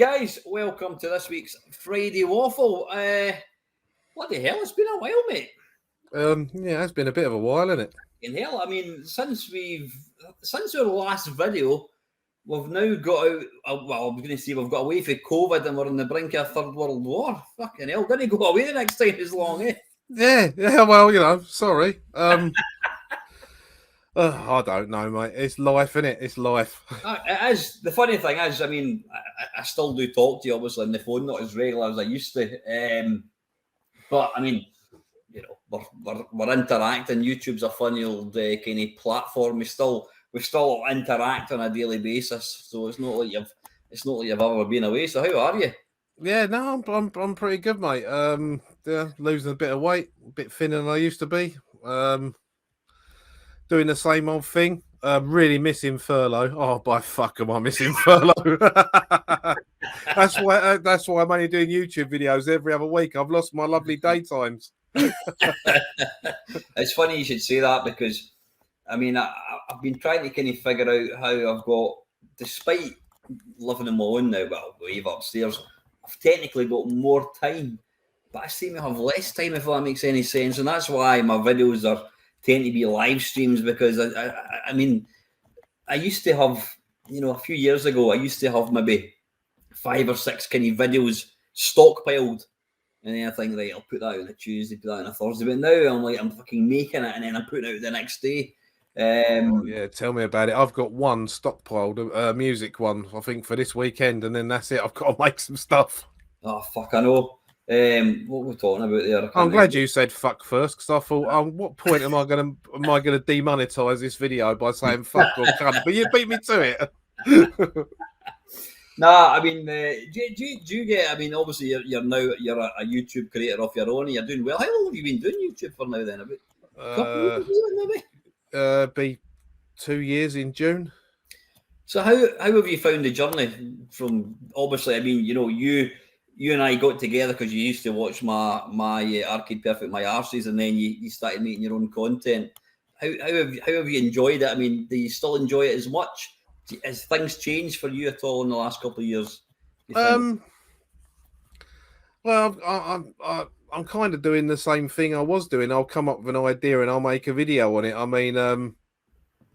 guys, welcome to this week's Friday Waffle. What the hell? It's been a while, mate. Yeah, it's been a bit of a while, isn't it? In hell, I mean, since our last video, we've now got out. Well, I was going to say we've got away from COVID and we're on the brink of a third world war. Fucking hell, didn't go away the next time as long, eh? Yeah. Well, sorry. I don't know, mate. It's life, isn't it? It's life. It is. The funny thing is, I mean, I still do talk to you, obviously, on the phone, not as regular as I used to. But I mean, you know, we're interacting. YouTube's a funny old kind of platform. We still interact on a daily basis. So it's not like you've ever been away. So how are you? Yeah, no, I'm pretty good, mate. Yeah, losing a bit of weight, a bit thinner than I used to be. Doing the same old thing. Really missing furlough. Oh, by fuck, am I missing furlough? That's why I'm only doing YouTube videos every other week. I've lost my lovely daytimes. It's funny you should say that because, I mean, I've been trying to kind of figure out how I've got, despite living on my own now, well, I live upstairs, I've technically got more time, but I seem to have less time, if that makes any sense. And that's why my videos tend to be live streams, because I mean, I used to have, you know, a few years ago, I used to have maybe 5 or 6 kind of videos stockpiled. And then I think, right, I'll put that out on a Tuesday, put that on a Thursday. But now I'm fucking making it, and then I'm putting it out the next day. Yeah, tell me about it. I've got one stockpiled, music one, I think, for this weekend, and then that's it. I've got to make some stuff. Oh, fuck, I know. What were we talking about there? I'm glad you said fuck first, because I thought, what point am I gonna demonetize this video by saying fuck or cunt? But you beat me to it. Nah, I mean, do you get? I mean, obviously you're a YouTube creator of your own. And you're doing well. How long have you been doing YouTube for now? Then a couple of years, maybe. Be 2 years in June. So how have you found the journey from? Obviously, I mean, you know, you and I got together because you used to watch my Arcade Perfect, my arses, and then you started making your own content. How have you enjoyed it? I mean, do you still enjoy it as much? Has things changed for you at all in the last couple of years? Well, I'm kind of doing the same thing I was doing. I'll come up with an idea and I'll make a video on it. I mean,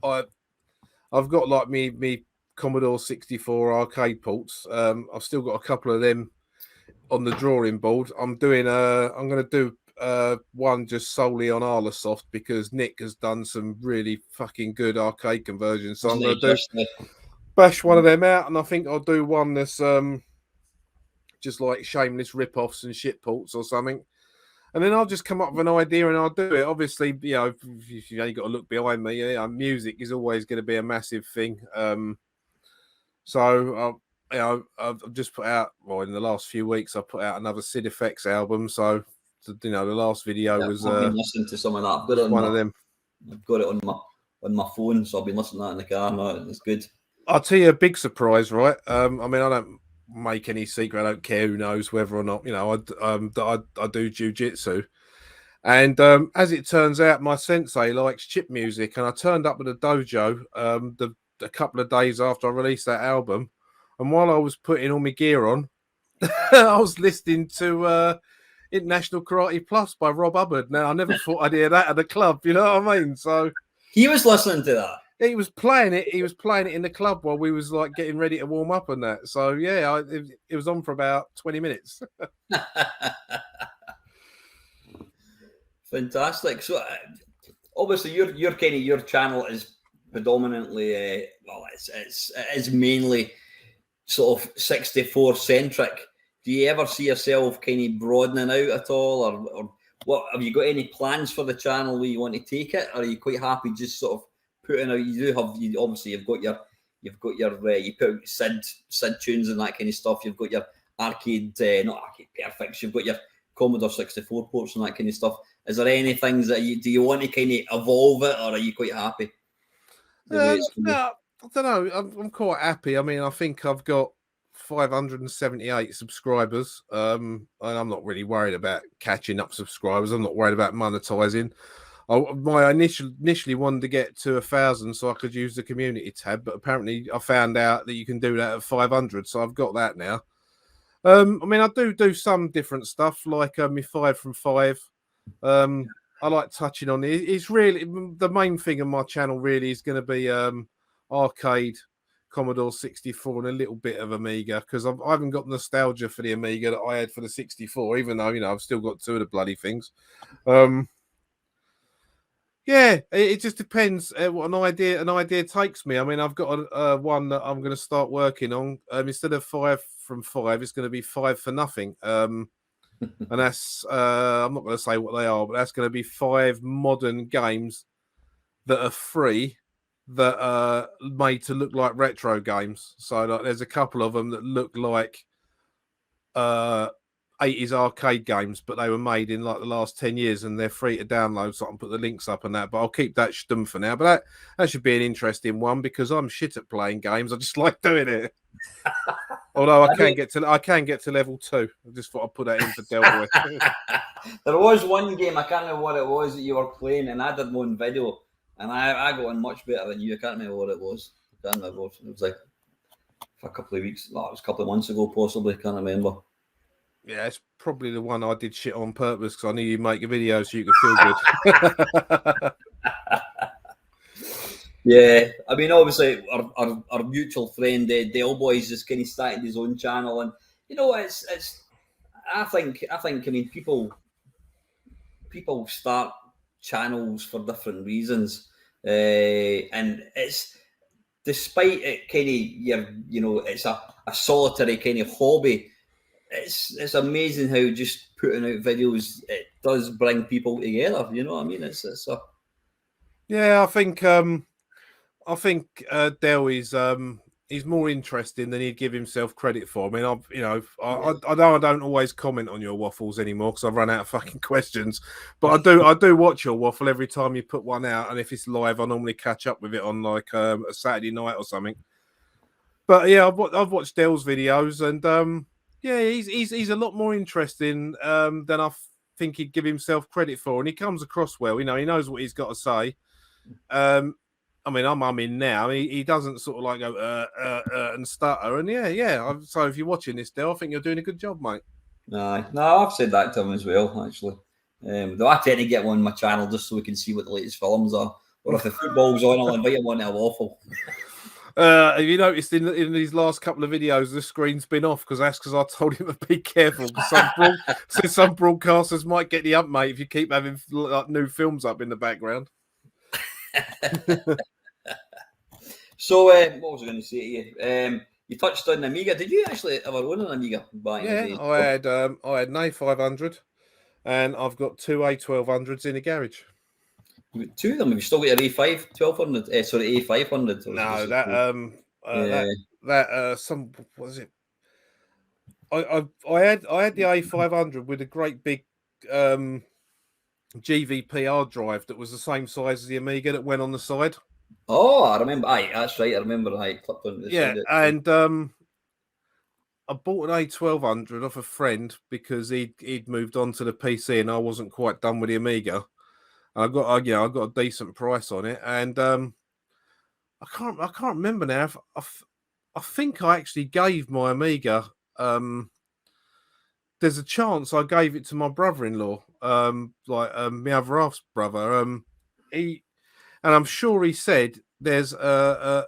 I've got like me Commodore 64 arcade ports. I've still got a couple of them on the drawing board. I'm going to do one just solely on Arlosoft because Nick has done some really fucking good arcade conversions. So I'm going to bash one of them out, and I think I'll do one that's just like shameless rip-offs and shit ports or something. And then I'll just come up with an idea and I'll do it. Obviously, you know, you only got to look behind me. Yeah, music is always going to be a massive thing. So I've just put out, well, in the last few weeks, I put out another Sid Effects album. So, you know, the last video was I've been listening to some of that. I've got it one of them. I've got it on my phone, so I've been listening to that in the car. No, it's good. I'll tell you a big surprise, right? I mean, I don't make any secret. I don't care who knows whether or not, you know, I do jiu-jitsu. And as it turns out, my sensei likes chip music, and I turned up at the dojo a couple of days after I released that album, and while I was putting all my gear on, I was listening to International Karate Plus by Rob Hubbard. Now, I never thought I'd hear that at the club, you know what I mean? So he was listening to that. He was playing it. He was playing it in the club while we was like getting ready to warm up and that. So yeah, it was on for about 20 minutes. Fantastic. So obviously your channel is predominantly it is mainly sort of 64 centric. Do you ever see yourself kind of broadening out at all, or what? Have you got any plans for the channel where you want to take it, or are you quite happy just sort of putting out? You put out Sid tunes and that kind of stuff. You've got your arcade, not arcade perfects. You've got your Commodore 64 ports and that kind of stuff. Is there any things that do you want to kind of evolve it, or are you quite happy? No, I don't know. I'm quite happy. I mean, I think I've got 578 subscribers, and I'm not really worried about catching up subscribers. I'm not worried about monetizing. I initially wanted to get to 1,000 so I could use the community tab, but apparently I found out that you can do that at 500, so I've got that now. I mean, I do some different stuff, like my 5 from 5. I like touching on it. It's really the main thing on my channel. Really is going to be arcade, Commodore 64, and a little bit of Amiga, because I haven't got nostalgia for the Amiga that I had for the 64, even though I've still got 2 of the bloody things. Yeah, it just depends what an idea takes me. I mean, I've got one that I'm going to start working on. Instead of 5 from 5, it's going to be 5 for nothing. And that's I'm not going to say what they are, but that's going to be 5 modern games that are free, that are made to look like retro games. So like, there's a couple of them that look like 80s arcade games, but they were made in like the last 10 years and they're free to download, so I can put the links up and that, but I'll keep that stum for now. But that should be an interesting one, because I'm shit at playing games. I just like doing it. Although I can get to level 2. I just thought I'd put that in for Delboy. There was one game, I can't remember what it was, that you were playing, and I did one video, and I got on much better than you. I can't remember what it was. I can't remember. It was like for a couple of weeks. No, it was a couple of months ago, possibly. Can't remember. Yeah, it's probably the one I did shit on purpose, because I knew you'd make a video so you could feel good. Yeah, I mean, obviously, our mutual friend Delboy's just kind of started his own channel, and it's. I think. I mean, people start channels for different reasons, and it's, despite it kind of it's a solitary kind of hobby. It's amazing how just putting out videos, it does bring people together. You know what I mean? It's a. Yeah, I think Del is he's more interesting than he'd give himself credit for. I mean, I know I don't always comment on your waffles anymore because I've run out of fucking questions. But I do watch your waffle every time you put one out, and if it's live, I normally catch up with it on like a Saturday night or something. But yeah, I've watched Del's videos, and yeah, he's a lot more interesting than I think he'd give himself credit for, and he comes across well. He knows what he's got to say. I mean, I'm in now. He doesn't sort of like go and stutter. And yeah. So if you're watching this, Del, I think you're doing a good job, mate. No, I've said that to him as well, actually. Though I tend to get one on my channel just so we can see what the latest films are. Or if the football's on, I'll invite him on to a waffle. Have you noticed in these last couple of videos the screen's been off? Because I told him to be careful. Because some broadcasters might get the up, mate, if you keep having like new films up in the background. So what was I going to say to you? You touched on Amiga. Did you actually ever own an Amiga back in the day? I had an A500, and I've got 2 A1200s in the garage. You've got 2 of them. Have you still got your A5 1200? Sorry, A500. No, that some what was it? I had the A500 with a great big GVP hard drive that was the same size as the Amiga that went on the side. Oh, I remember. Aye, that's right. I remember. I clipped on the side. And I bought an A1200 off a friend because he'd moved on to the PC and I wasn't quite done with the Amiga. I got a decent price on it, and I can't remember now. I think I actually gave my Amiga. There's a chance I gave it to my brother-in-law, my other half's brother. And I'm sure he said there's a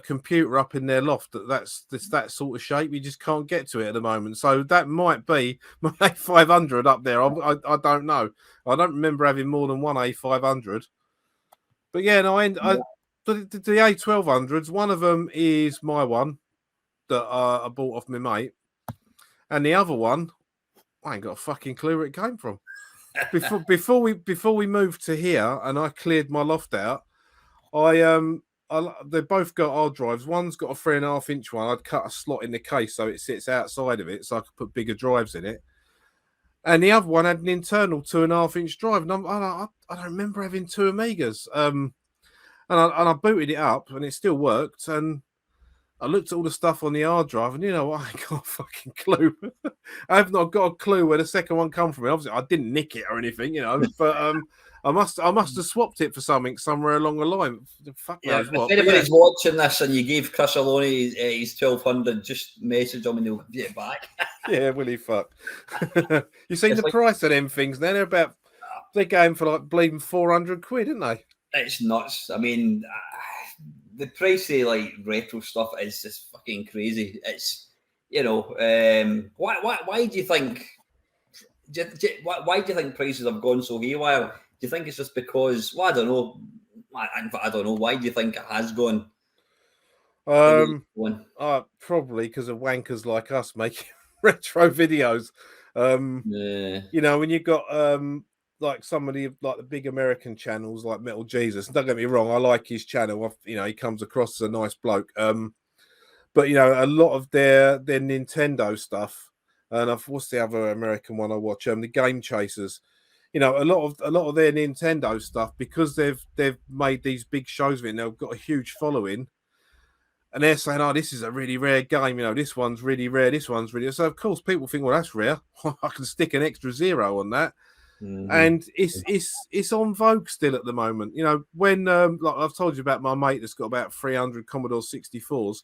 computer up in their loft that's that sort of shape. You just can't get to it at the moment. So that might be my A500 up there. I don't know. I don't remember having more than one A500. But yeah, no, the A1200s, one of them is my one that I bought off my mate. And the other one, I ain't got a fucking clue where it came from. Before we moved to here and I cleared my loft out, they both got hard drives. One's got a 3.5-inch one. I'd cut a slot in the case so it sits outside of it, so I could put bigger drives in it. And the other one had an internal 2.5-inch drive, and I don't remember having 2 Amigas. And I booted it up, and it still worked. And I looked at all the stuff on the hard drive, and you know what? I ain't got a fucking clue. I have not got a clue where the second one come from. Obviously, I didn't nick it or anything, you know. But I must have swapped it for something somewhere along the line. Fuck knows what. If anybody's watching this and you gave Chris Aloni his 1200, just message him and he'll give it back. Yeah, will he fuck? You seen the price of them things? Then they're going for like bleeding 400 quid, aren't they? It's nuts. I mean, the price of like retro stuff is just fucking crazy. It's, you know, why do you think? Why do you think prices have gone so haywire? Do you think it's just because? Well, I don't know. I don't know. Why do you think it has gone? Probably because of wankers like us making retro videos. You know, when you've got like somebody like the big American channels like Metal Jesus. Don't get me wrong, I like his channel. You know, he comes across as a nice bloke. But you know, a lot of their Nintendo stuff, and what's the other American one I watch? The Game Chasers. You know, a lot of their Nintendo stuff, because they've made these big shows of it and they've got a huge following. And they're saying, "Oh, this is a really rare game. You know, this one's really rare. This one's really." So of course, people think, "Well, that's rare. I can stick an extra 0 on that." Mm-hmm. And it's on vogue still at the moment. You know, when like I've told you about my mate that's got about 300 Commodore 64s,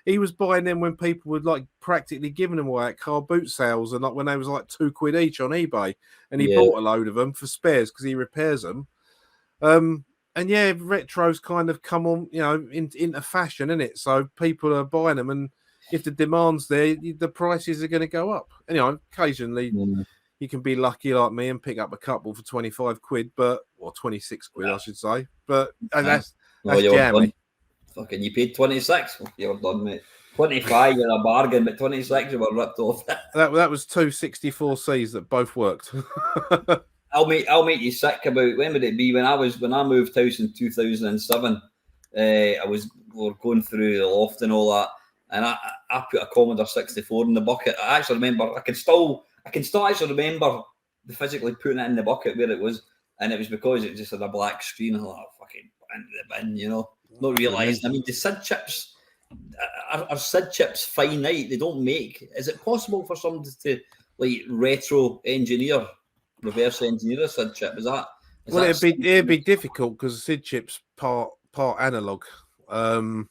he was buying them when people were like practically giving them away at car boot sales, and like when they was like £2 each on eBay, and he bought a load of them for spares because he repairs them. And yeah, retro's kind of come on, you know, into fashion, isn't it? So people are buying them, and if the demand's there, the prices are going to go up. And, you know, occasionally you can be lucky like me and pick up a couple for 25 quid, or 26 quid, I should say. But that's jammy. Fucking, you paid 26. You're done, mate. 25, you're a bargain, but 26, you were ripped off. that was 2 64Cs that both worked. I'll make you sick about, when would it be? When I moved house in 2007, we were going through the loft and all that, and I put a Commodore 64 in the bucket. I actually remember, I can still actually remember physically putting it in the bucket where it was, and it was because it just had a black screen. I thought, fucking into the bin, you know, not realising. I mean, the SID chips are SID chips finite? They don't make. Is it possible for somebody to like reverse engineer a SID chip? It'd be difficult because the SID chip's part analog. So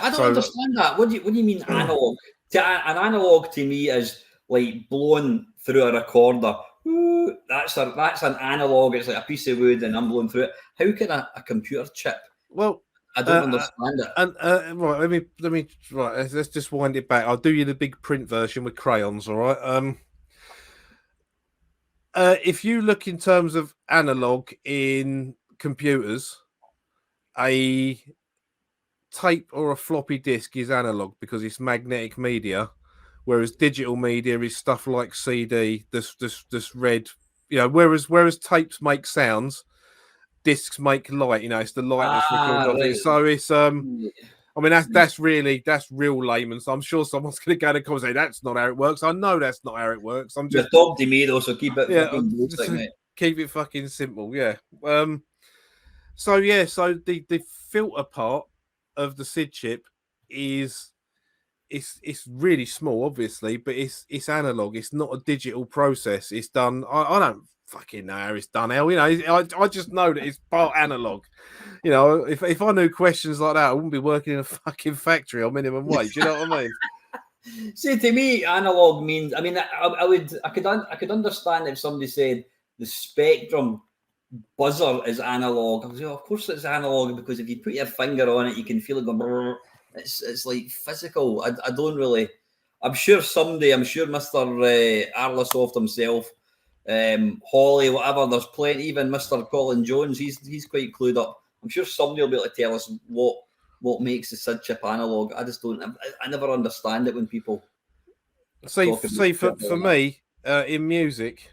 I don't understand that. What do you mean analog? An analog to me is like blowing through a recorder. Ooh, that's an analog. It's like a piece of wood, and I'm blowing through it. How can a computer chip? Well, I don't understand it. And right, let me let's just wind it back. I'll do you the big print version with crayons. All right. If you look in terms of analog in computers, a tape or a floppy disk is analog because it's magnetic media, whereas digital media is stuff like CD, this red, you know, whereas tapes make sounds, discs make light, you know, it's the light that's recorded. Right. So it's I mean, that's real layman. So I'm sure someone's going to go to comment and say that's not how it works. I know that's not how it works. I'm just talking to me though, so keep it keep it fucking simple. Yeah. So the filter part of the SID chip is it's really small, obviously, but it's analog. It's not a digital process. It's done. I don't fucking know how it's done. How, you know? I just know that it's part analog. You know, if I knew questions like that, I wouldn't be working in a fucking factory on minimum wage. You know what I mean? See, to me, analog means. I mean, I could understand if somebody said the Spectrum buzzer is analog. I was like, oh, of course it's analog, because if you put your finger on it, you can feel it going. Brrr. It's like physical. I don't really. I'm sure Mr. Arlisoft himself, Holly, whatever. There's plenty. Even Mr. Colin Jones, he's quite clued up. I'm sure somebody will be able to tell us what makes the SID chip analog. I just don't. I never understand it when people. See, for me, in music,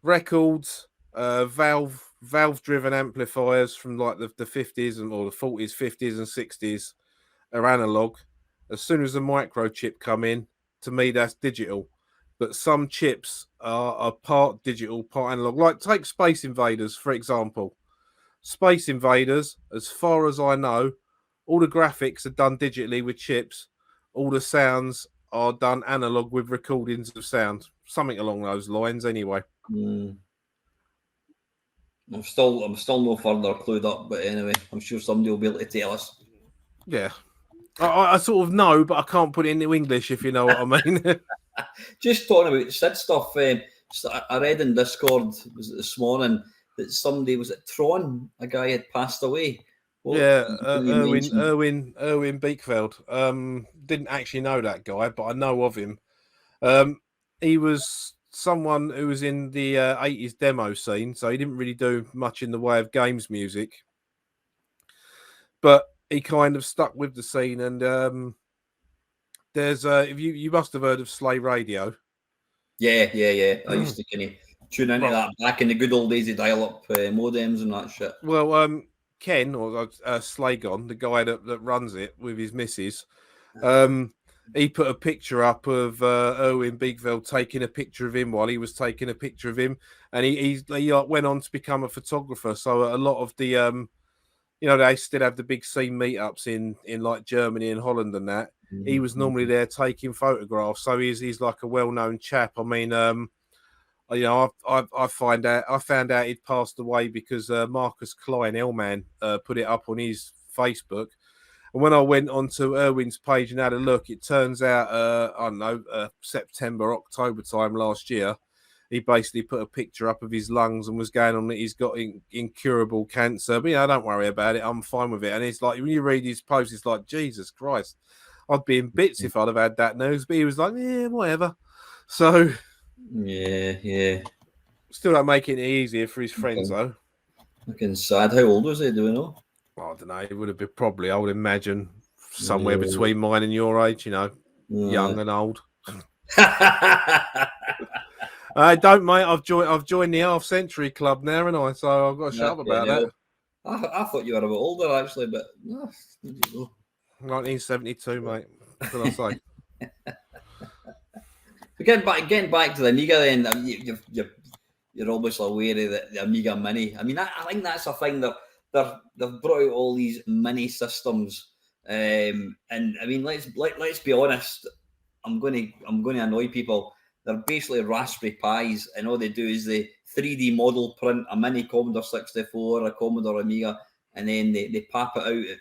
records, valve-driven amplifiers from like the 50s or the 40s, 50s, and 60s are analog. As soon as the microchip come in, to me that's digital. But some chips are part digital, part analog. Like take Space Invaders, for example. Space Invaders, as far as I know, all the graphics are done digitally with chips. All the sounds are done analog with recordings of sound. Something along those lines, anyway. I'm still no further clued up, but anyway, I'm sure somebody will be able to tell us. Yeah. I sort of know, but I can't put it into English, if you know what I mean. Just talking about Sid stuff, I read in Discord this morning that somebody, was it Tron, a guy had passed away. Yeah, Erwin Beekfeld. Didn't actually know that guy, but I know of him. He was someone who was in the 80s demo scene, so he didn't really do much in the way of games music. But he kind of stuck with the scene, and there's if you must have heard of Slay Radio. Yeah. I used to kind of tune into that back in the good old days of dial-up modems and that shit. Well, Ken, or Slagon, the guy that runs it with his missus, he put a picture up of Erwin Beekfeld taking a picture of him while he was taking a picture of him, and he went on to become a photographer. So a lot of the they still have the big scene meetups in like Germany and Holland and that. He was normally there taking photographs, so he's like a well-known chap. I mean, I found out he'd passed away because Marcus Klein, Hellman, put it up on his Facebook. And when I went onto Erwin's page and had a look, it turns out, I don't know, September, October time last year, he basically put a picture up of his lungs and was going on that he's got incurable cancer. But, don't worry about it. I'm fine with it. And it's like, when you read his post, it's like, Jesus Christ, I'd be in bits if I'd have had that news. But he was like, yeah, whatever. So... Yeah. Still don't make it easier for his friends, though. Looking sad. How old was he? Do we know? I don't know. It would have been probably, I would imagine, somewhere between mine and your age, young and old. I don't, mate. I've joined the half century club now, and I so I've got to shut up about that. I thought you were a bit older, actually, but no. 1972, mate. What can I say? Getting back to the Amiga, then you're obviously aware of the Amiga Mini. I mean, I think that's a thing that they've brought out all these mini systems, and I mean, let's be honest. I'm going to annoy people. They're basically Raspberry Pis, and all they do is they 3D model print a mini Commodore 64, a Commodore Amiga, and then they pop it out at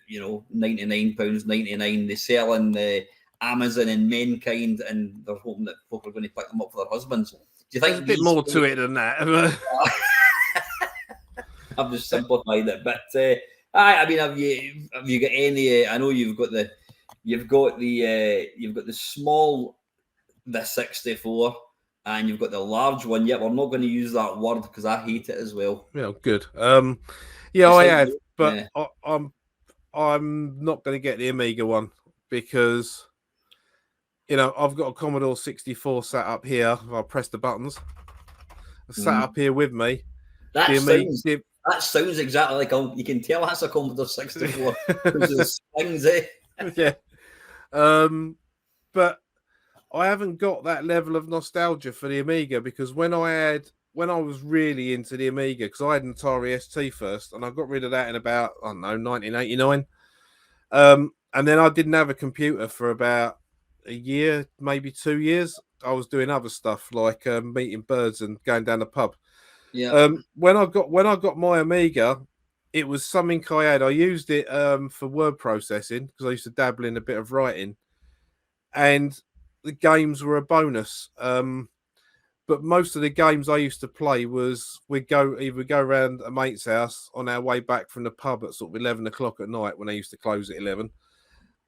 £99.99. They sell in the Amazon and Mankind, and they're hoping that folk are going to pick them up for their husbands. Do you think there's a bit more to it than that? I've just simplified it, but I mean, have you got any? I know you've got the small, the 64, and you've got the large one. Yet we're not going to use that word because I hate it as well. Yeah, good. Yeah, I have, but yeah. I'm not going to get the Amiga one because I've got a Commodore 64 sat up here. If I press the buttons, sat up here with me. That sounds exactly like you can tell that's a Commodore 64 because it swings, eh? Yeah. But I haven't got that level of nostalgia for the Amiga because when I was really into the Amiga, because I had an Atari ST first, and I got rid of that in about 1989. And then I didn't have a computer for about a year, maybe 2 years. I was doing other stuff like meeting birds and going down the pub. Yeah. When I got my Amiga, it was something I had. I used it for word processing because I used to dabble in a bit of writing, and the games were a bonus. But most of the games I used to play was we'd go around a mate's house on our way back from the pub at sort of 11 o'clock at night when they used to close at 11.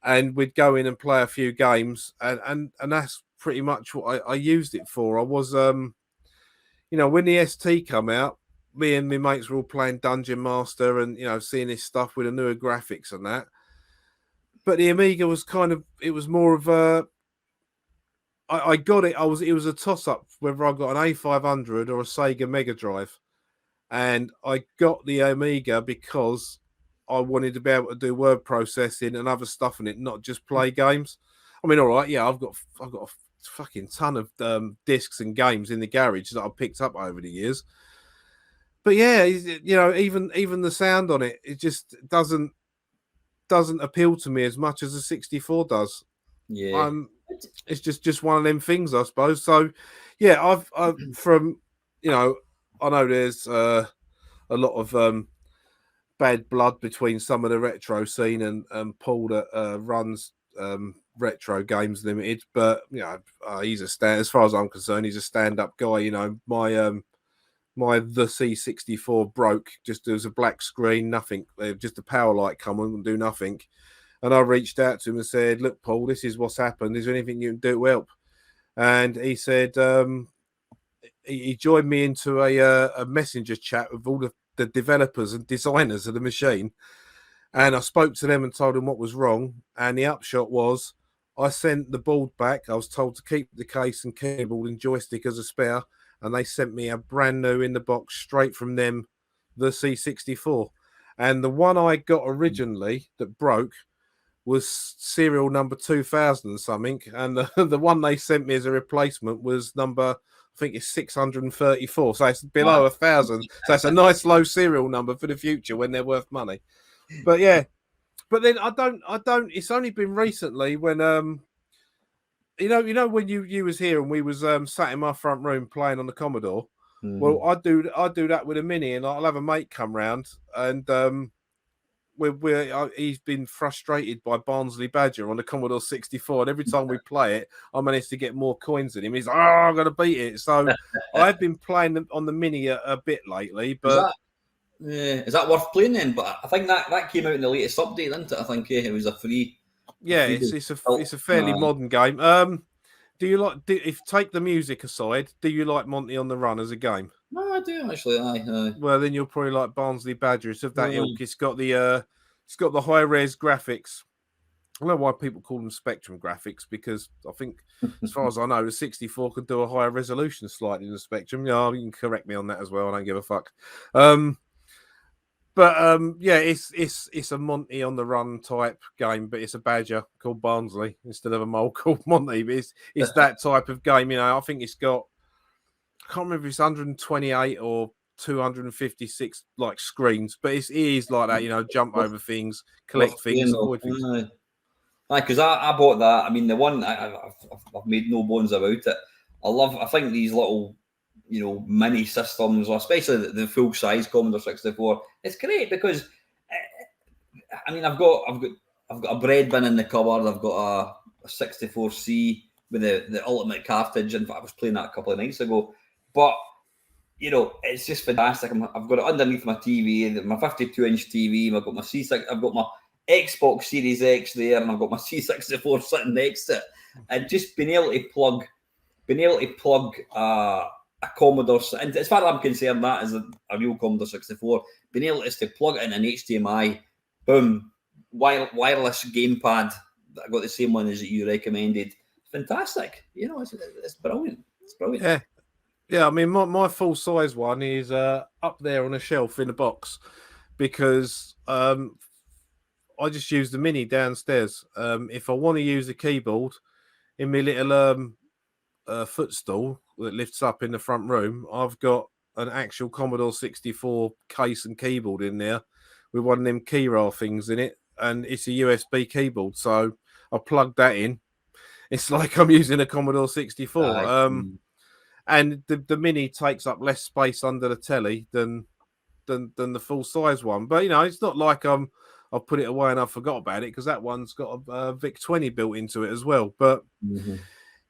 And we'd go in and play a few games, and that's pretty much what I used it for. I was, when the ST come out, me and my mates were all playing Dungeon Master and, seeing this stuff with the newer graphics and that. But the Amiga was it was more of a, I got it. It was a toss up whether I got an A500 or a Sega Mega Drive, and I got the Amiga because I wanted to be able to do word processing and other stuff in it, not just play games. I mean, all right, yeah, I've got a fucking ton of discs and games in the garage that I've picked up over the years. But yeah, even the sound on it, it just doesn't doesn't appeal to me as much as the 64 does. Yeah. It's just one of them things, I suppose. So, yeah, I've from, you know, I know there's a lot of bad blood between some of the retro scene and Paul that runs Retro Games Limited, but you know, he's as far as I'm concerned, he's a stand-up guy. You know, my the C64 broke, just there was a black screen, nothing, just a power light come on and do nothing. And I reached out to him and said, look, Paul, this is what's happened. Is there anything you can do to help? And he said he joined me into a messenger chat with all the developers and designers of the machine. And I spoke to them and told them what was wrong. And the upshot was I sent the board back. I was told to keep the case and keyboard and joystick as a spare. And they sent me a brand new in the box straight from them, the C64. And the one I got originally that broke was serial number 2000 something. And the one they sent me as a replacement was number, I think it's 634. So it's below 1,000. So it's a nice low serial number for the future when they're worth money. But yeah, but then I don't. It's only been recently when you know when you was here and we was sat in my front room playing on the Commodore. Mm-hmm. Well, I do that with a Mini, and I'll have a mate come round, and he's been frustrated by Barnsley Badger on the Commodore 64, and every time we play it, I manage to get more coins than him. He's like, "Oh, I'm gonna beat it." So I've been playing on the Mini a bit lately, but. Is that worth playing then? But I think that came out in the latest update, didn't it? I think it was a free. Yeah, it's a fairly modern game. Do you like? If take the music aside, do you like Monty on the Run as a game? No, I do actually. Aye. Well, then you'll probably like Barnsley Badger. It's of that ilk. It's got the high res graphics. I don't know why people call them Spectrum graphics, because I think, as far as I know, the 64 could do a higher resolution slightly than the Spectrum. Yeah, you can correct me on that as well. I don't give a fuck. But yeah, it's a Monty on the Run type game, but it's a badger called Barnsley instead of a mole called Monty. But it's that type of game, you know. I think it's got, I can't remember if it's 128 or 256 like screens, but it is like that, you know, jump over things, collect things, avoid things. Because I bought that. I mean, the one I've made no bones about it. I think these little, you know, mini systems, especially the full size Commodore 64, it's great because I mean, I've got a bread bin in the cupboard. I've got a 64C with the ultimate cartridge. In fact, I was playing that a couple of nights ago. But you know, it's just fantastic. I've got it underneath my TV, my 52-inch TV. I've got my C6. I've got my Xbox Series X there, and I've got my C64 sitting next to it. And just being able to plug a Commodore, and as far as I'm concerned, that is a real Commodore 64. Being able to plug it in an HDMI, boom, wireless gamepad. I got the same one as you recommended. Fantastic, you know, it's brilliant. It's brilliant. Yeah. I mean, my full size one is up there on a shelf in a box because I just use the Mini downstairs. If I want to use a keyboard in my little footstool that lifts up in the front room, I've got an actual Commodore 64 case and keyboard in there with one of them keyrail things in it, and it's a USB keyboard, so I plug that in. It's like I'm using a Commodore 64. And the Mini takes up less space under the telly than the full size one, but you know, it's not like I've put it away and I forgot about it, because that one's got a VIC-20 built into it as well. But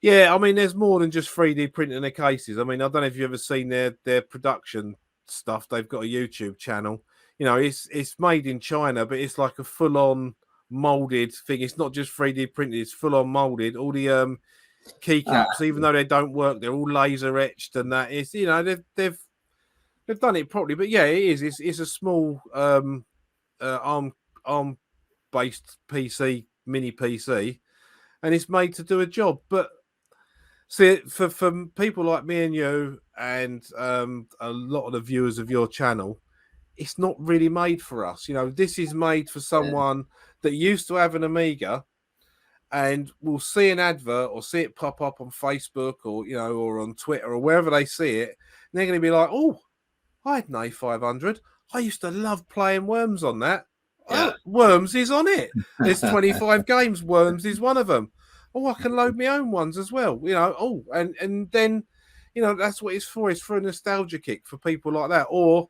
yeah, I mean, there's more than just 3D printing the cases. I mean, I don't know if you've ever seen their production stuff. They've got a YouTube channel. You know, it's made in China, but it's like a full-on molded thing. It's not just 3D printed; it's full-on molded. All the keycaps, even though they don't work, they're all laser etched, and that is, you know, they've done it properly. But yeah, it is. It's a small ARM based PC, mini PC, and it's made to do a job. But see, for people like me and you, and a lot of the viewers of your channel, it's not really made for us. You know, this is made for someone that used to have an Amiga and will see an advert or see it pop up on Facebook or, you know, or on Twitter or wherever they see it. And they're going to be like, oh, I had an A500. I used to love playing Worms on that. Yeah. Oh, Worms is on it. There's 25 games. Worms is one of them. Oh, I can load my own ones as well. And then, that's what it's for. It's for a nostalgia kick for people like that. Or,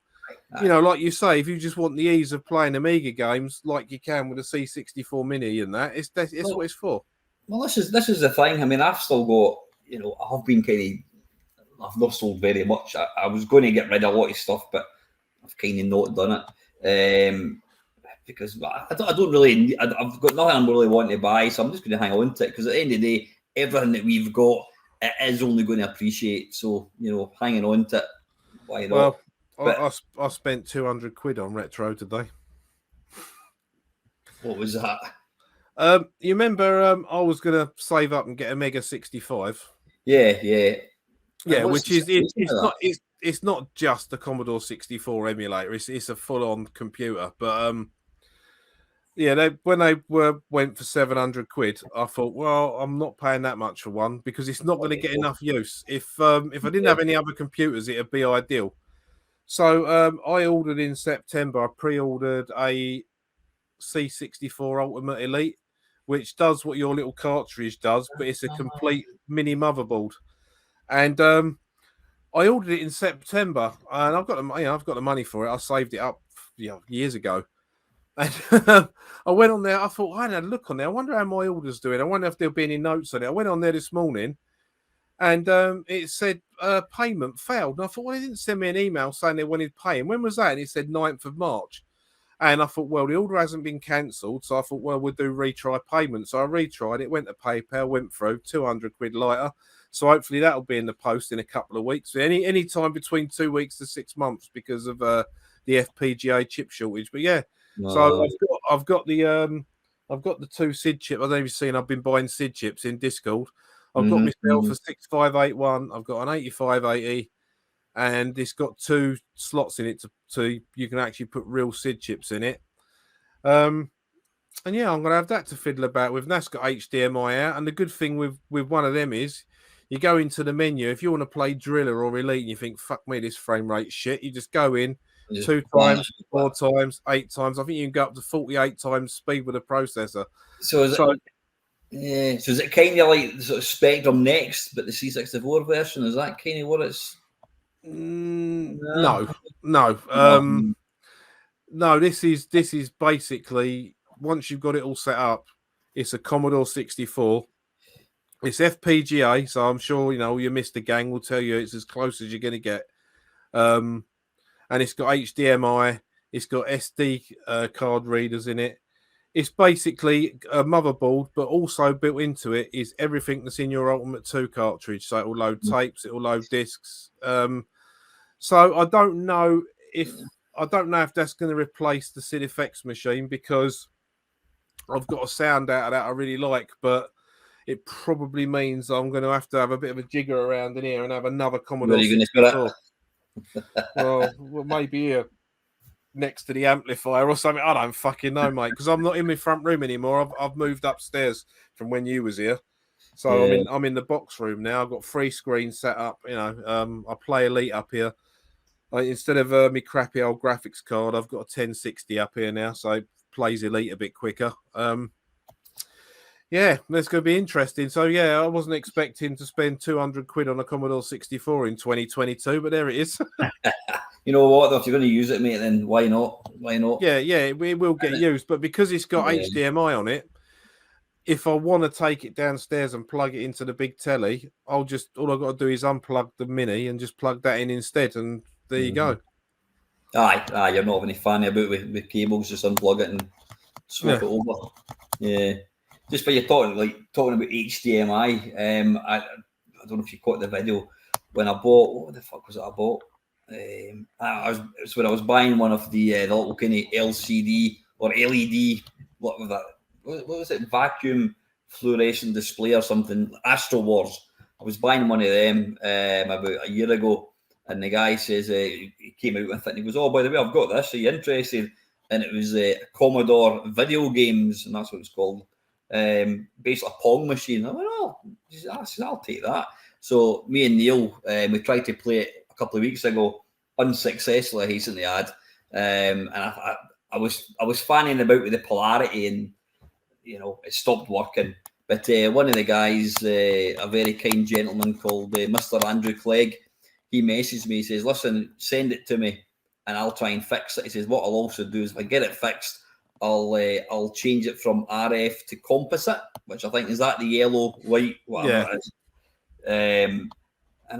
like you say, if you just want the ease of playing Amiga games like you can with a C64 Mini and that, it's what it's for. Well, this is the thing. I mean, I've still got, I've been I've not sold very much. I was going to get rid of a lot of stuff, but I've kind of not done it. Because I don't really, I've got nothing I'm really wanting to buy, so I'm just going to hang on to it. Because at the end of the day, everything that we've got, it is only going to appreciate. So, hanging on to it, why not? Well, I spent 200 quid on retro today. What was that? You remember I was going to save up and get a Mega 65? Yeah. Which is it's not just the Commodore 64 emulator. It's a full-on computer. But when they went for 700 quid, I thought, well, I'm not paying that much for one because it's not going to get enough use. If I didn't have any other computers, it'd be ideal. So I ordered in September. I pre-ordered a C64 Ultimate Elite, which does what your little cartridge does, but it's a complete mini motherboard. And I ordered it in September, and I've got the money for it. I saved it up years ago. And I went on there. I thought, I had a look on there. I wonder how my order's doing. I wonder if there'll be any notes on it. I went on there this morning, and it said payment failed. And I thought, well, they didn't send me an email saying they wanted paying. When was that? And it said 9th of March. And I thought, well, the order hasn't been cancelled. So I thought, well, we'll do retry payment. So I retried it, went to PayPal, went through, 200 quid later. So hopefully that'll be in the post in a couple of weeks. Any time between 2 weeks to 6 months because of the FPGA chip shortage. But yeah, so I've got the two SID chips. I don't know if you've seen. I've been buying SID chips in Discord. I've got myself a 6581. I've got an 8580, and it's got two slots in it to you can actually put real SID chips in it. And yeah, I'm gonna have that to fiddle about with. And that's got HDMI out. And the good thing with one of them is you go into the menu. If you want to play Driller or Elite and you think, fuck me, this frame rate shit, you just go in 2 times, 4 times, 8 times. I think you can go up to 48 times speed with a processor. So is it kind of like the sort of Spectrum Next, but the C64 version? Is that kind of what it's? No. No, this is basically, once you've got it all set up, it's a Commodore 64. It's FPGA, so I'm sure your Mr. Gang will tell you it's as close as you're going to get. And it's got HDMI, it's got SD card readers in it. It's basically a motherboard, but also built into it is everything that's in your Ultimate 2 cartridge. So it will load tapes, it will load discs. So I don't know if that's going to replace the SID FX machine, because I've got a sound out of that I really like, but it probably means I'm going to have a bit of a jigger around in here and have another Commodore 64. Well, maybe here next to the amplifier or something. I don't fucking know, mate, because I'm not in my front room anymore. I've moved upstairs from when you was here. So yeah. I'm in the box room now. I've got 3 screens set up. I play Elite up here. Instead of my crappy old graphics card, I've got a 1060 up here now, so it plays Elite a bit quicker. Yeah, that's going to be interesting. So yeah, I wasn't expecting to spend 200 quid on a Commodore 64 in 2022, but there it is. You know what? If you're going to use it, mate, then why not? Why not? Yeah, it will get used, but because it's got HDMI on it, if I want to take it downstairs and plug it into the big telly, all I've got to do is unplug the Mini and just plug that in instead, and there you go. Aye, you're not any funny about with cables, just unplug it and swap it over. Yeah. Just for you talking about HDMI, I don't know if you caught the video when I bought, what the fuck was it I bought? It's when I was buying one of the little kind of LCD or LED, what was that? What was it? Vacuum fluorescent display or something? Astro Wars. I was buying one of them about a year ago, and the guy says he came out with it and he goes, "Oh, by the way, I've got this. Are you interested?" And it was Commodore Video Games, and that's what it's called. Basically a Pong machine. I went, "Oh, I'll take that." So me and Neil, we tried to play it a couple of weeks ago, unsuccessfully, I hasten to add. And I was fanning about with the polarity, and it stopped working. But one of the guys, a very kind gentleman called Mr. Andrew Clegg, he messaged me. He says, "Listen, send it to me, and I'll try and fix it." He says, "What I'll also do is, if I get it fixed, I'll change it from RF to composite, which I think is that the yellow, white, whatever it is." And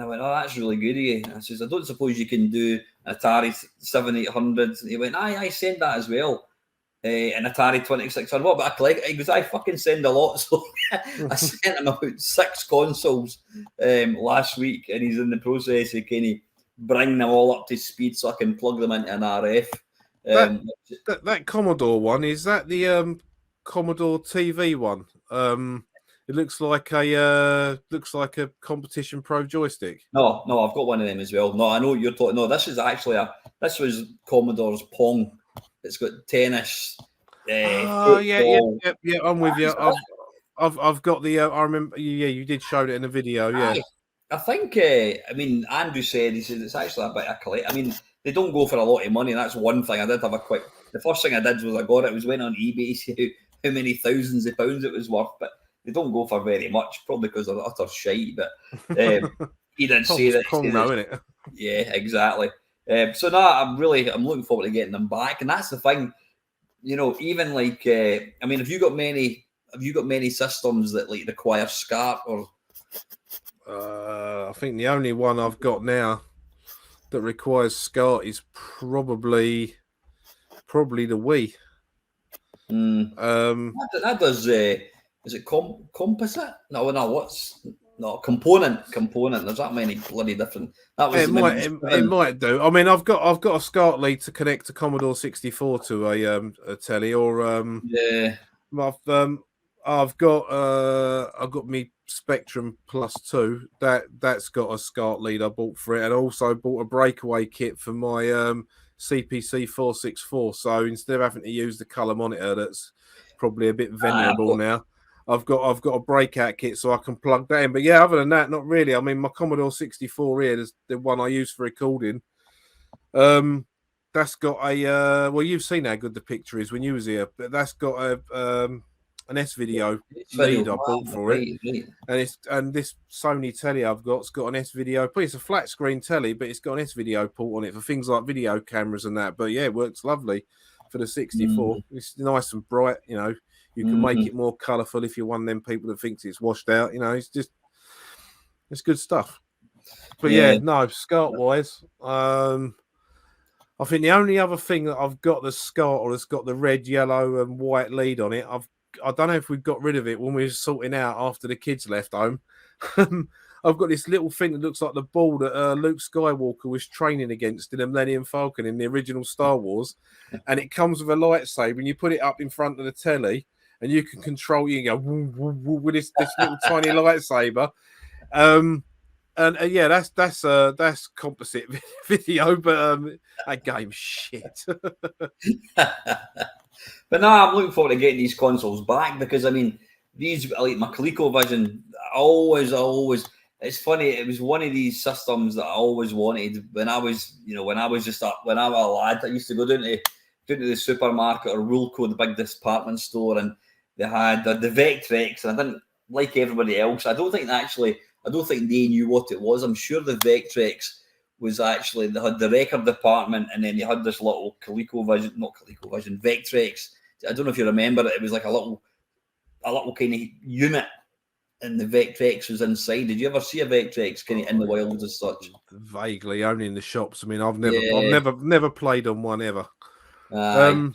I went, "Oh, that's really good of you." I says, "I don't suppose you can do an Atari 7800." He went, "I send that as well." An Atari 2600. What about a collect? He goes, "I fucking send a lot." So I sent him about 6 consoles last week, and he's in the process of kind of bringing them all up to speed so I can plug them into an RF. That Commodore one, is that the Commodore TV one? It looks like a Competition Pro joystick. No, I've got one of them as well. No, I know what you're talking. No, this was Commodore's Pong. It's got tennis. Yeah. I'm with you. I've got the. I remember. Yeah, you did show it in a video. Yeah. I think. Andrew said, he said it's actually a bit of collect. I mean, they don't go for a lot of money. And that's one thing. I did have the first thing I did was I got it. Was went on eBay to see how many thousands of pounds it was worth, but they don't go for very much, probably because they're utter shite. But he did say that. Pong now, isn't it? Yeah, exactly. So no, I'm looking forward to getting them back, and that's the thing. Even like, have you got many systems that like require SCART or? I think the only one I've got now that requires SCART is probably the Wii. That does. Is it composite? No, component. There's that many bloody different. That was it might do. I mean, I've got a SCART lead to connect to Commodore 64 to a telly, or I've got me Spectrum Plus 2 that's got a SCART lead I bought for it, and also bought a breakaway kit for my CPC 464. So instead of having to use the color monitor that's probably a bit venerable now, I've got a breakout kit so I can plug that in. But yeah, other than that, not really. I mean, my Commodore 64 here, is the one I use for recording. That's got a well, you've seen how good the picture is when you was here, but that's got an S-video lead I bought for it. And this Sony telly I've got's got an S-video. It's a flat screen telly, but it's got an S-video port on it for things like video cameras and that. But yeah, it works lovely for the 64. It's nice and bright, You can make it more colourful if you're one of them people that thinks it's washed out. It's good stuff. But yeah, no, SCART wise, I think the only other thing that I've got that's SCART or has got the red, yellow, and white lead on it, I don't know if we got rid of it when we were sorting out after the kids left home. I've got this little thing that looks like the ball that Luke Skywalker was training against in the Millennium Falcon in the original Star Wars, and it comes with a lightsaber, and you put it up in front of the telly, and you can control. You can go woo, woo, woo, with this little tiny lightsaber. Yeah, that's composite video, but that game's shit. But no, I'm looking forward to getting these consoles back, because these, like my ColecoVision, always. It's funny. It was one of these systems that I always wanted when I was a lad. I used to go down to the supermarket or Woolco, the big department store, and they had the Vectrex, and I didn't like everybody else. I don't think they knew what it was. I'm sure the Vectrex was actually, they had the record department, and then they had this little Vectrex. I don't know if you remember it. It was like a little kind of unit, and the Vectrex was inside. Did you ever see a Vectrex kind of in the wild as such? Vaguely, only in the shops. I've never played on one ever. But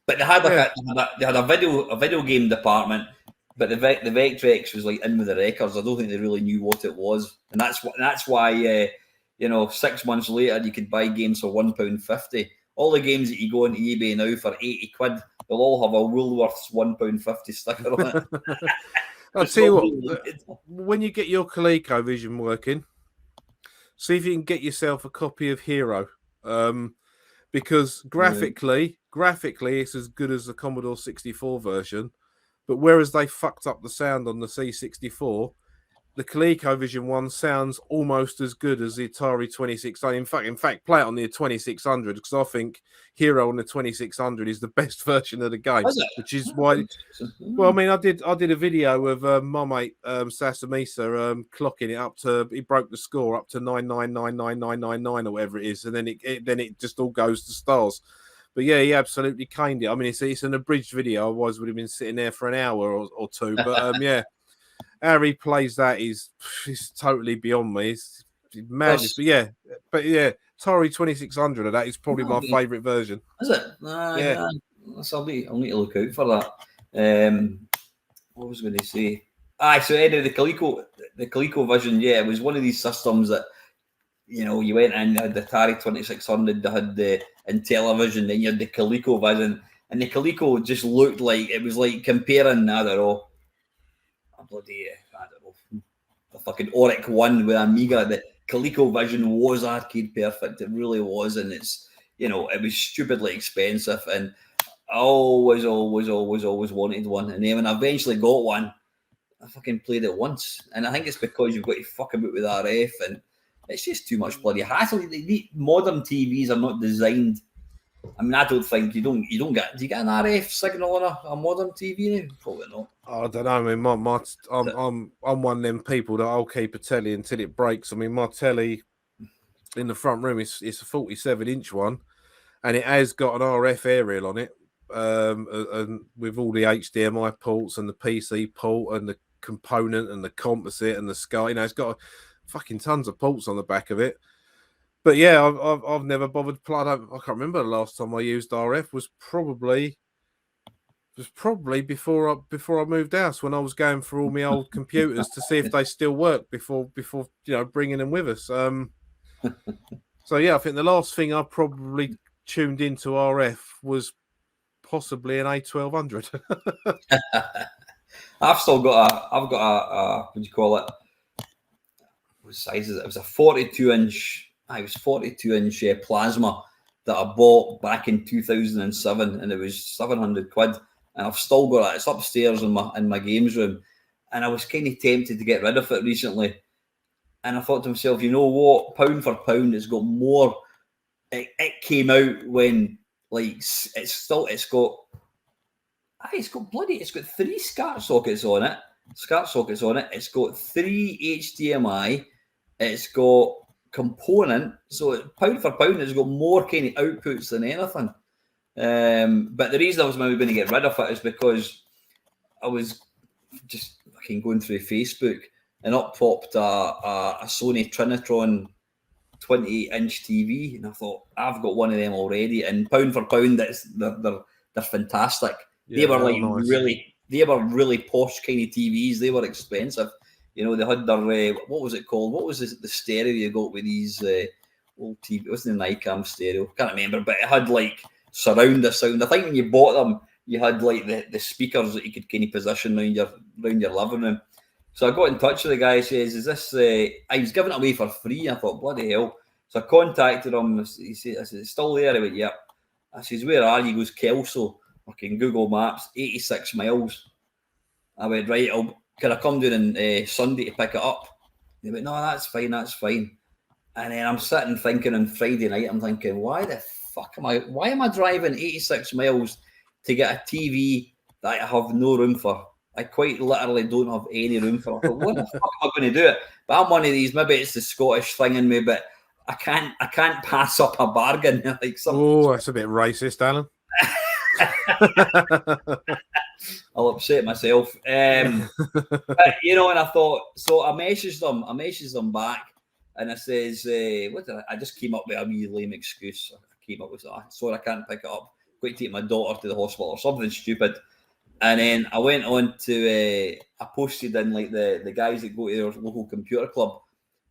they had a video game department, but the Vectrex was like in with the records. I don't think they really knew what it was, and that's why 6 months later you could buy games for £1.50. All the games that you go on eBay now for £80, they'll all have a Woolworths £1.50 sticker on it. I'll tell you what, when you get your ColecoVision working, see if you can get yourself a copy of Hero, because graphically it's as good as the Commodore 64 version, but whereas they fucked up the sound on the C64, the ColecoVision one sounds almost as good as the Atari 2600. In fact, play it on the 2600 because I think Hero on the 2600 is the best version of the game. Was it? Which is why. Well, I mean, I did a video of my mate Sasamisa clocking it up to. He broke the score up to 9999999 or whatever it is, and then it just all goes to stars. But yeah, he absolutely caned it. I mean, it's an abridged video. Otherwise, would have been sitting there for an hour or two. But yeah. How he plays that is totally beyond me. It's madness. But yeah, Atari 2600 of that is probably my favourite version. Is it? Yeah. I'll need to look out for that. What was I going to say? So anyway, the ColecoVision, yeah, it was one of these systems that, you know, you went in, you had the Atari 2600, they had the Intellivision, then you had the ColecoVision, and the Coleco just looked like, it was like comparing, I don't know, the fucking Oric 1 with Amiga. The ColecoVision was arcade perfect. It really was, and it's, you know, it was stupidly expensive, and I always wanted one. And then when I eventually got one, I fucking played it once, and I think it's because you've got to fuck about with RF, and it's just too much bloody hassle. The modern TVs are not designed. I mean, I don't think you don't get. Do you get an RF signal on a modern TV now? Probably not. I don't know. I mean, I'm one of them people that I'll keep a telly until it breaks. I mean, my telly in the front room it's a 47-inch one, and it has got an RF aerial on it, and with all the HDMI ports and the PC port and the component and the composite and the sky. You know, it's got fucking tons of ports on the back of it. But yeah, I've never bothered to play. I can't remember the last time I used RF. Was probably before I moved house, when I was going through all my old computers to see if they still work before you know, bringing them with us. So yeah, I think the last thing I probably tuned into RF was possibly an A1200. I've got a what do you call it? What size is it? It was a 42-inch. It was 42-inch plasma that I bought back in 2007, and it was 700 quid. And I've still got it. It's upstairs in my games room, and I was kind of tempted to get rid of it recently. And I thought to myself, you know what? Pound for pound, it's got more. It came out when, like, it's got 3 SCART sockets on it. It's got 3 HDMI. It's got component, so pound for pound, it's got more kind of outputs than anything. But the reason I was maybe going to get rid of it is because I was just fucking going through Facebook, and up popped a Sony Trinitron 28-inch TV, and I thought, I've got one of them already, and pound for pound, they're fantastic. Yeah, they were like nice. They were really posh kind of TVs. They were expensive. You know, they had their, what was it called? What was the stereo you got with these old TV? It wasn't an ICAM stereo. Can't remember, but it had like surround the sound. I think when you bought them, you had like the speakers that you could kind of position around your living room. So I got in touch with the guy. He says, "Is this?" I was giving it away for free. I thought, bloody hell. So I contacted him. He said, "I said, it's still there." He went, "Yep." I says, "Where are you?" He goes, "Kelso." Fucking Google Maps, 86 miles. I went, "Right, can I come down on Sunday to pick it up?" He went, "No, that's fine. And then I'm sitting thinking on Friday night, I'm thinking, why am I driving 86 miles to get a TV that I have no room for? I quite literally don't have any room for. I thought, what the fuck am I going to do it? But I'm one of these, maybe it's the Scottish thing in me, but I can't pass up a bargain. Like oh, that's a bit racist, Alan. I'll upset myself. But, you know, and I thought, so I messaged them back, and I says, I just came up with a wee lame excuse. I came up with that. Sorry, I can't pick it up. Got to take my daughter to the hospital or something stupid. And then I went on to, I posted in like the guys that go to their local computer club.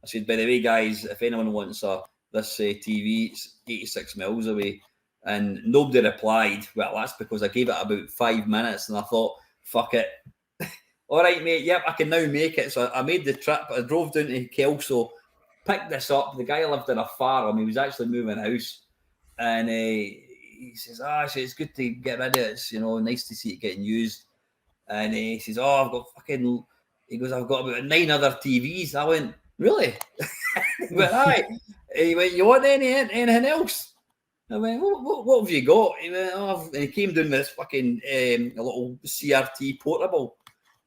I said, by the way, guys, if anyone wants this TV, it's 86 miles away. And nobody replied. Well, that's because I gave it about 5 minutes, and I thought, fuck it. All right, mate. Yep, I can now make it. So I made the trip. I drove down to Kelso, picked this up. The guy lived in a farm. He was actually moving house. And he says, it's good to get rid of it. It's, you know, nice to see it getting used. And he says, I've got fucking He goes, I've got about 9 other TVs. I went, really? He went, aye. He went, you want anything else? I went, what have you got? He went, oh, and he came down with this fucking a little CRT portable.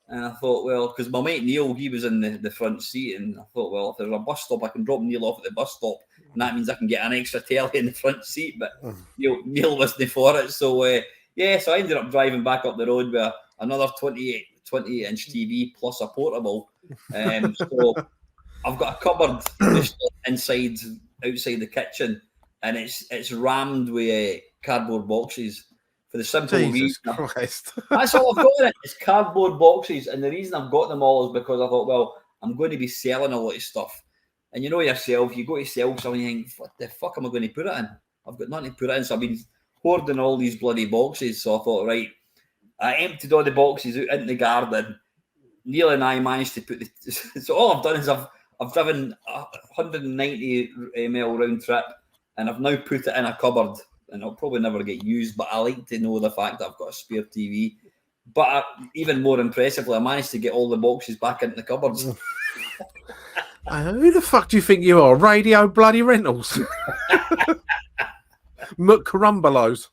And I thought, well, because my mate Neil, he was in the front seat, and I thought, well, if there's a bus stop, I can drop Neil off at the bus stop, and that means I can get an extra telly in the front seat. But Neil wasn't for it, so so I ended up driving back up the road with another 28-inch TV plus a portable. So I've got a cupboard just outside the kitchen, and it's rammed with cardboard boxes. For the simple Jesus reason, Christ. that's all I've got in it. It's cardboard boxes, and the reason I've got them all is because I thought, well, I'm going to be selling a lot of stuff, and you know yourself, you go to sell something, you think, what the fuck am I going to put it in? I've got nothing to put it in, so I've been hoarding all these bloody boxes. So I thought, right, I emptied all the boxes out into the garden. Neil and I managed to put the. So all I've done is I've driven a 190 mile round trip, and I've now put it in a cupboard. And it'll probably never get used, but I like to know the fact that I've got a spare TV. But even more impressively, I managed to get all the boxes back into the cupboards. Who the fuck do you think you are? Radio bloody Rentals. McCarumbelos.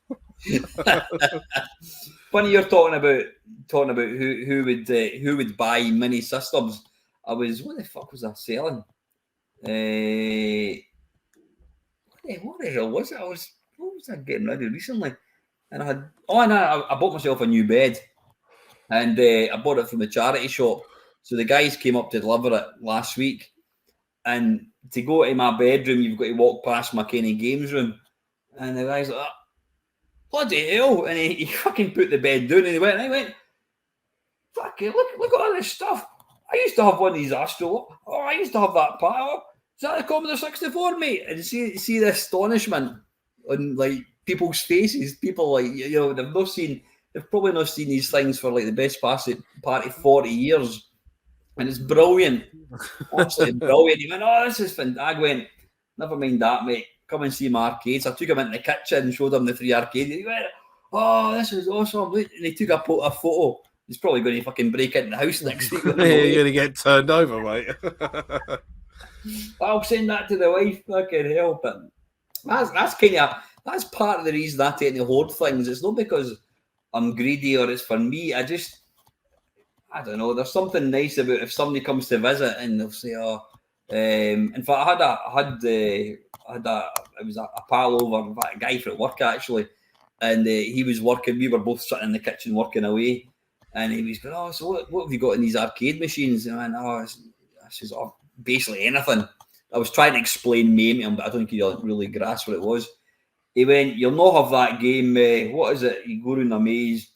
Funny you're talking about who would buy mini systems. What the fuck was I selling? What the hell was it? What was I getting ready recently? And I bought myself a new bed, and I bought it from the charity shop. So the guys came up to deliver it last week, and to go to my bedroom, you've got to walk past my Kenny Games room, and the guy's like, bloody hell, and he fucking put the bed down, and I went, fuck it, look at all this stuff. I used to have one of these Astro. Oh, I used to have that part. Is that the Commodore 64, mate? And see the astonishment on like people's faces. People like they've probably not seen these things for like the best part of 40 years, and it's brilliant, absolutely brilliant. He went, oh, this is fantastic. I went, never mind that, mate. Come and see my arcades. I took him into the kitchen and showed him the 3 arcades. He went, oh, this is awesome. And he took a photo. He's probably going to fucking break into the house next week. You're going to get turned over, mate. I'll send that to the wife. Fucking hell, but that's part of the reason I tend to hoard things. It's not because I'm greedy or it's for me. I don't know. There's something nice about if somebody comes to visit and they'll say, "Oh." In fact, it was a pal over, a guy from work actually, and he was working. We were both sitting in the kitchen working away, and he was going, "Oh, so what have you got in these arcade machines?" And I went, "Oh, this is basically anything." I was trying to explain mayhem to him, but I don't think he really grasped what it was. He went, "You'll not have that game. What is it? You go around a maze."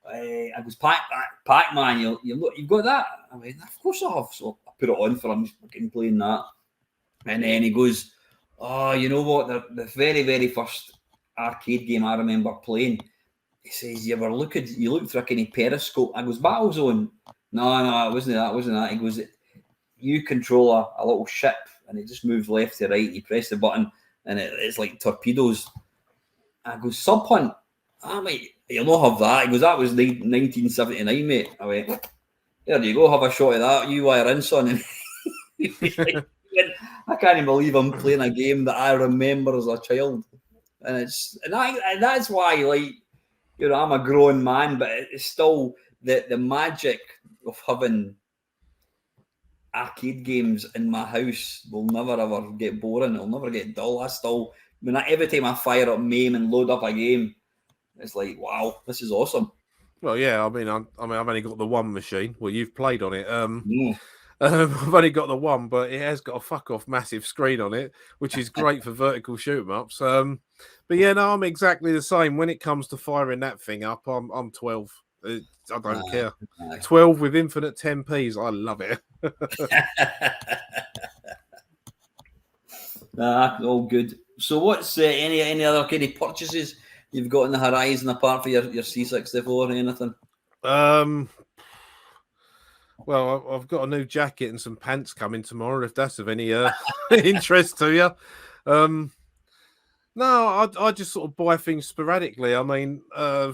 I goes, Pac-Man. You've got that. I went, "Of course I have." So I put it on for him, fucking playing that. And then he goes, "Oh, you know what? The very, very first arcade game I remember playing." He says, "You looked through a kind of periscope." I goes, "Battlezone." No, it wasn't that. He goes, "You control a little ship, and it just moves left to right. You press the button, and it's like torpedoes." I go, "Sub Hunt." Mate, you'll not have that. He goes, "That was 1979, mate." I went, "There you go, have a shot of that. You wire in, son." And I can't believe I'm playing a game that I remember as a child, and that's why, like, you know, I'm a grown man, but it's still the magic of having arcade games in my house will never ever get boring. It'll never get dull. Every time I fire up MAME and load up a game, it's like, wow, this is awesome. Well, yeah, I mean, I've only got the one machine. Well, you've played on it. I've only got the one, but it has got a fuck off massive screen on it, which is great for vertical shoot 'em ups. But yeah, no, I'm exactly the same. When it comes to firing that thing up, I'm 12. I don't care. 12 with infinite 10p's. I love it. All good. So what's any other kind of purchases you've got on the horizon apart from your C64 or anything? Well, I've got a new jacket and some pants coming tomorrow, if that's of any interest to you. No, I just sort of buy things sporadically. I mean, I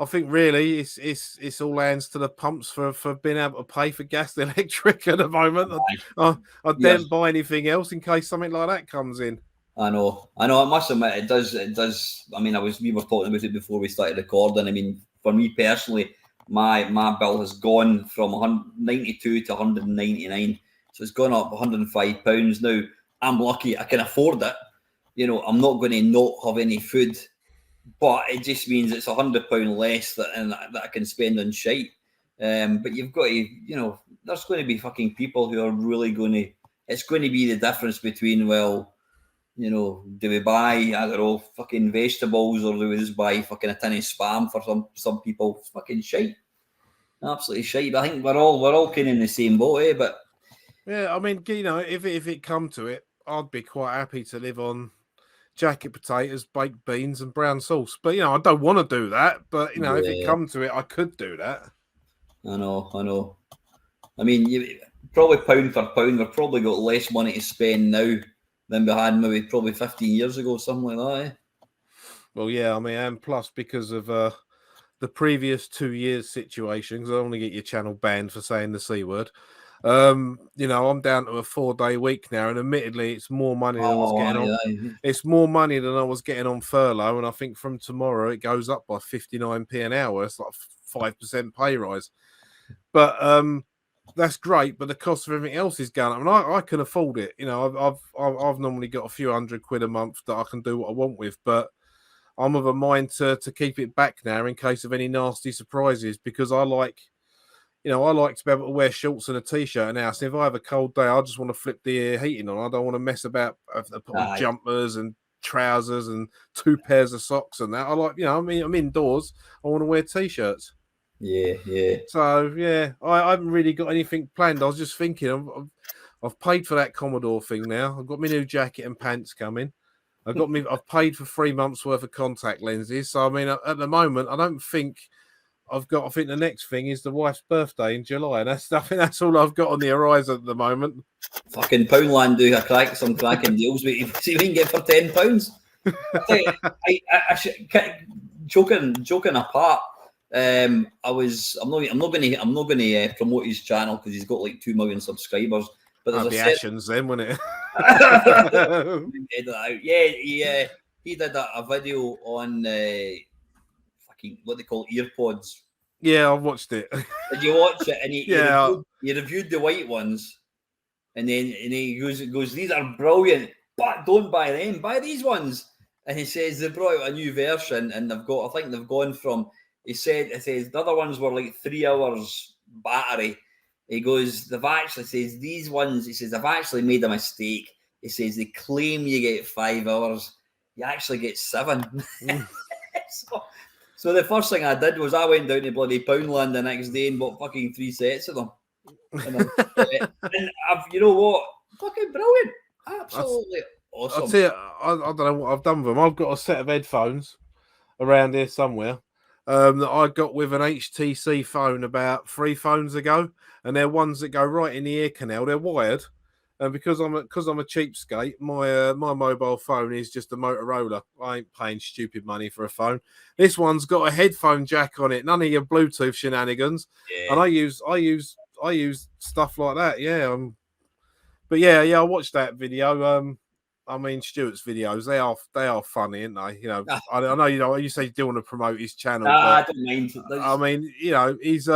I think really it's all hands to the pumps for being able to pay for gas and electric at the moment. I Yes. don't buy anything else in case something like that comes in. I know. I must admit, it does. It does. I mean, we were talking about it before we started recording. I mean, for me personally, my bill has gone from 92 to 199, so it's gone up 105 pounds. Now I'm lucky; I can afford it. You know, I'm not going to not have any food, but it just means it's £100 less that I can spend on shite. But you've got to, you know, there's going to be fucking people who are really going to. It's going to be the difference between, well, you know, do we buy, I don't know, fucking vegetables, or do we just buy fucking a tin of spam for some people? It's fucking shite, absolutely shite. But I think we're all kind of in the same boat, eh? But yeah, I mean, you know, if it come to it, I'd be quite happy to live on jacket potatoes, baked beans, and brown sauce. But you know, I don't want to do that. But you know, if it yeah, come to it, I could do that. I know. I mean, you probably pound for pound, we've probably got less money to spend now than we had maybe probably 15 years ago, something like that. Eh? Well, yeah, I mean, and plus because of the previous 2 years situation, because I don't want to get your channel banned for saying the C word. You know, I'm down to a 4-day week now, and admittedly, it's more money than I was Oh, getting on. It's more money than I was getting on furlough, and I think from tomorrow it goes up by 59p an hour. It's like 5% pay rise. But that's great, but the cost of everything else is going up, and I can afford it. You know, I've normally got a few £100 a month that I can do what I want with, but I'm of a mind to keep it back now in case of any nasty surprises, because I like to be able to wear shorts and a t-shirt in the house. If I have a cold day, I just want to flip the heating on. I don't want to mess about. I have to put on jumpers and trousers and 2 pairs of socks and that. I like, you know, I mean, I'm indoors. I want to wear t-shirts. Yeah. So yeah, I haven't really got anything planned. I was just thinking, I've paid for that Commodore thing now. I've got my new jacket and pants coming. I've paid for 3 months worth of contact lenses. So I mean, at the moment, I don't think I think the next thing is the wife's birthday in July, and I think that's all I've got on the horizon at the moment. Fucking Poundland do some cracking deals with you. See what you can get for £10. Joking apart. I'm not going to promote his channel because he's got like 2 million subscribers. But there's That'd be Ashens then, wouldn't it? Yeah, he did a video on fucking what they call earpods. Yeah, I've watched it. Did you watch it? And he reviewed the white ones, and he goes, these are brilliant, but don't buy them. Buy these ones. And he says they brought out a new version, and I think they've gone from. It says the other ones were like 3 hours battery. He goes, these ones, he says, I've actually made a mistake. He says, they claim you get 5 hours. You actually get 7. So the first thing I did was I went down to bloody Poundland the next day and bought fucking 3 sets of them. And you know what? Fucking brilliant. Absolutely awesome. I'll tell you, I don't know what I've done with them. I've got a set of headphones around here somewhere. That I got with an HTC phone about 3 phones ago, and they're ones that go right in the ear canal. They're wired, and because I'm a cheapskate, my mobile phone is just a Motorola. I ain't paying stupid money for a phone. This one's got a headphone jack on it. None of your Bluetooth shenanigans. Yeah. And I use stuff like that. Yeah. But yeah, I watched that video. I mean, Stuart's videos, they are funny, aren't they? You know, I know, you know, you say you do want to promote his channel. I don't mind. I mean, you know, he's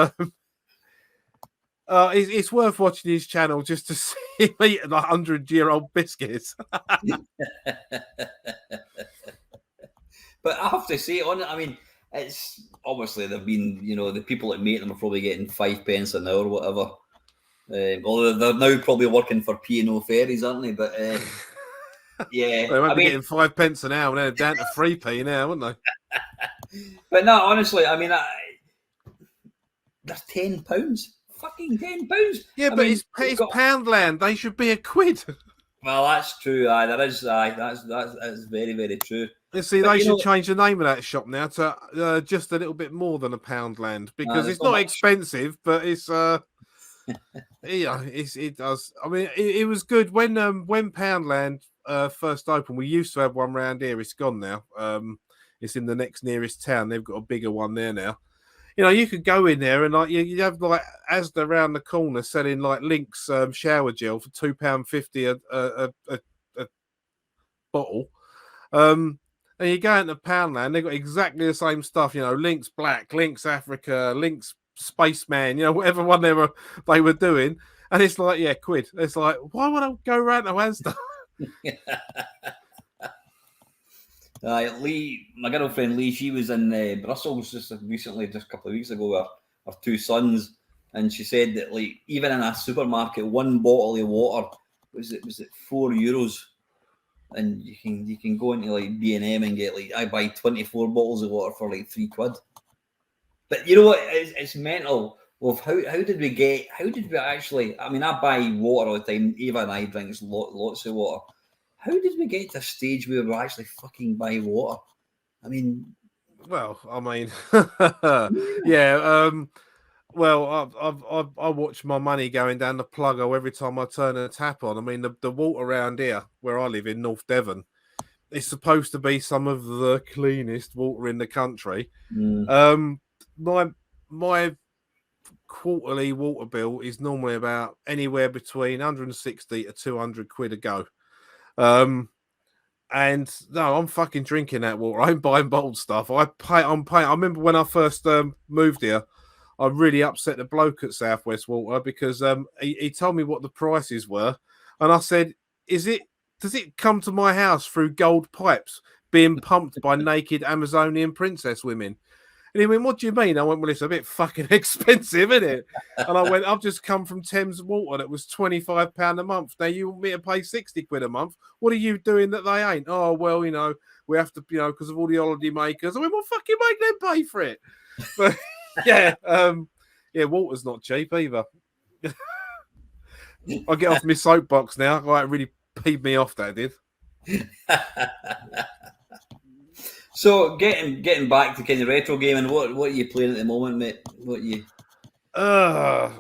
it's worth watching his channel just to see him eating 100-year-old biscuits. But I have to say, I mean, it's obviously they've been, you know, the people that make them are probably getting 5 pence an hour or whatever. Although they're now probably working for P&O Ferries, aren't they? But yeah, they won't be getting 5 pence an hour, and they're down to 3p now, wouldn't they? But no, honestly, I mean, they're £10. Fucking £10. Yeah, but it's Poundland. They should be £1. Well, that's true. That's very, very true. You see, they should change the name of that shop now to just a little bit more than a Poundland, because it's not expensive, but it's yeah, it does. I mean, it was good when Poundland first opened. We used to have one round here. It's gone now. It's in the next nearest town. They've got a bigger one there now. You know, you could go in there and like you have like Asda around the corner selling like Lynx shower gel for £2.50 a bottle. And you go into Poundland, they've got exactly the same stuff. You know, Lynx Black, Lynx Africa, Lynx Spaceman. You know, whatever one they were doing, and it's like £1. It's like, why would I go around to Asda? Lee, my girlfriend Lee, she was in Brussels just recently, just a couple of weeks ago, with her two sons, and she said that like even in a supermarket, one bottle of water was it €4, and you can go into like B&M and get like, I buy 24 bottles of water for like £3. But you know what? It's mental. Of how did we actually? I mean, I buy water all the time. Eva and I drink lots of water. How did we get to a stage where we actually fucking buy water? I mean, well, I mean, yeah. Well, I watch my money going down the plug hole every time I turn a tap on. I mean, the water around here, where I live in North Devon, is supposed to be some of the cleanest water in the country. My quarterly water bill is normally about anywhere between 160 to 200 quid a go. And no, I'm fucking drinking that water. I ain't buying bottled stuff. I'm paying. I remember when I first moved here, I really upset the bloke at Southwest Water because he told me what the prices were, and I said, does it come to my house through gold pipes being pumped by naked Amazonian princess women? And he went, what do you mean? I went, well, it's a bit fucking expensive, isn't it? And I went, I've just come from Thames Water that was £25 a month. Now you want me to pay 60 quid a month? What are you doing that they ain't? Oh, well, you know, we have to, you know, because of all the holiday makers. I went, well, fucking make them pay for it. But yeah, water's not cheap either. I'll get off my soapbox now. Like, it really peed me off, that did. So getting back to kind of retro gaming, what are you playing at the moment, mate? Is there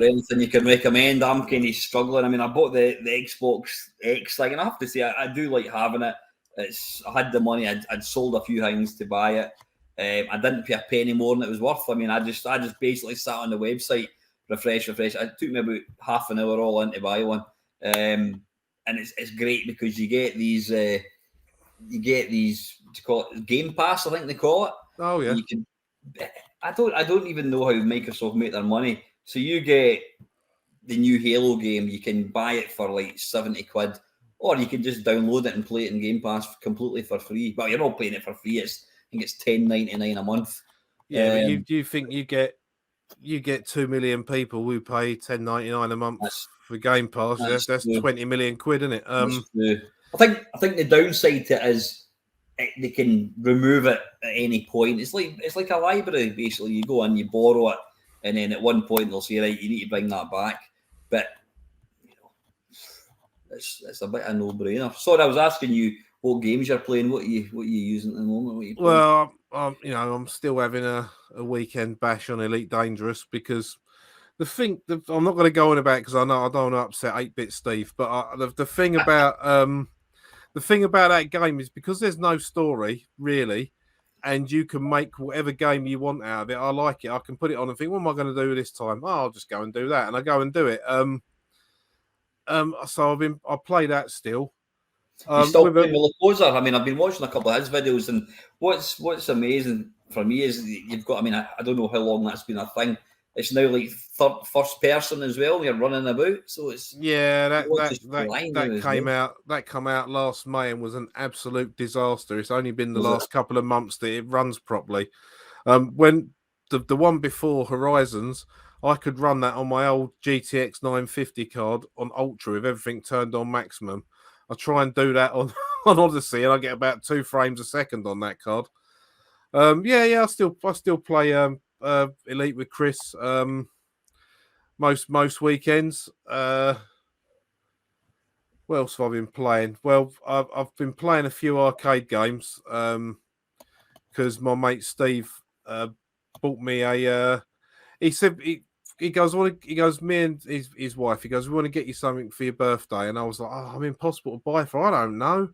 anything you can recommend? I'm kind of struggling. I mean, I bought the Xbox X thing, and I have to say I do like having it. I had the money. I'd sold a few things to buy it. I didn't pay a penny more than it was worth. I mean, I just basically sat on the website, refresh. It took me about half an hour all in to buy one, and it's great because you get these. To call it Game Pass, I think they call it. Oh yeah. I don't even know how Microsoft make their money. So you get the new Halo game, you can buy it for like 70 quid, or you can just download it and play it in Game Pass completely for free. Well, you're not playing it for free. I think it's $10.99 a month. Yeah, but you think you get 2 million people who pay $10.99 a month for Game Pass? That's 20 million quid, isn't it? I think the downside to it is they can remove it at any point. It's like a library, basically. You go in, you borrow it, and then at one point they'll say, right, you need to bring that back. But you know, it's a bit of a no-brainer. Sorry, I was asking you what games you're playing. What are you using at the moment? What are you playing? Well, I'm still having a weekend bash on Elite Dangerous because I'm not going to go on about because I know I don't want to upset 8-Bit Steve, but the thing about that game is because there's no story really, and you can make whatever game you want out of it. I like it. I can put it on and think, what am I going to do this time? Oh, I'll just go and do that, and I go and do it. So I play that still. You still playing with Laposa? I mean, I've been watching a couple of his videos, and what's amazing for me is you've got. I mean, I don't know how long that's been a thing. It's now like first person as well. You're running about, so it's that came out last May and was an absolute disaster. It's only been the last couple of months that it runs properly. When the one before Horizons, I could run that on my old GTX 950 card on Ultra with everything turned on maximum. I try and do that on Odyssey, and I get about 2 frames a second on that card. I still play Elite with Chris most weekends. What else have I been playing? Well, I've been playing a few arcade games because my mate Steve bought me a. He said he goes, me and his wife. He goes, we want to get you something for your birthday, and I was like, oh, I'm impossible to buy for. I don't know.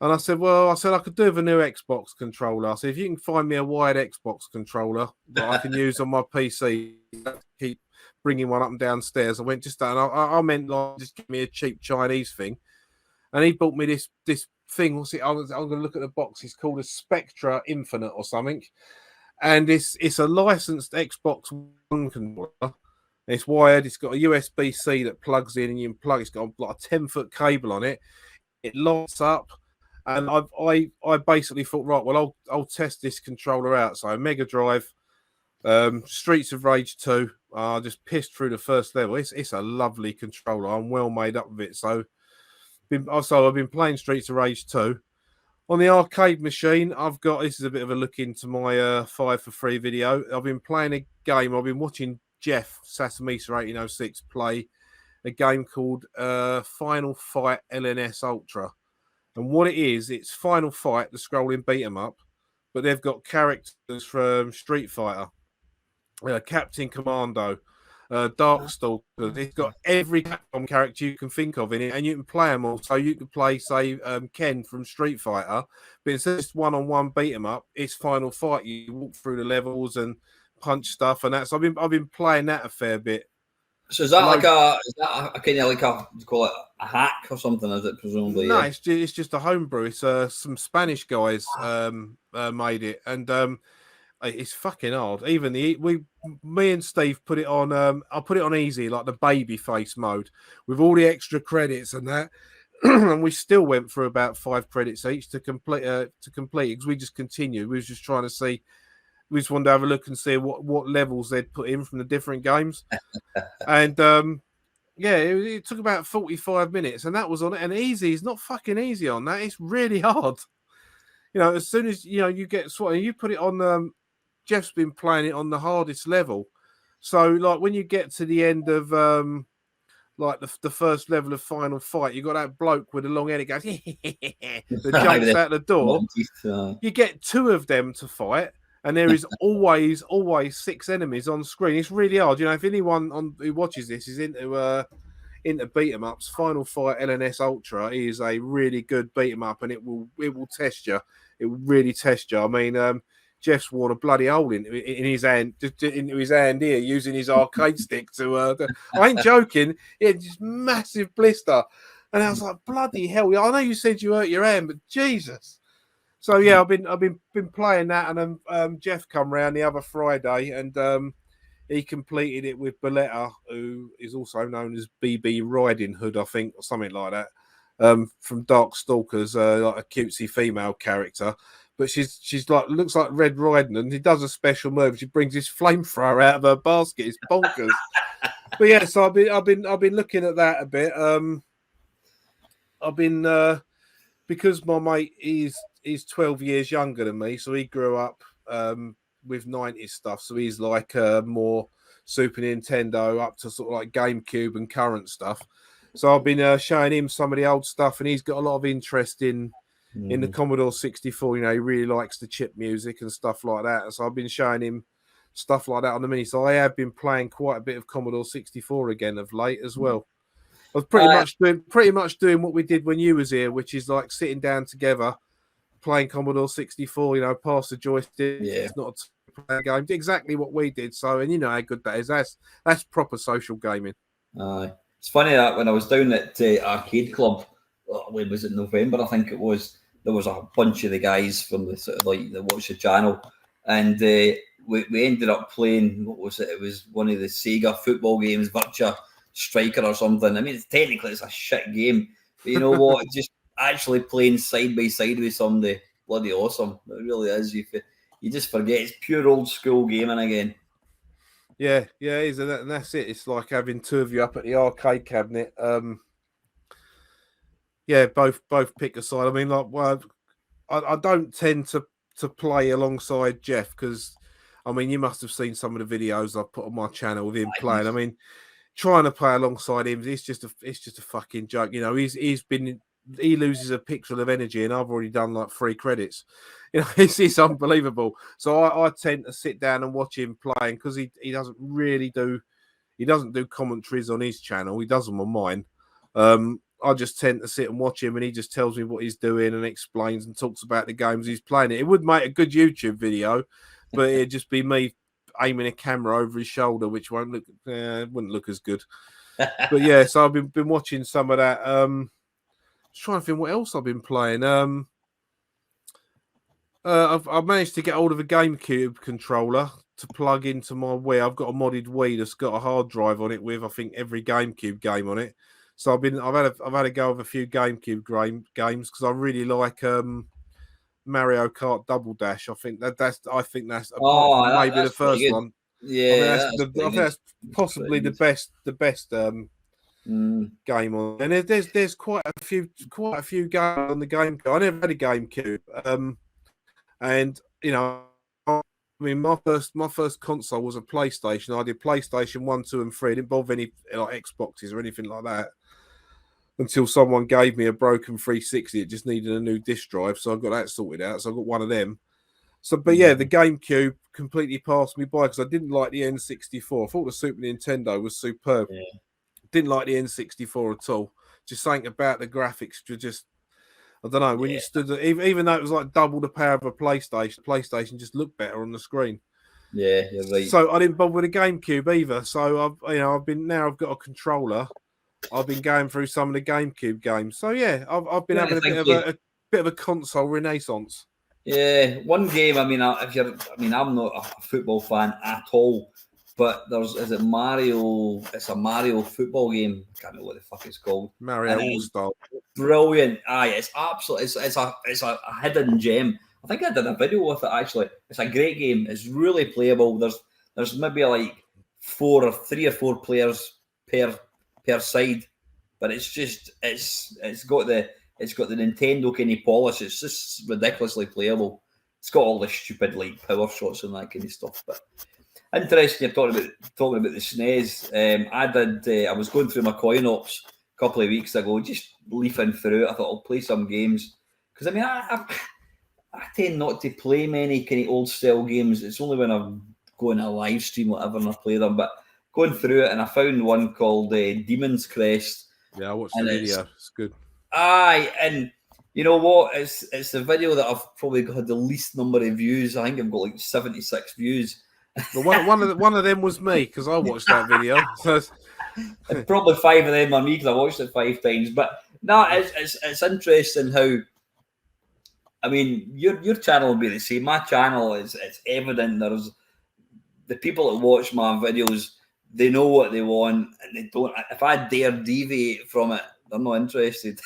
And I said, well, I could do with a new Xbox controller. I said, if you can find me a wired Xbox controller that I can use on my PC, keep bringing one up and downstairs. I went, just that. And I meant, like, just give me a cheap Chinese thing. And he bought me this thing. What's it? I'm going to look at the box. It's called a Spectra Infinite or something. And it's a licensed Xbox One controller. It's wired. It's got a USB-C that plugs in, and you can plug. It's got like a 10-foot cable on it. It lights up. And I basically thought, right, well, I'll test this controller out. So Mega Drive, Streets of Rage 2. I just pissed through the first level. It's a lovely controller. I'm well made up with it. So I've been playing Streets of Rage 2. On the arcade machine, I've got, this is a bit of a look into my 5 for 3 video. I've been playing a game. I've been watching Jeff Sasamisa 1806 play a game called Final Fight LNS Ultra. And what it is, it's Final Fight, the scrolling beat 'em up, but they've got characters from Street Fighter, Captain Commando, Darkstalker. It's got every Capcom character you can think of in it, and you can play them all. So you can play, say, Ken from Street Fighter, but instead of just one-on-one beat 'em up, it's Final Fight. You walk through the levels and punch stuff, and that's. I've been playing that a fair bit. So is that like a kind of like a, you call it a hack or something? Is it presumably? No, yeah? it's just a homebrew. It's some Spanish guys made it, and it's fucking hard. Even me and Steve put it on. I put it on easy, like the baby face mode, with all the extra credits and that, and we still went for about 5 credits each to complete because we just continued. We was just trying to see. We just wanted to have a look and see what levels they'd put in from the different games, and yeah, it took about 45 minutes, and that was on it. And easy is not fucking easy on that. It's really hard. You know, as soon as you get swatted, you put it on. Jeff's been playing it on the hardest level, so like when you get to the end of like the first level of Final Fight, you got that bloke with a long head. It goes that jumps out the door. You get 2 of them to fight. And there is always 6 enemies on screen. It's really hard. You know, if anyone who watches this is into beat 'em ups, Final Fight LNS Ultra is a really good beat 'em up, and it will test you. It will really test you. I mean, Jeff's worn a bloody hole in his hand, into his hand here, using his arcade stick to. I ain't joking. It's just massive blister, and I was like, bloody hell! I know you said you hurt your hand, but Jesus. So yeah, I've been playing that, and Jeff come round the other Friday, and he completed it with Boletta, who is also known as BB Riding Hood, I think, or something like that, from Darkstalkers, like a cutesy female character. But she's like looks like Red Riding, and he does a special move. She brings this flamethrower out of her basket. It's bonkers. But yeah, so I've been looking at that a bit. I've been because my mate is 12 years younger than me, so he grew up with 90s stuff. So he's like more Super Nintendo up to sort of like GameCube and current stuff. So I've been showing him some of the old stuff, and he's got a lot of interest in the Commodore 64. You know, he really likes the chip music and stuff like that. So I've been showing him stuff like that on the mini. So I have been playing quite a bit of Commodore 64 again of late as well. I was pretty much doing what we did when you was here, which is like sitting down together, playing Commodore 64. You know, pass the joystick. Yeah. It's not a play game. Exactly what we did. So, and you know how good that is. That's proper social gaming. It's funny that when I was down at Arcade Club, when was it, November? I think it was. There was a bunch of the guys from the sort of like the Watch the Channel, and we ended up playing. What was it? It was one of the Sega football games, Virtua Striker or something. I mean, technically it's a shit game, but you know what? Just actually playing side by side with somebody, bloody awesome. It really is. You just forget it's pure old school gaming again. Yeah, it is, and that's it. It's like having 2 of you up at the arcade cabinet. Yeah, both pick a side. I mean, like, well, I don't tend to play alongside Jeff because, I mean, you must have seen some of the videos I've put on my channel with him playing. I mean, trying to play alongside him, it's just a fucking joke. You know, he loses a pixel of energy, and I've already done like 3 credits. You know, it's unbelievable. So I tend to sit down and watch him playing because he doesn't do commentaries on his channel. He does them on mine. I just tend to sit and watch him, and he just tells me what he's doing and explains and talks about the games he's playing. It would make a good YouTube video, but it'd just be me aiming a camera over his shoulder, which wouldn't look as good. But yeah, so I've been watching some of that. Just trying to think what else I've been playing. I've managed to get hold of a GameCube controller to plug into my Wii. I've got a modded Wii that's got a hard drive on it with I think every GameCube game on it. So I've had a go of a few GameCube games because I really like Mario Kart Double Dash. I think that's apart from maybe the first one. Yeah, I think that's possibly the best game on. And there's quite a few games on the GameCube. I never had a GameCube. And you know, I mean, my first console was a PlayStation. I did PlayStation 1, 2, and 3. I didn't bother any like Xboxes or anything like that until someone gave me a broken 360. It just needed a new disc drive, so I got that sorted out. So I got one of them. So, but yeah, the GameCube completely passed me by because I didn't like the N64. I thought the Super Nintendo was superb. Yeah. Didn't like the N64 at all. Just something about the graphics just. I don't know, when you stood, even though it was like double the power of a PlayStation just looked better on the screen. Yeah, you're right. So I didn't bother with a GameCube either. So I've got a controller. I've been going through some of the GameCube games. So yeah, I've been having a bit of a console renaissance. Yeah, one game. I mean, I'm not a football fan at all, but is it Mario? It's a Mario football game. I can't remember what the fuck it's called. Mario All-Star. Brilliant. It's absolutely it's a hidden gem. I think I did a video with it actually. It's a great game. It's really playable. There's maybe like 3 or 4 players per side, but it's got the Nintendo kind of polish. It's just ridiculously playable. It's got all the stupid like power shots and that kind of stuff. But interesting, you're talking about the SNES. I was going through my coin ops a couple of weeks ago, just leafing through it. I thought I'll play some games because I mean I tend not to play many kind of old style games. It's only when I'm going a live stream or whatever and I play them. But going through it and I found one called Demon's Crest. Yeah, I watched the video. It's good. Aye, and you know what? It's the video that I've probably got the least number of views. I think I've got like 76 views. But one of them was me because I watched that video. So probably 5 of them are me because I watched it 5 times. But no, it's interesting how. I mean, your channel will be the same. My channel it's evident there's the people that watch my videos. They know what they want, and they don't. If I dare deviate from it, they're not interested.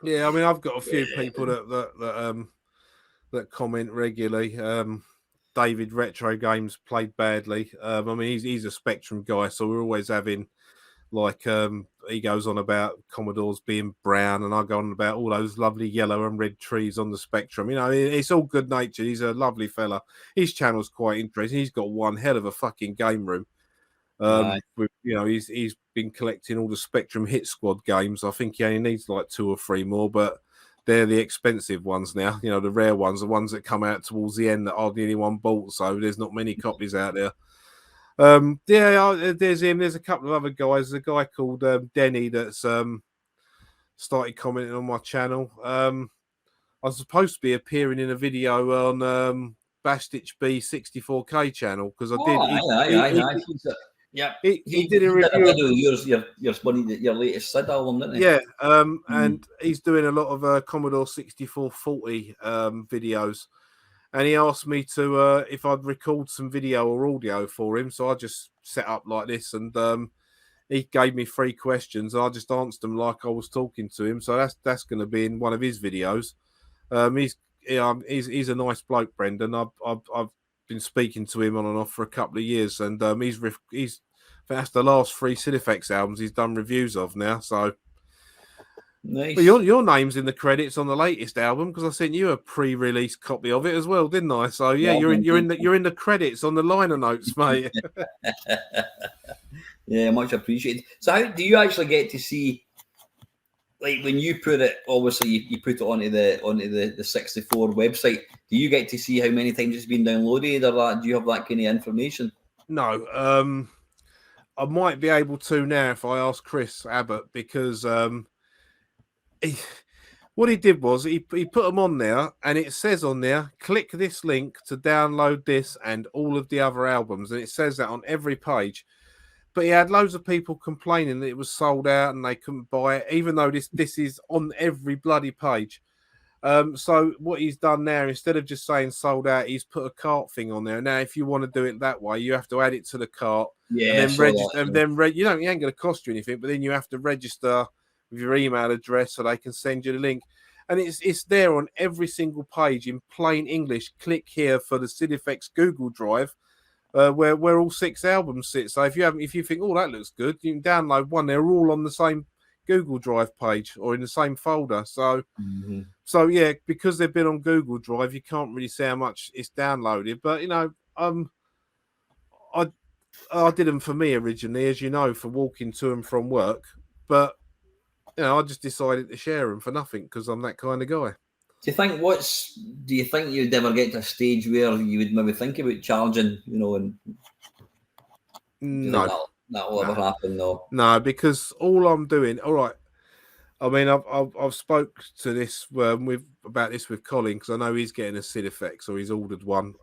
Yeah, I mean, I've got a few people that comment regularly. David Retro Games played badly. I mean, he's a Spectrum guy, so we're always having like he goes on about Commodores being brown, and I go on about all those lovely yellow and red trees on the Spectrum. You know, it's all good natured. He's a lovely fella. His channel's quite interesting. He's got one hell of a fucking game room. With, you know, he's been collecting all the Spectrum Hit Squad games. I think he only needs like 2 or 3 more, but they're the expensive ones now. You know, the rare ones, the ones that come out towards the end that hardly anyone bought. So there's not many copies out there. There's him. There's a couple of other guys. There's a guy called Denny that's started commenting on my channel. I was supposed to be appearing in a video on Bastich B 64K channel because I did. Yeah, he did a review. Your latest SID album, didn't he? Yeah, and he's doing a lot of Commodore 6440 videos, and he asked me to if I'd record some video or audio for him. So I just set up like this, and he gave me 3 questions. I just answered them like I was talking to him. So that's going to be in one of his videos. He's a nice bloke, Brendan. I've been speaking to him on and off for a couple of years, and he's that's the last 3 Cinefex albums he's done reviews of now. So nice. But your name's in the credits on the latest album because I sent you a pre-release copy of it as well, didn't I? So yeah, you're in the credits on the liner notes, mate. Yeah, much appreciated. So how do you actually get to see? Like when you put it, obviously you put it onto the 64 website. Do you get to see how many times it's been downloaded, or that? Do you have that kind of information? No, I might be able to now if I ask Chris Abbott, because what he did was he put them on there, and it says on there, click this link to download this and all of the other albums, and it says that on every page. But he had loads of people complaining that it was sold out and they couldn't buy it, even though this is on every bloody page. So what he's done now, instead of just saying sold out, he's put a cart thing on there. Now, if you want to do it that way, you have to add it to the cart, Yeah, and then register. And then it ain't going to cost you anything, but then you have to register with your email address so they can send you the link. And it's there on every single page in plain English. Click here for the Sid Effects Google Drive, where all 6 albums sit. So if you think, oh, that looks good, you can download one. They're all on the same Google Drive page or in the same folder. So, so yeah, because they've been on Google Drive, you can't really see how much it's downloaded. But I did them for me originally, as you know, for walking to and from work. But I just decided to share them for nothing because I'm that kind of guy. Do you think you'd ever get to a stage where you would maybe think about charging, and no, that'll ever happen? No, because all I'm doing, all right. I mean, I've spoke to this about this with Colin, because I know he's getting a Sid Effects, or he's ordered one.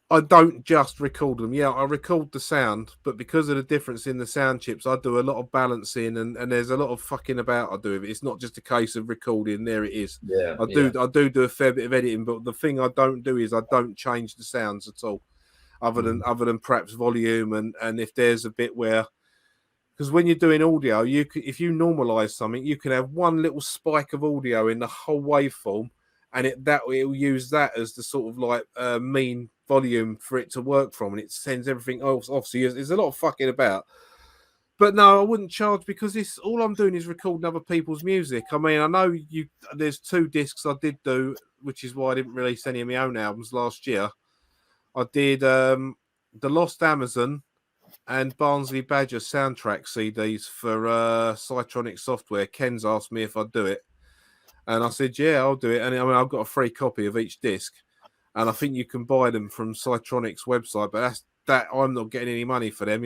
I don't just record them. Yeah, I record the sound, but because of the difference in the sound chips, I do a lot of balancing, and there's a lot of fucking about I do with it. It's not just a case of recording. There it is. Yeah, I do a fair bit of editing, but the thing I don't do is I don't change the sounds at all, other than perhaps volume, and if there's a bit where, because when you're doing audio, if you normalize something, you can have one little spike of audio in the whole waveform, and it'll use that as the sort of like mean volume for it to work from, and it sends everything else off. So there's a lot of fucking about. But no, I wouldn't charge, because all I'm doing is recording other people's music. I mean, I know there's 2 discs I did do, which is why I didn't release any of my own albums last year. I did The Lost Amazon and Barnsley Badger soundtrack CDs for Cytronic Software. Ken's asked me if I'd do it, and I said, yeah, I'll do it. And I mean, I've got a free copy of each disc, and I think you can buy them from Cytronic's website, but I'm not getting any money for them.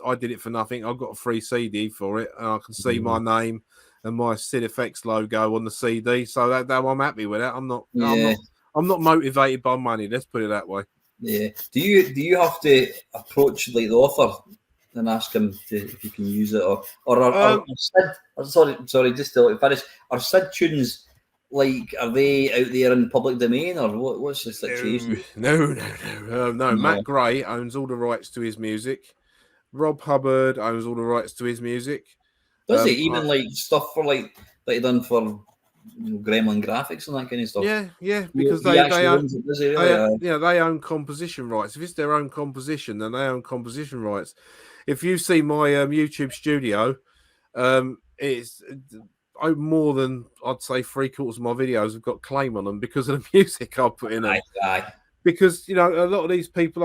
I did it for nothing. I got a free CD for it, and I can see my name and my Sid Effects logo on the CD, so that I'm happy with that. I'm not motivated by money. Let's put it that way. Yeah. Do you have to approach like the author and ask him if you can use it, or are Sid, sorry, just to let you finish, are Sid tunes, like, are they out there in public domain, or what's the situation? No. Matt Gray owns all the rights to his music. Rob Hubbard owns all the rights to his music. Does he even like stuff for like that he done for Gremlin Graphics and that kind of stuff? Yeah, because they own composition rights. If it's their own composition, then they own composition rights. If you see my YouTube studio, it's more than, I'd say, 3/4 of my videos have got claim on them because of the music I put in them. Aye. Because a lot of these people,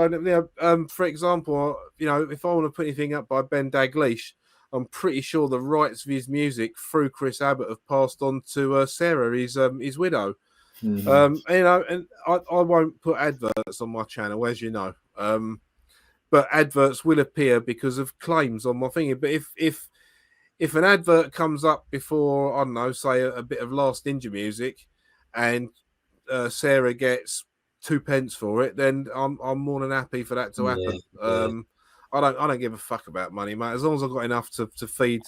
for example, if I want to put anything up by Ben Daglish, I'm pretty sure the rights of his music through Chris Abbott have passed on to Sarah, his widow. And I won't put adverts on my channel, as you know. But adverts will appear because of claims on my thing. But if an advert comes up before, I don't know, say a bit of Last Ninja music, and Sarah gets 2 pence for it, then I'm more than happy for that to happen. I don't give a fuck about money, mate. As long as I've got enough to feed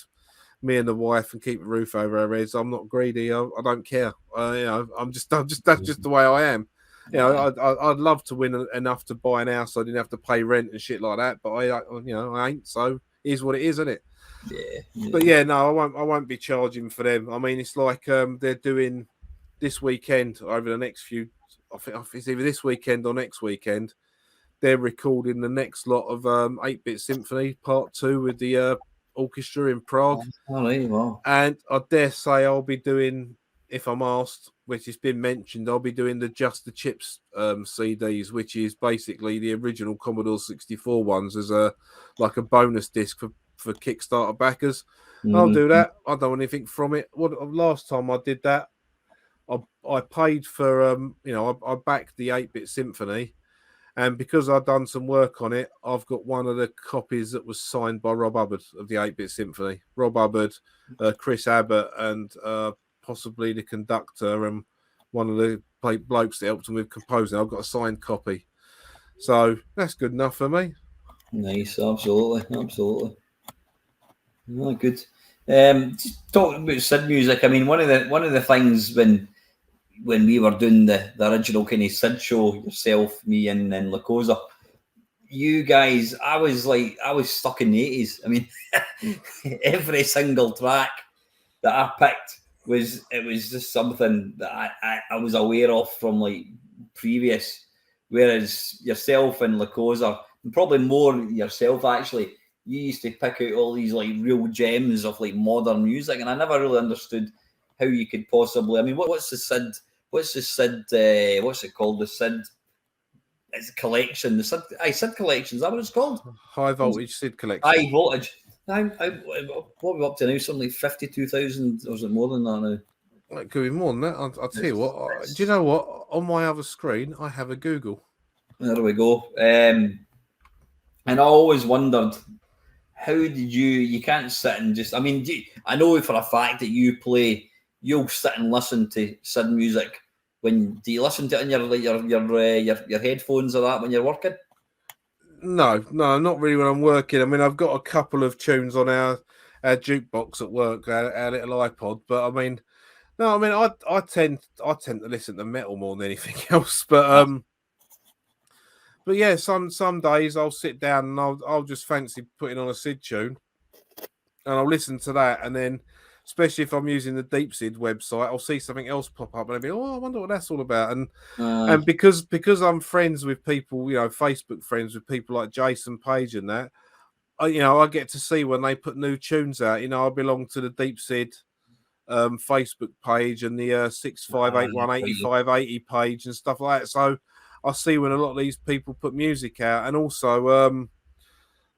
me and the wife and keep a roof over our heads, I'm not greedy. I don't care. I'm just that's just the way I am. I'd love to win enough to buy an house so I didn't have to pay rent and shit like that. But I ain't. So here's what it is, isn't it? Yeah. But yeah, no, I won't be charging for them. I mean, it's like they're doing this weekend over the next few. I think it's either this weekend or next weekend. They're recording the next lot of 8-Bit Symphony Part 2 with the orchestra in Prague. Oh, right, wow. And I dare say I'll be doing, if I'm asked, which has been mentioned, I'll be doing the Just the Chips CDs, which is basically the original Commodore 64 ones as a bonus disc for Kickstarter backers. I'll do that. I don't want anything from it. Last time I did that, I paid for I backed the 8-Bit Symphony, And because I've done some work on it, I've got one of the copies that was signed by Rob Hubbard of the 8-Bit Symphony. Rob Hubbard, Chris Abbott, and possibly the conductor and one of the blokes that helped him with composing. I've got a signed copy. So that's good enough for me. Nice, absolutely. Oh, good. Just talking about Sid music, I mean, one of the things when we were doing the original kind of Sid show, yourself, me, and Lacosa, you guys, I was stuck in the 80s. I mean, every single track that I picked was just something that I was aware of from like previous. Whereas yourself and Lacosa, and probably more yourself actually, you used to pick out all these like real gems of like modern music, and I never really understood how you could possibly. I mean, what's the Sid? What's it called? The Sid. It's a collection. The Sid collection. Is that what it's called? High voltage Sid collection. High voltage. What are we up to now? Something like 52,000, or is it more than that now? It could be more than that. I'll tell you what. Do you know what? On my other screen, I have a Google. There we go. And I always wondered, how did you can't sit and just, I mean, I know for a fact that you'll sit and listen to Sid music. Do you listen to it on your headphones or that when you're working? No, not really when I'm working. I mean, I've got a couple of tunes on our jukebox at work, our little iPod, but I mean, no, I mean, I tend to listen to metal more than anything else. But yeah, some days I'll sit down and I'll just fancy putting on a Sid tune, and I'll listen to that, and then especially if I'm using the Deep Sid website, I'll see something else pop up, and I'll be, oh, I wonder what that's all about. And because I'm friends with people, you know, Facebook friends with people like Jason Page and that, I get to see when they put new tunes out. You know, I belong to the Deep Sid Facebook page and the 65818580 page and stuff like that. So I see when a lot of these people put music out, and also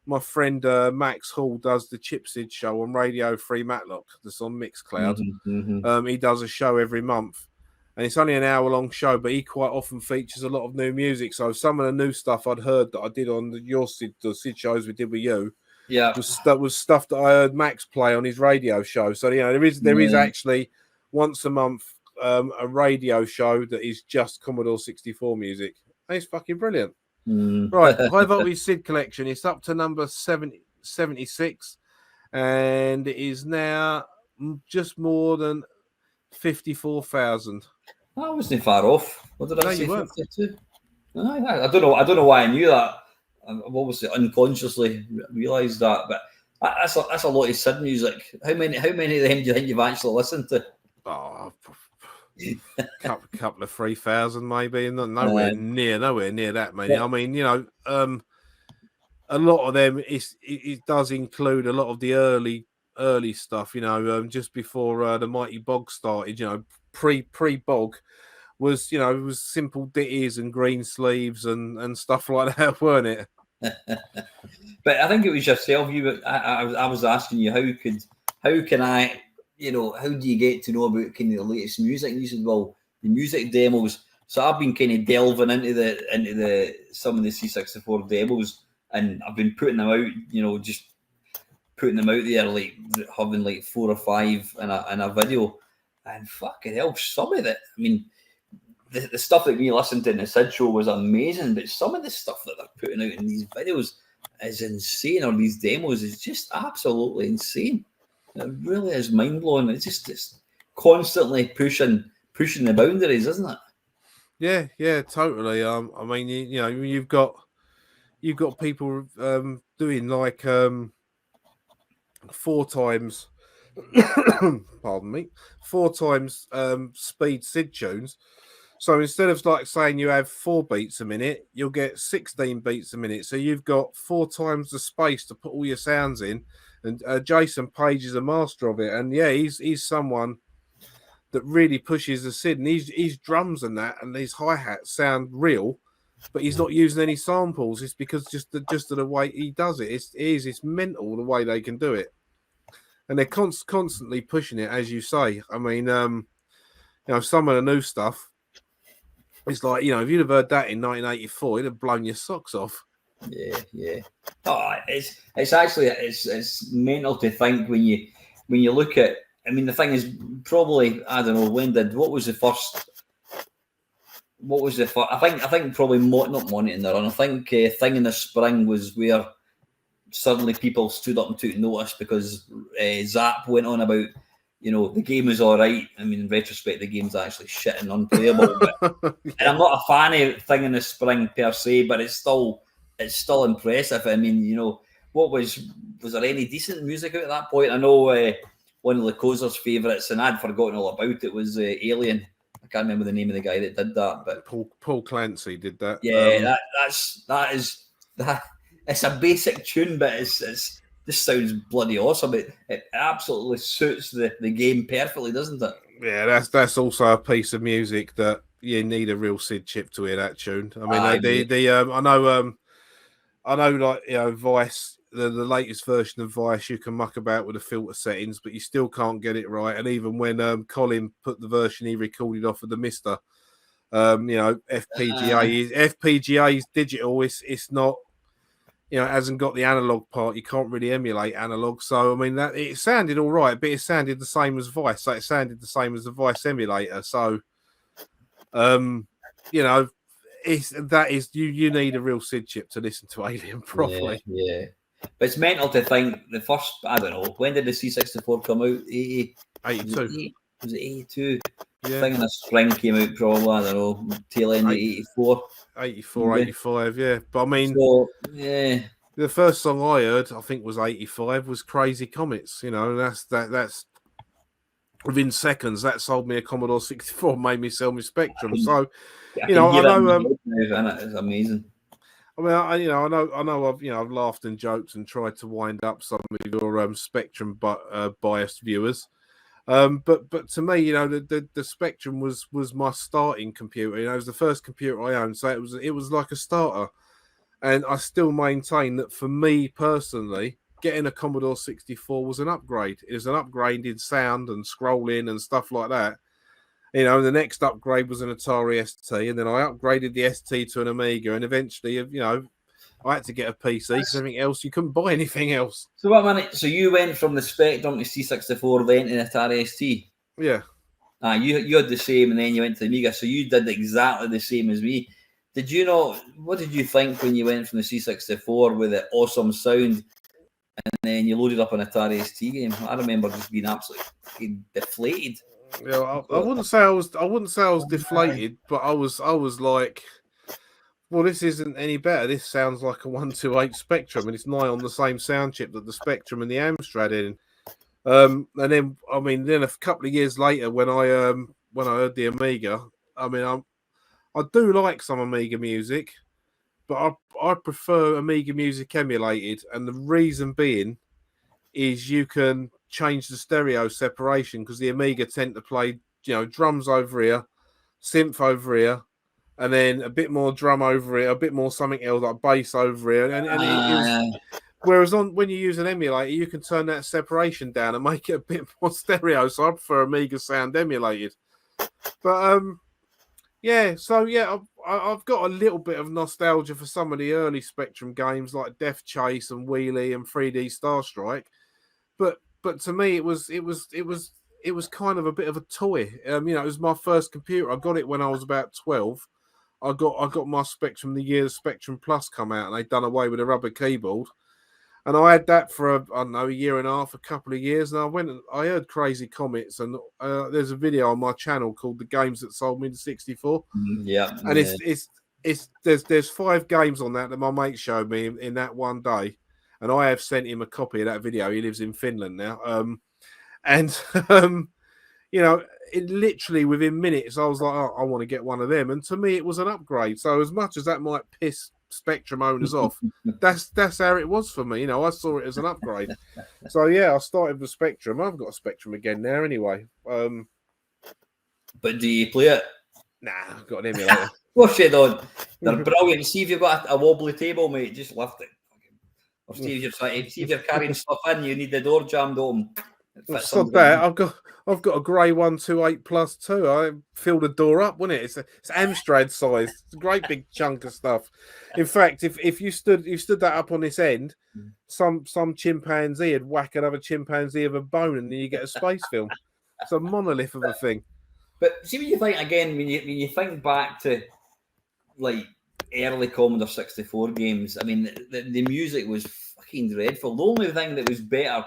my friend Max Hall does the Chip Sid show on Radio Free Matlock that's on Mixcloud. He does a show every month, and it's only an hour-long show, but he quite often features a lot of new music. So some of the new stuff I'd heard that I did on the Sid shows we did with you, was stuff that I heard Max play on his radio show. So there is actually once a month a radio show that is just Commodore 64 music. It's fucking brilliant. Right, High Voltage Sid collection. It's up to number 76, and it is now just more than 54,000. I wasn't far off. What did I say? 52. I don't know why I knew that. I've obviously unconsciously realised that, but that's a lot of Sid music. How many of them do you think you've actually listened to? Oh, couple of 3,000 maybe, and nowhere near that many. Yeah. I mean, a lot of them it does include a lot of the early stuff. Just before the Mighty Bog started. Pre-Bog was simple ditties and green sleeves and stuff like that, weren't it? But I think it was yourself. I was asking you how can I, how do you get to know about kind of the latest music? And you said, well, the music demos. So I've been kind of delving into some of the C64 demos, and I've been putting them out. Just putting them out there, like having like 4 or 5 in a video, and fucking hell, some of it. I mean, the stuff that we listened to in the Sid show was amazing, but some of the stuff that they're putting out in these videos is insane, or these demos is just absolutely insane. It really is mind blowing. It's just constantly pushing the boundaries, isn't it? Yeah, totally. I mean, you've got people doing like 4 times, pardon me, 4 times speed Sid tunes. So instead of like saying you have 4 beats a minute, you'll get 16 beats a minute. So you've got 4 times the space to put all your sounds in. And Jason Page is a master of it. And yeah, he's someone that really pushes the Sid. And his drums and that and his hi-hats sound real, but he's not using any samples. It's because just of the way he does it. It's mental the way they can do it. And they're constantly pushing it, as you say. I mean, some of the new stuff, It's like, you know, if you'd have heard that in 1984, it'd have blown your socks off. Yeah. Oh, it's actually it's mental to think when you look at. I mean, the thing is, probably I don't know what was the first. I think probably not Money in the Run. I think Thing in the Spring was where suddenly people stood up and took notice because Zap went on about, you know, the game is all right. I mean, in retrospect, the game's actually shit and unplayable. But, Yeah. and I'm not a fan of Thing in the Spring per se, but it's still impressive. I mean, you know, was there any decent music out at that point? I know one of Lacosa's favourites, and I'd forgotten all about it, was Alien. I can't remember the name of the guy that did that, but Paul Clancy did that. Yeah, that is. It's a basic tune, but this sounds bloody awesome. It absolutely suits the game perfectly, doesn't it? Yeah, that's also a piece of music that you need a real Sid chip to hear that tune. I mean, I know, like, you know, Vice, the latest version of Vice, you can muck about with the filter settings, but you still can't get it right. And even when Colin put the version he recorded off of the Mister, you know, FPGA's digital. It's not, you know, it hasn't got the analog part. You can't really emulate analog. So I mean, that it sounded all right, but it sounded the same as Vice. So it sounded the same as the Vice emulator. So, you know, you need a real Sid chip to listen to Alien properly. Yeah. But it's mental to think the first. I don't know, when did the C64 come out? 82. Was it 82? Yeah. Thing in the Spring came out probably, I don't know, tail end of 84. 84, 85, yeah. But I mean, so, yeah. The first song I heard, I think, was 85, was Crazy Comets. You know, that's within seconds, that sold me a Commodore 64, made me sell my Spectrum. So, you know, I know it's amazing. I mean, I know, I've laughed and joked and tried to wind up some of your Spectrum biased viewers. But to me, you know, the Spectrum was my starting computer. You know, it was the first computer I owned, so it was like a starter. And I still maintain that for me personally, getting a Commodore 64 was an upgrade. It was an upgrade in sound and scrolling and stuff like that. You know, the next upgrade was an Atari ST, and then I upgraded the ST to an Amiga, and eventually, you know, I had to get a PC because everything else, you couldn't buy anything else. So you went from the Spectrum to C64, then to the Atari ST? Yeah. You had the same, and then you went to the Amiga, so you did exactly the same as me. Did you know, what did you think when you went from the C64 with the awesome sound, and then you loaded up an Atari ST game? I remember just being absolutely deflated. Yeah, I wouldn't say I was deflated, but I was like, well, this isn't any better. This sounds like a 128 Spectrum, and it's nigh on the same sound chip that the Spectrum and the Amstrad in. And then, I mean, then a couple of years later, when I heard the Amiga, I mean, I do like some Amiga music, but I prefer Amiga music emulated, and the reason being is you can change the stereo separation because the Amiga tend to play, you know, drums over here, synth over here, and then a bit more drum over here, a bit more something else like bass over here, and it was. Whereas when you use an emulator, you can turn that separation down and make it a bit more stereo. So I prefer Amiga sound emulated. But yeah, so yeah, I've got a little bit of nostalgia for some of the early Spectrum games like Death Chase and Wheelie and 3D Star Strike. But to me, it was kind of a bit of a toy. You know, it was my first computer. I got it when I was about 12. I got my Spectrum the year the Spectrum Plus come out, and they'd done away with the rubber keyboard. And I had that for a year and a half, a couple of years. And I heard Crazy Comets, and there's a video on my channel called "The Games That Sold Me the 64." Yeah, and there's 5 games on that my mate showed me in that one day, and I have sent him a copy of that video. He lives in Finland now, you know, it literally within minutes I was like, oh, I want to get one of them. And to me, it was an upgrade. So as much as that might piss Spectrum owners off, that's how it was for me. You know, I saw it as an upgrade. So yeah, I started with Spectrum. I've got a Spectrum again now anyway. But do you play it? Nah, I've got an emulator. What's it on? They're brilliant. See if you've got a wobbly table, mate, just lift it. Or see if you're carrying stuff in, you need the door jammed open. It's not that. I've got a grey 128 plus too. I fill the door up, wouldn't it? It's Amstrad size. It's a great big chunk of stuff. In fact, if you stood that up on this end, some chimpanzee would whack another chimpanzee of a bone, and then you get a space film. It's a monolith of a thing. But see, when you think again, when you think back to like early Commodore 64 games, I mean, the music was fucking dreadful. The only thing that was better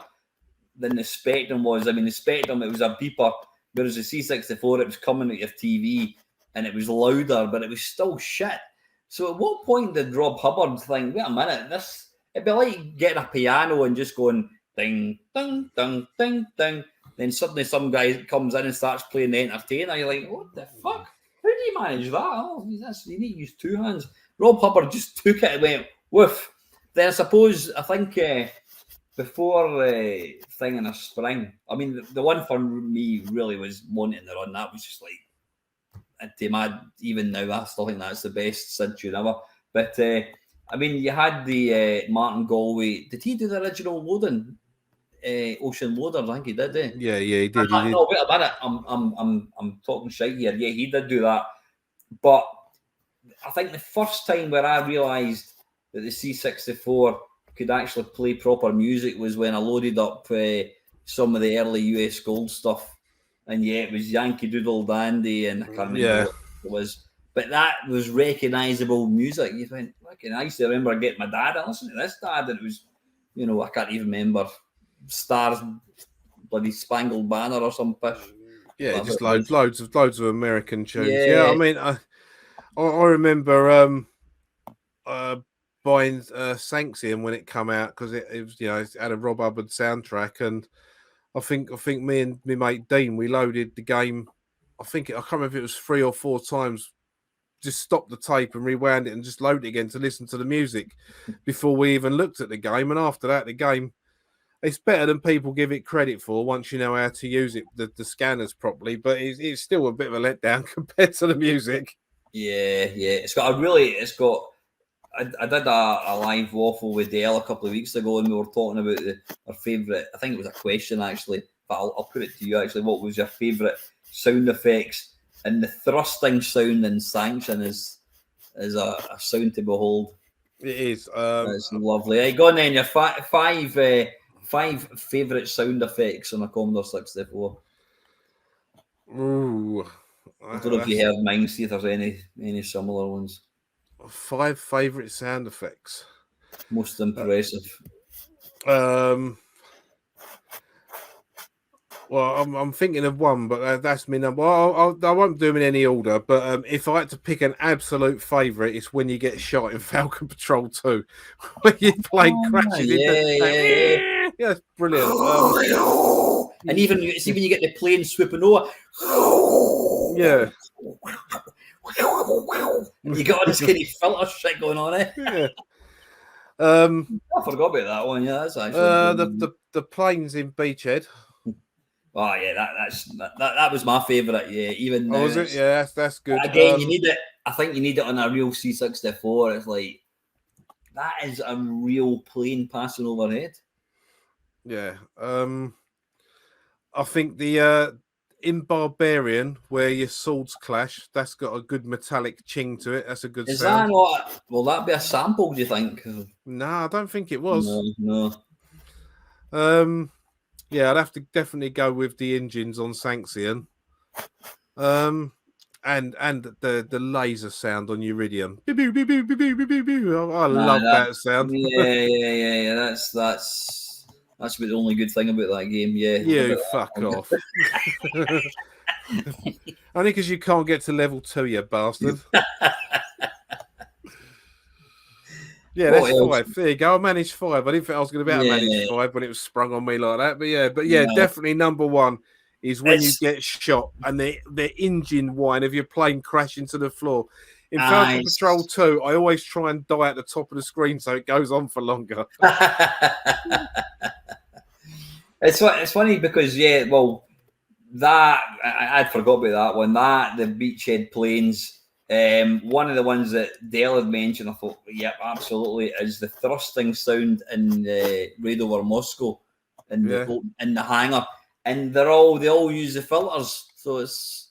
than the Spectrum was, I mean, the Spectrum, it was a beeper, whereas the C64, it was coming at your TV and it was louder, but it was still shit. So at what point did Rob Hubbard think, wait a minute, it'd be like getting a piano and just going ding, ding, ding, ding, ding. Then suddenly some guy comes in and starts playing the entertainer. You're like, what the fuck? How do you manage that? Oh, you need to use two hands. Rob Hubbard just took it and went, woof. Then I think before Thing in a Spring, I mean, the one for me really was Wanting to Run. That was just like, even now, I still think that's the best Sid tune ever. But, I mean, you had the Martin Galway. Did he do the original Loading? Ocean Loaders, I think he did. Yeah, he did. No, wait a minute. I'm talking shite here. Yeah, he did do that. But I think the first time where I realised that the C64 could actually play proper music was when I loaded up some of the early US Gold stuff, and yeah, it was Yankee Doodle Dandy, and I can't remember what it was, but that was recognisable music. You went, fucking, I used to remember getting my dad, I listened to this, Dad, and it was, I can't even remember, Stars, bloody Spangled Banner or some fish. Yeah, just loads of American tunes. Yeah, I mean, I remember buying Sanxion when it come out because it was, it had a Rob Hubbard soundtrack, and I think me and my mate Dean, we loaded the game. I can't remember if it was 3 or 4 times. Just stopped the tape and rewound it and just load it again to listen to the music before we even looked at the game. And after that, the game, it's better than people give it credit for once you know how to use it, the scanners properly. But it's still a bit of a letdown compared to the music. Yeah. I did a live waffle with Dale a couple of weeks ago, and we were talking about our favourite. I think it was a question actually, but I'll put it to you actually. What was your favourite sound effects? And the thrusting sound in Sanction is a sound to behold. It is. It's lovely. Hey, go on then. Your five favourite sound effects on a Commodore 64. Ooh. I don't know if you heard mine. See if there's any similar ones. 5 favourite sound effects. Most impressive. Well, I'm thinking of one, but that's me number. I won't do them in any order. But if I had to pick an absolute favourite, it's when you get shot in Falcon Patrol 2, when your plane crashes into. Yeah, it's brilliant. And even see when you get the plane swooping over. Yeah. You got all this kind of filter shit going on, eh? Yeah. I forgot about that one. Yeah, that's actually the planes in Beachhead. Oh yeah, that was my favourite. Yeah, even now. Oh, was it? Yeah, that's good. Again, you need it. I think you need it on a real C64. It's like that is a real plane passing overhead. Yeah. I think the in Barbarian where your swords clash, that's got a good metallic ching to it. That's a good sound. That not? Will that be a sample? Do you think? No, I don't think it was. No. Yeah, I'd have to definitely go with the engines on Sanxion. And the laser sound on Uridium. I love that sound. Yeah. That's about the only good thing about that game. Yeah. You fuck off. Only because you can't get to level 2, you bastard. Yeah, that's 5. There you go. I managed 5. I didn't think I was going to be able to manage 5 when it was sprung on me like that. But yeah, definitely number 1 is when you get shot and the engine whine of your plane crashing to the floor. In Falcon Patrol 2, I always try and die at the top of the screen so it goes on for longer. It's funny because that I'd forgot about that one. The Beachhead planes. One of the ones that Dale had mentioned, I thought, yep, absolutely, is the thrusting sound in Raid Over Moscow in the hangar. and they all use the filters, so it's.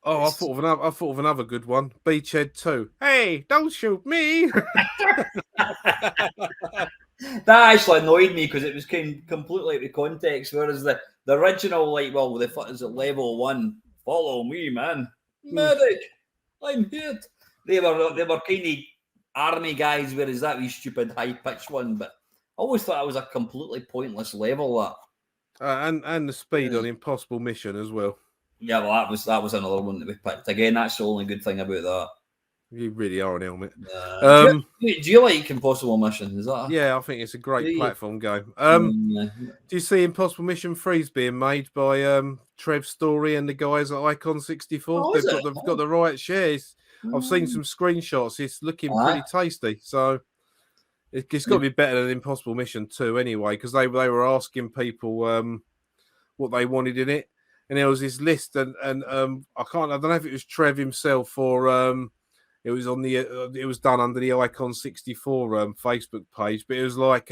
Oh, I thought of another good one. Beachhead 2. Hey, don't shoot me. That actually annoyed me because it was completely out of context. Whereas the original, like, well, the is at level 1. Follow me, man. Medic, I'm hit. They were kind of army guys, whereas that wee stupid high pitched one. But I always thought it was a completely pointless level. That and the speed on Impossible Mission as well. Yeah, well, that was another one that we picked. Again, that's the only good thing about that. You really are an helmet. Do you like Impossible Mission? Is that? Yeah, I think it's a great platform game. Do you see Impossible Mission 3's being made by Trev Story and the guys at Icon 64? Oh, they've got the right shares. I've seen some screenshots. It's looking pretty tasty. So it's got to be better than Impossible Mission 2 anyway, because they were asking people what they wanted in it, and there was this list, and I don't know if it was Trev himself or it was on the it was done under the Icon 64 Facebook page, but it was like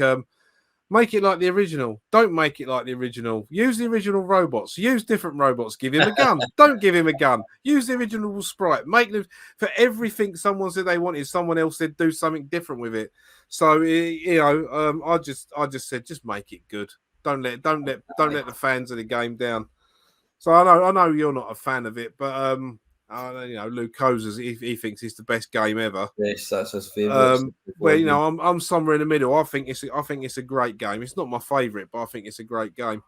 make it like the original. Don't make it like the original. Use the original robots. Use different robots. Give him a gun. Don't give him a gun. Use the original sprite. Make them for everything someone said they wanted. Someone else said do something different with it. So I just said just make it good. Don't let the fans of the game down. So I know you're not a fan of it, but Luke Kozers, he thinks it's the best game ever. Yes, that's his favourite. Well, I'm somewhere in the middle. I think it's a great game. It's not my favourite, but I think it's a great game.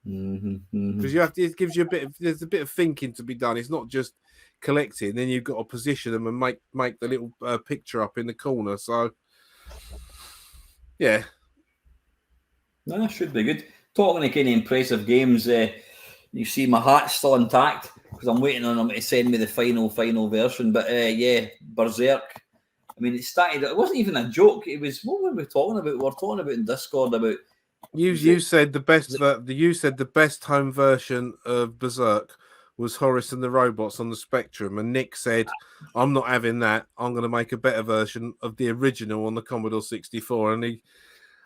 Because it gives you there's a bit of thinking to be done. It's not just collecting. Then you've got to position them and make the little picture up in the corner. So yeah, that should be good. Talking of kind of impressive games, you see my hat's still intact because I'm waiting on them to send me the final version. But Berserk. I mean, it started. It wasn't even a joke. It was, what were we talking about? We were talking about in Discord about. You said the best home version of Berserk was Horace and the Robots on the Spectrum, and Nick said, "I'm not having that. I'm going to make a better version of the original on the Commodore 64." And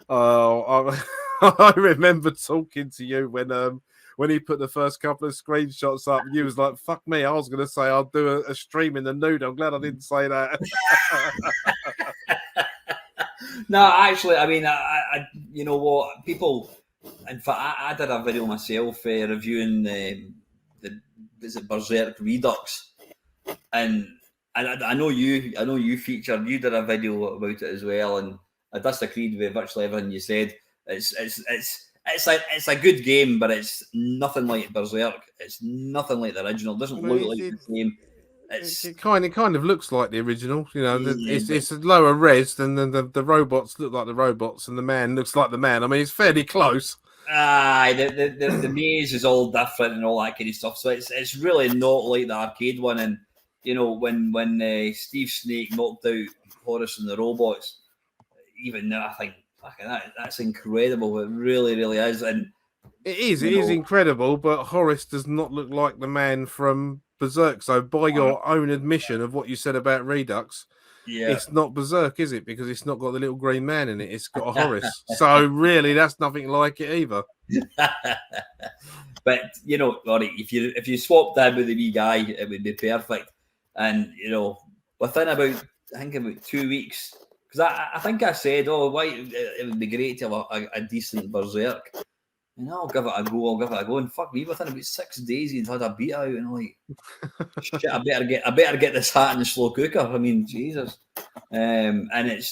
I remember talking to you when he put the first couple of screenshots up, you was like, "Fuck me!" I was going to say I'll do a stream in the nude. I'm glad I didn't say that. No, actually, I mean, I you know what, people. In fact, I did a video myself reviewing is it Berserk Redux, and I know you featured. You did a video about it as well, and I disagreed with virtually everything you said. It's a good game, but it's nothing like Berserk. It's nothing like the original. It doesn't look like the same. It kind of looks like the original. You know, it's a lower res than the robots look like the robots, and the man looks like the man. I mean, it's fairly close. The maze is all different and all that kind of stuff. So it's really not like the arcade one. And you know, when Steve Snake knocked out Horace and the Robots, even now I think that's incredible. It really, really is. And it is incredible. But Horace does not look like the man from Berserk. So by your own admission of what you said about Redux, it's not Berserk, is it? Because it's not got the little green man in it. It's got a Horace. So really, that's nothing like it either. But you know, Rory, if you swapped that with the wee guy, it would be perfect. And you know, within about 2 weeks, because I think I said, why it would be great to have a decent Berserk. And I'll give it a go. And fuck me, within about 6 days, he'd had a beat out, and I'm like, shit, I better get this hat in the slow cooker. I mean, Jesus. And it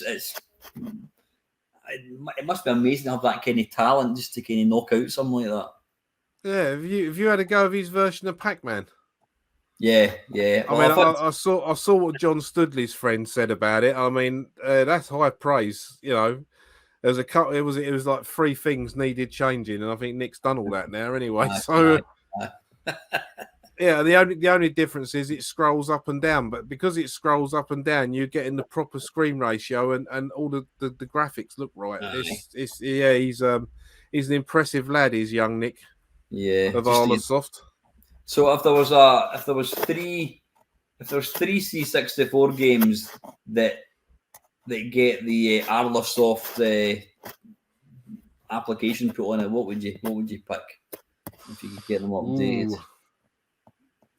must be amazing to have that kind of talent just to kind of knock out something like that. Yeah, have you had a go of his version of Pac-Man? Yeah. I saw what John Studley's friend said about it. I mean, that's high praise. You know, there was a couple. It was like 3 things needed changing, and I think Nick's done all that now anyway. Yeah, the only difference is it scrolls up and down, but because it scrolls up and down, you're getting the proper screen ratio and all the graphics look right. He's an impressive lad, is young Nick. Yeah, of Arlosoft. So if there was three C64 games that get the Arlosoft application put on it, what would you pick? if you could get them updated.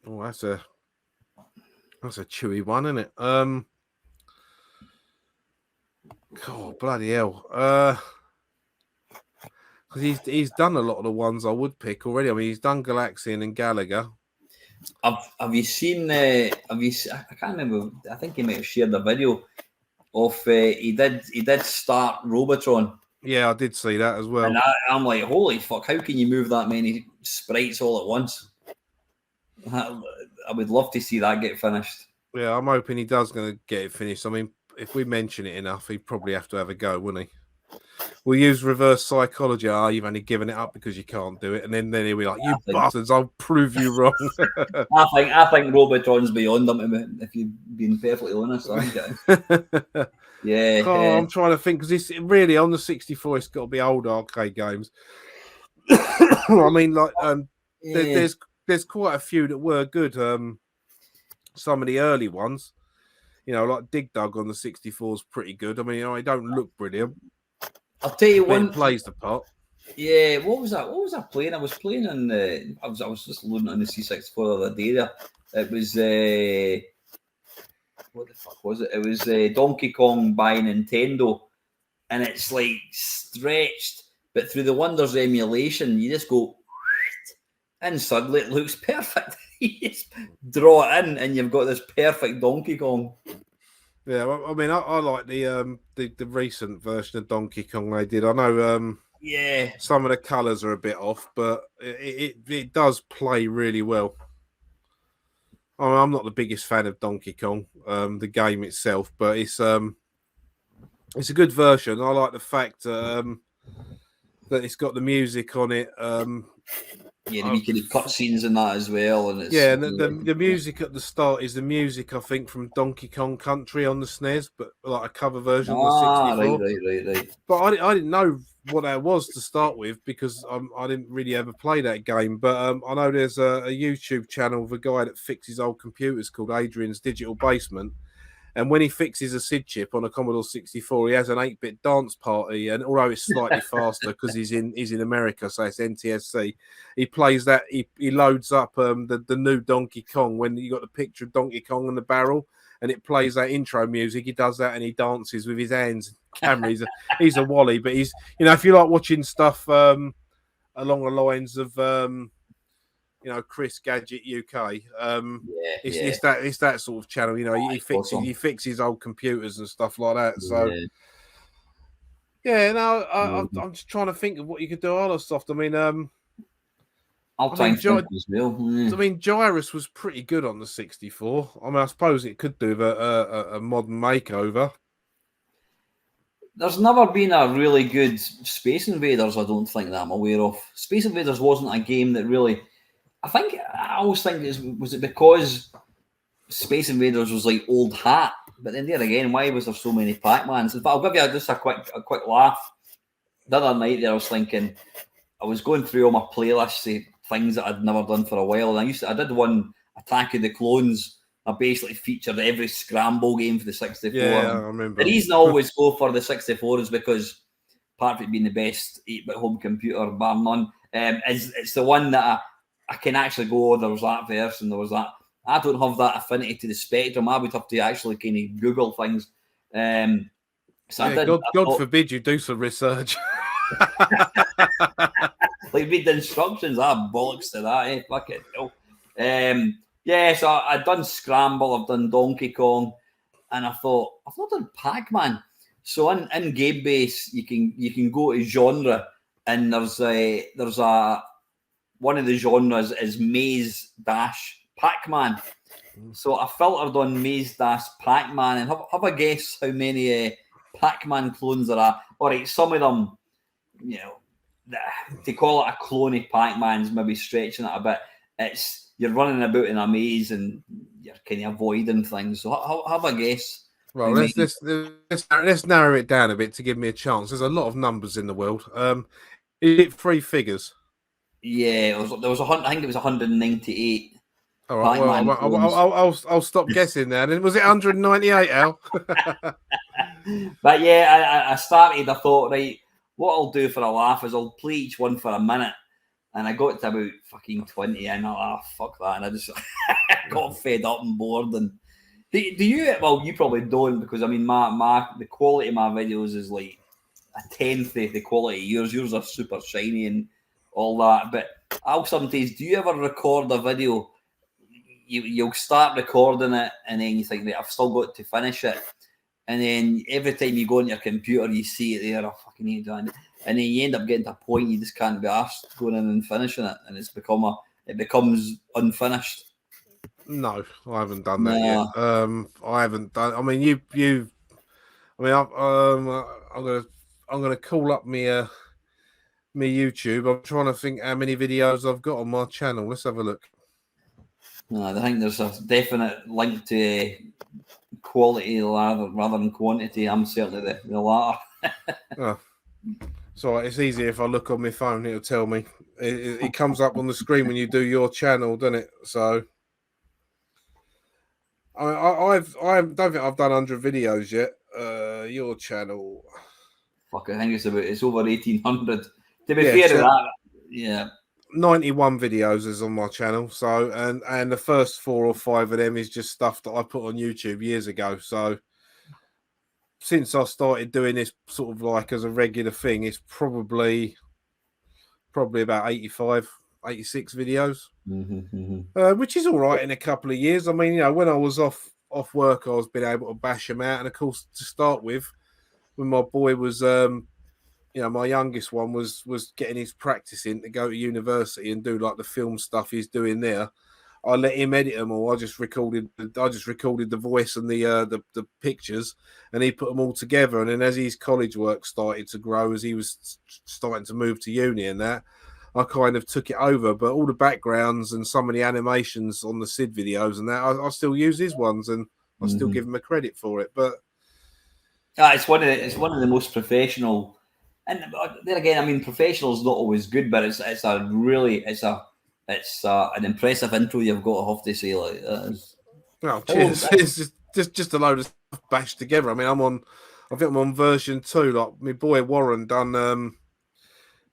Oh, that's a chewy one, isn't it? God, bloody hell. Because he's done a lot of the ones I would pick already. I mean, he's done Galaxian and Gallagher. Have you seen? I can't remember. I think he might have shared a video of he did start Robotron. Yeah, I did see that as well. And I'm like, holy fuck! How can you move that many sprites all at once? I would love to see that get finished. Yeah, I'm hoping he does going to get it finished. I mean, if we mention it enough, he'd probably have to have a go, wouldn't he? We'll use reverse psychology. You've only given it up because you can't do it, and then he'll be like, "You bastards! I'll prove you wrong." I think Robotron's beyond them. If you've been perfectly honest, yeah. I'm trying to think because it's really on the 64. It's got to be old arcade games. I mean, like, there's quite a few that were good. Some of the early ones, like Dig Dug on the 64 is pretty good. I mean, it don't look brilliant. I'll tell you one. It plays the part. Yeah, what was that? What was I playing? I was playing on I was just loading on the C64 the other day there. It was what the fuck was it? It was Donkey Kong by Nintendo, and it's like stretched, but through the wonders of emulation, you just go, and suddenly it looks perfect. You just draw it in, and you've got this perfect Donkey Kong. Yeah, well, I mean, I like the recent version of Donkey Kong they did. I know, some of the colours are a bit off, but it does play really well. I mean, I'm not the biggest fan of Donkey Kong, the game itself, but it's a good version. I like the fact that it's got the music on it. Yeah, the kind of cutscenes and that as well. And it's, the music at the start is the music, I think, from Donkey Kong Country on the SNES, but like a cover version on the 64. Right. But I didn't know what that was to start with because I didn't really ever play that game. But I know there's a YouTube channel of a guy that fixes old computers called Adrian's Digital Basement. And when he fixes a SID chip on a Commodore 64, he has an 8-bit dance party. And although it's slightly faster because he's in America, so it's NTSC, he plays that. He loads up the new Donkey Kong when you got the picture of Donkey Kong on the barrel, and it plays that intro music. He does that and he dances with his hands. Camera. He's a wally, but he's if you like watching stuff along the lines of Chris Gadget UK. It's that sort of channel. He fixes old computers and stuff like that. So I'm just trying to think of what you could do other stuff. I mean, I'll try and think as well. I mean, Gyrus was pretty good on the 64. I mean, I suppose it could do with a modern makeover. There's never been a really good Space Invaders, I don't think, that I'm aware of. Space Invaders wasn't a game that really... I always think was it because Space Invaders was like old hat, but then there again, why was there so many Pac-Mans? But I'll give you just a quick laugh. The other night there, I was thinking, I was going through all my playlists of things that I'd never done for a while, and I did one Attack of the Clones. I basically featured every scramble game for the 64. Yeah, I remember. The reason I always go for the 64 is because, apart from it being the best 8-bit home computer, bar none, it's the one that I can actually go, there was that verse and there was that. I don't have that affinity to the Spectrum. I would have to actually kind of Google things. God forbid you do some research. Like read the instructions, bollocks to that, fuck it. No. So I've done Scramble, I've done Donkey Kong, and I thought, I've not done Pac-Man. So in Game Base, you can go to genre, and there's a one of the genres is Maze Dash Pac-Man. So I filtered on Maze Dash Pac-Man, and have a guess how many Pac-Man clones there are. All right, some of them, to call it a clone of Pac-Man's maybe stretching it a bit. It's you're running about in a maze and you're kind of avoiding things. So have a guess. Well, let's narrow it down a bit to give me a chance. There's a lot of numbers in the world. Is it 3 figures? Yeah, there was I think it was 198. All right, well, I'll stop guessing now. Then was it 198, Al? But yeah, I started. I thought, right, what I'll do for a laugh is I'll play each one for a minute, And I got to about fucking 20 and fuck that. And I just got fed up and bored. And do you, well, you probably don't, because I mean, the quality of my videos is like a tenth of the quality of yours. Yours are super shiny and all that. But I'll sometimes, do you ever record a video? You'll start recording it and then you think that I've still got to finish it. And then every time you go on your computer, you see it there, I fucking hate doing it. And then you end up getting to a point you just can't be asked going in and finishing it, and it becomes unfinished. No, I haven't done that yet. I haven't done. I mean, you. I mean, I'm gonna call up me YouTube. I'm trying to think how many videos I've got on my channel. Let's have a look. No, I think there's a definite link to quality rather than quantity. I'm certainly the latter. Oh. So it's easy if I look on my phone, it'll tell me. It comes up on the screen when you do your channel, doesn't it? So I don't think I've done 100 videos yet. Your channel. Fuck, I think it's over 1,800. To be fair to that, yeah. 91 videos is on my channel. So and the first 4 or 5 of them is just stuff that I put on YouTube years ago. So since I started doing this sort of like as a regular thing, it's probably about 85, 86 videos, which is all right in a couple of years. I mean, you know, when I was off work, I was being able to bash them out. And of course, to start with, when my boy was, you know, my youngest one was getting his practice in to go to university and do like the film stuff he's doing there. I let him edit them all. I just recorded the voice and the pictures, and he put them all together. And then as his college work started to grow, as he was starting to move to uni and that, I kind of took it over. But all the backgrounds and some of the animations on the Sid videos and that, I still use his ones, and I still give him a credit for it. But it's one of the most professional. And then again, I mean, professional is not always good, but it's an impressive intro you've got, I have to say. Like, oh, cheers! It's just a load of stuff bashed together. I mean, I think I'm on version 2. Like my boy Warren done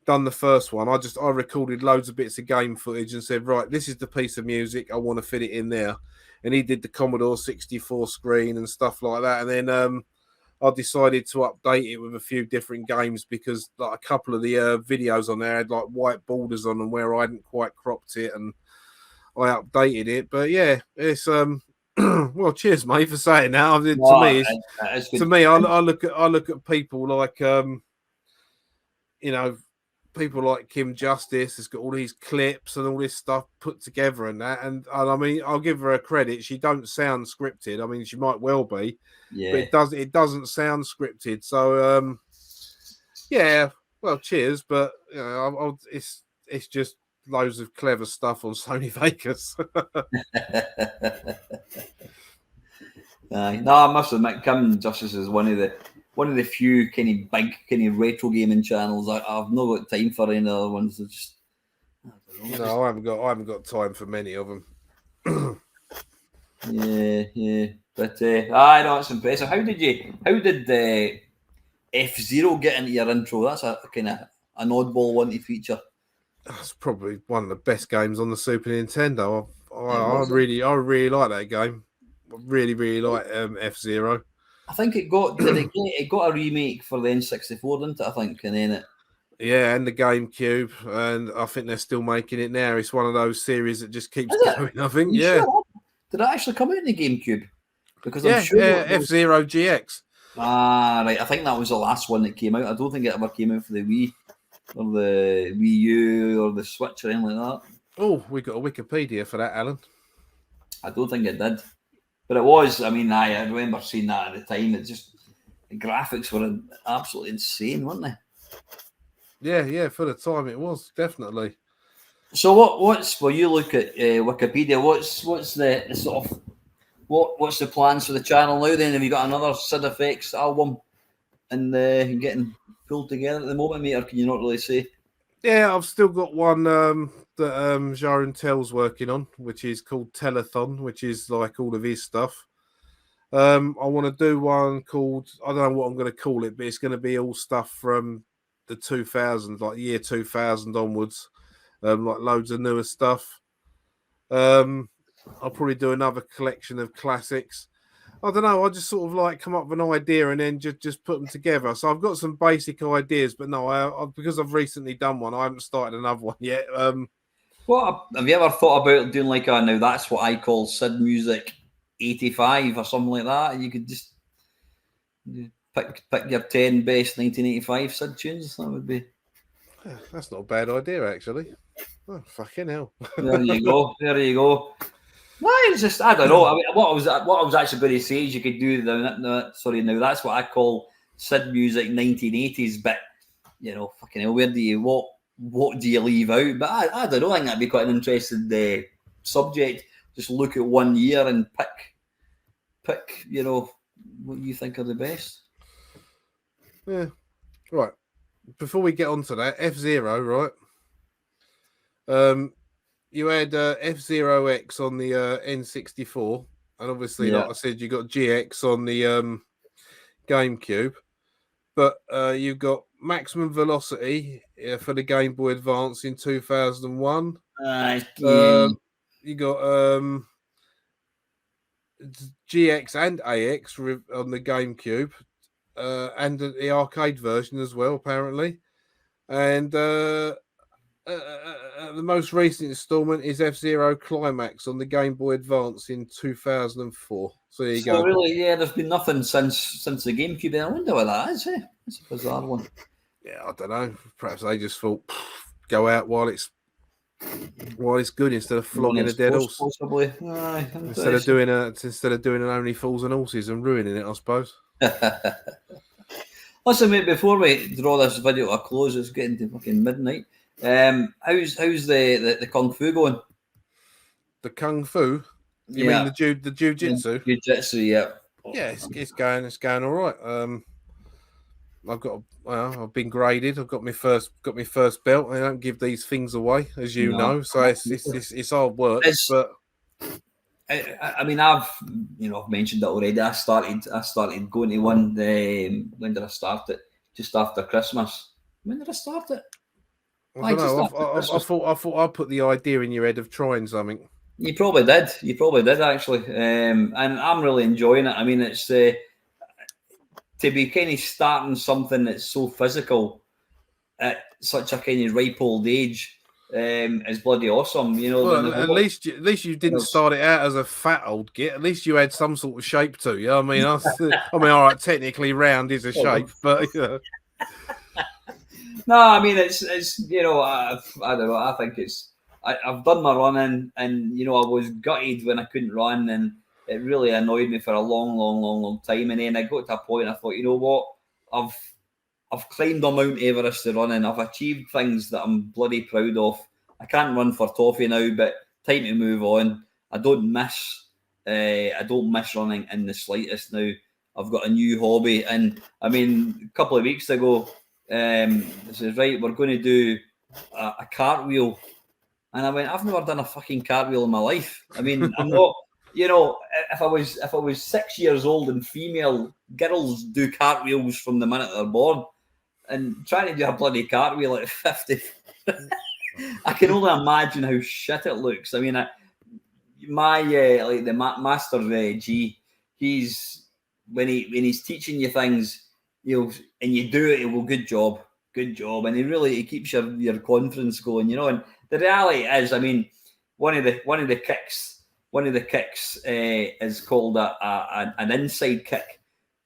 the first one. I recorded loads of bits of game footage and said, right, this is the piece of music I want to fit it in there, and he did the Commodore 64 screen and stuff like that. And then I decided to update it with a few different games because like a couple of the videos on there had like white borders on them where I hadn't quite cropped it, and I updated it. But yeah, it's well, cheers, mate, for saying that. I mean, to me, I look at people like you know, people like Kim Justice has got all these clips and all this stuff put together and that, and I mean, I'll give her a credit. She don't sound scripted. I mean, she might well be, but it doesn't sound scripted. So yeah, well, cheers, but you know, it's just loads of clever stuff on Sony Vegas. No, I must admit, Kim Justice is one of the few kind of big kind of retro gaming channels. I've not got time for any other ones. Just, I haven't got time for many of them. yeah. But I know it's impressive. How did F-Zero get into your intro? That's a kind of an oddball one to feature. That's probably one of the best games on the Super Nintendo. I really like that game. I really like F-Zero. I think it got a remake for the N64, didn't it? I think, and then and the GameCube, and I think they're still making it now. It's one of those series that just keeps going. I think, Sure? Did it actually come out in the GameCube? Because I'm sure F-Zero GX. Ah, right. I think that was the last one that came out. I don't think it ever came out for the Wii or the Wii U or the Switch or anything like that. Oh, we got a Wikipedia for that, Alan. I don't think it did. But it was, I mean, I remember seeing that at the time. It just, the graphics were absolutely insane, weren't they? Yeah, for the time it was, definitely. So when you look at Wikipedia, what's the sort of, what's the plans for the channel now then? Have you got another Sid Effects album and getting pulled together at the moment, mate, or can you not really say? Yeah, I've still got one that Jaron Tell's working on, which is called Telethon, which is like all of his stuff. I want to do one called, I don't know what I'm going to call it, but it's going to be all stuff from the 2000s, like year 2000 onwards. like loads of newer stuff. I'll probably do another collection of classics. I don't know. I just sort of like come up with an idea and then just put them together. So I've got some basic ideas, but no, I because I've recently done one, I haven't started another one yet. What have you ever thought about doing like a now that's what I call Sid Music 85 or something like that? You could just pick your 10 best 1985 Sid tunes. That would be. That's not a bad idea, actually. Oh, fucking hell! There you go. There you go. No, it's just I don't know. I mean, what I was actually going to say is you could do now that's what I call Sid Music 1980s. But you know, fucking hell, where do you what do you leave out? But I don't know. I think that'd be quite an interesting subject. Just look at one year and pick. You know, what you think are the best. Yeah. Right. Before we get on to that, F-Zero, right? You had F-Zero X on the N64, and obviously, like I said, you got GX on the GameCube, but you've got Maximum Velocity for the Game Boy Advance in 2001. You got GX and AX on the GameCube, and the arcade version as well, apparently. And the most recent installment is F-Zero Climax on the Game Boy Advance in 2004. So there you go. Really, there's been nothing since the GameCube. I wonder what that is. It's a bizarre one. Yeah, I don't know. Perhaps they just thought go out while it's good instead of flogging a dead horse. Possibly. Instead of doing an Only Fools and Horses and ruining it, I suppose. Listen, mate, before we draw this video to a close, it's getting to fucking midnight. How's the Kung Fu going? The Kung Fu? You mean the Jiu-Jitsu? Jiu-Jitsu, yeah. Yeah, it's going all right. I've been graded. I've got my first belt. I don't give these things away, as you know. So it's hard work. But I mean, I've mentioned it already. I started going to one. When did I start it? Just after Christmas. When did I start it? I don't know. I thought I'd put the idea in your head of trying something. You probably did actually, and I'm really enjoying it. I mean, it's to be kind of starting something that's so physical at such a kind of ripe old age is bloody awesome. You know, well, at least you didn't start it out as a fat old git. At least you had some sort of shape to you. I mean, all right, technically round is a shape, but. No, I mean it's I don't know. I think I've done my running, and I was gutted when I couldn't run, and it really annoyed me for a long time. And then I got to a point I thought, you know what, I've climbed on Mount Everest to running. I've achieved things that I'm bloody proud of. I can't run for toffee now, but time to move on. I don't miss running in the slightest now. I've got a new hobby, and I mean, a couple of weeks ago. This is right. We're going to do a cartwheel, and I went. I've never done a fucking cartwheel in my life. I mean, I'm not. If I was 6 years old and female, girls do cartwheels from the minute they're born, and trying to do a bloody cartwheel at 50, I can only imagine how shit it looks. I mean, the master G, he's when he's teaching you things. And you do it, well, good job, and he keeps your confidence going, And the reality is, I mean, one of the kicks is called an inside kick,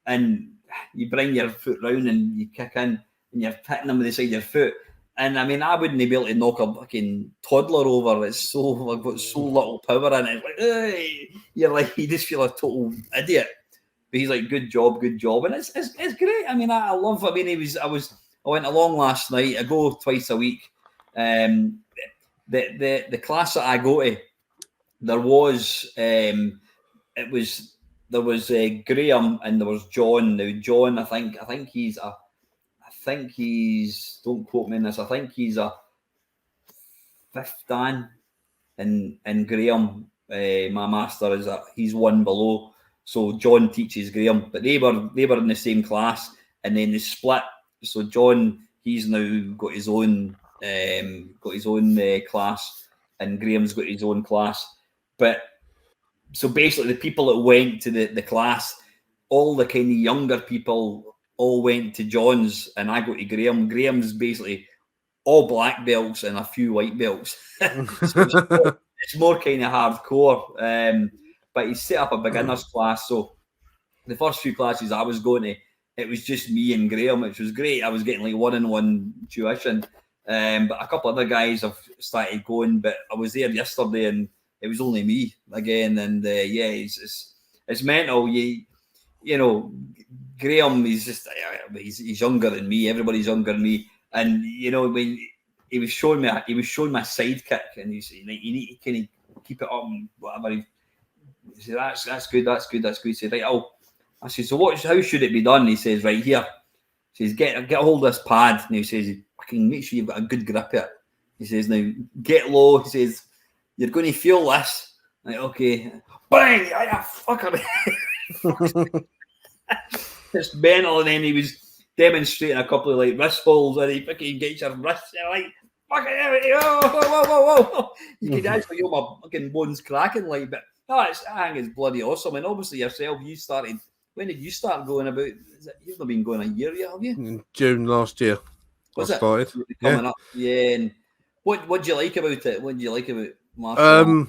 and you bring your foot round and you kick in, and you're hitting them with the side of your foot. And I mean, I wouldn't be able to knock a fucking toddler over. I've got so little power in it. It's like, hey! You just feel a total idiot. But he's like, good job, and it's great. I mean, I love. I mean, I went along last night. I go twice a week. The class that I go to, there was Graham and there was John. Now John, I think he's don't quote me on this. I think he's a fifth Dan, and Graham, my master, he's one below. So John teaches Graham, but they were in the same class, and then they split. So John, he's now got his own got his own class, and Graham's got his own class. But so basically, the people that went to the class, all the kind of younger people all went to John's, and I go to Graham. Graham's basically all black belts and a few white belts. So it's more kind of hardcore. But he set up a beginner's class. So the first few classes I was going to, it was just me and Graham, which was great. I was getting like 1-on-1 tuition. But a couple other guys have started going, but I was there yesterday and it was only me again. And yeah, it's mental. You know, Graham, he's younger than me. Everybody's younger than me. And you know, when he was showing me my sidekick, and he said, you need to kind of keep it up and whatever. He said, that's good. He said, right, I said, so how should it be done? He says, right here. He says, get a hold of this pad. And he says, fucking make sure you've got a good grip here. He says, now get low. He says, you're going to feel this. Like, okay. Bang! Fucker. It's mental. And then he was demonstrating a couple of like wrist pulls where he fucking gets your wrist. You're like, fucking, whoa. You can actually feel my fucking bones cracking like, but I think it's bloody awesome. And obviously yourself, when did you start going about? You've not been going a year yet, have you? In June last year. I started. Coming up. Yeah. And what do you like about it? What do you like about martial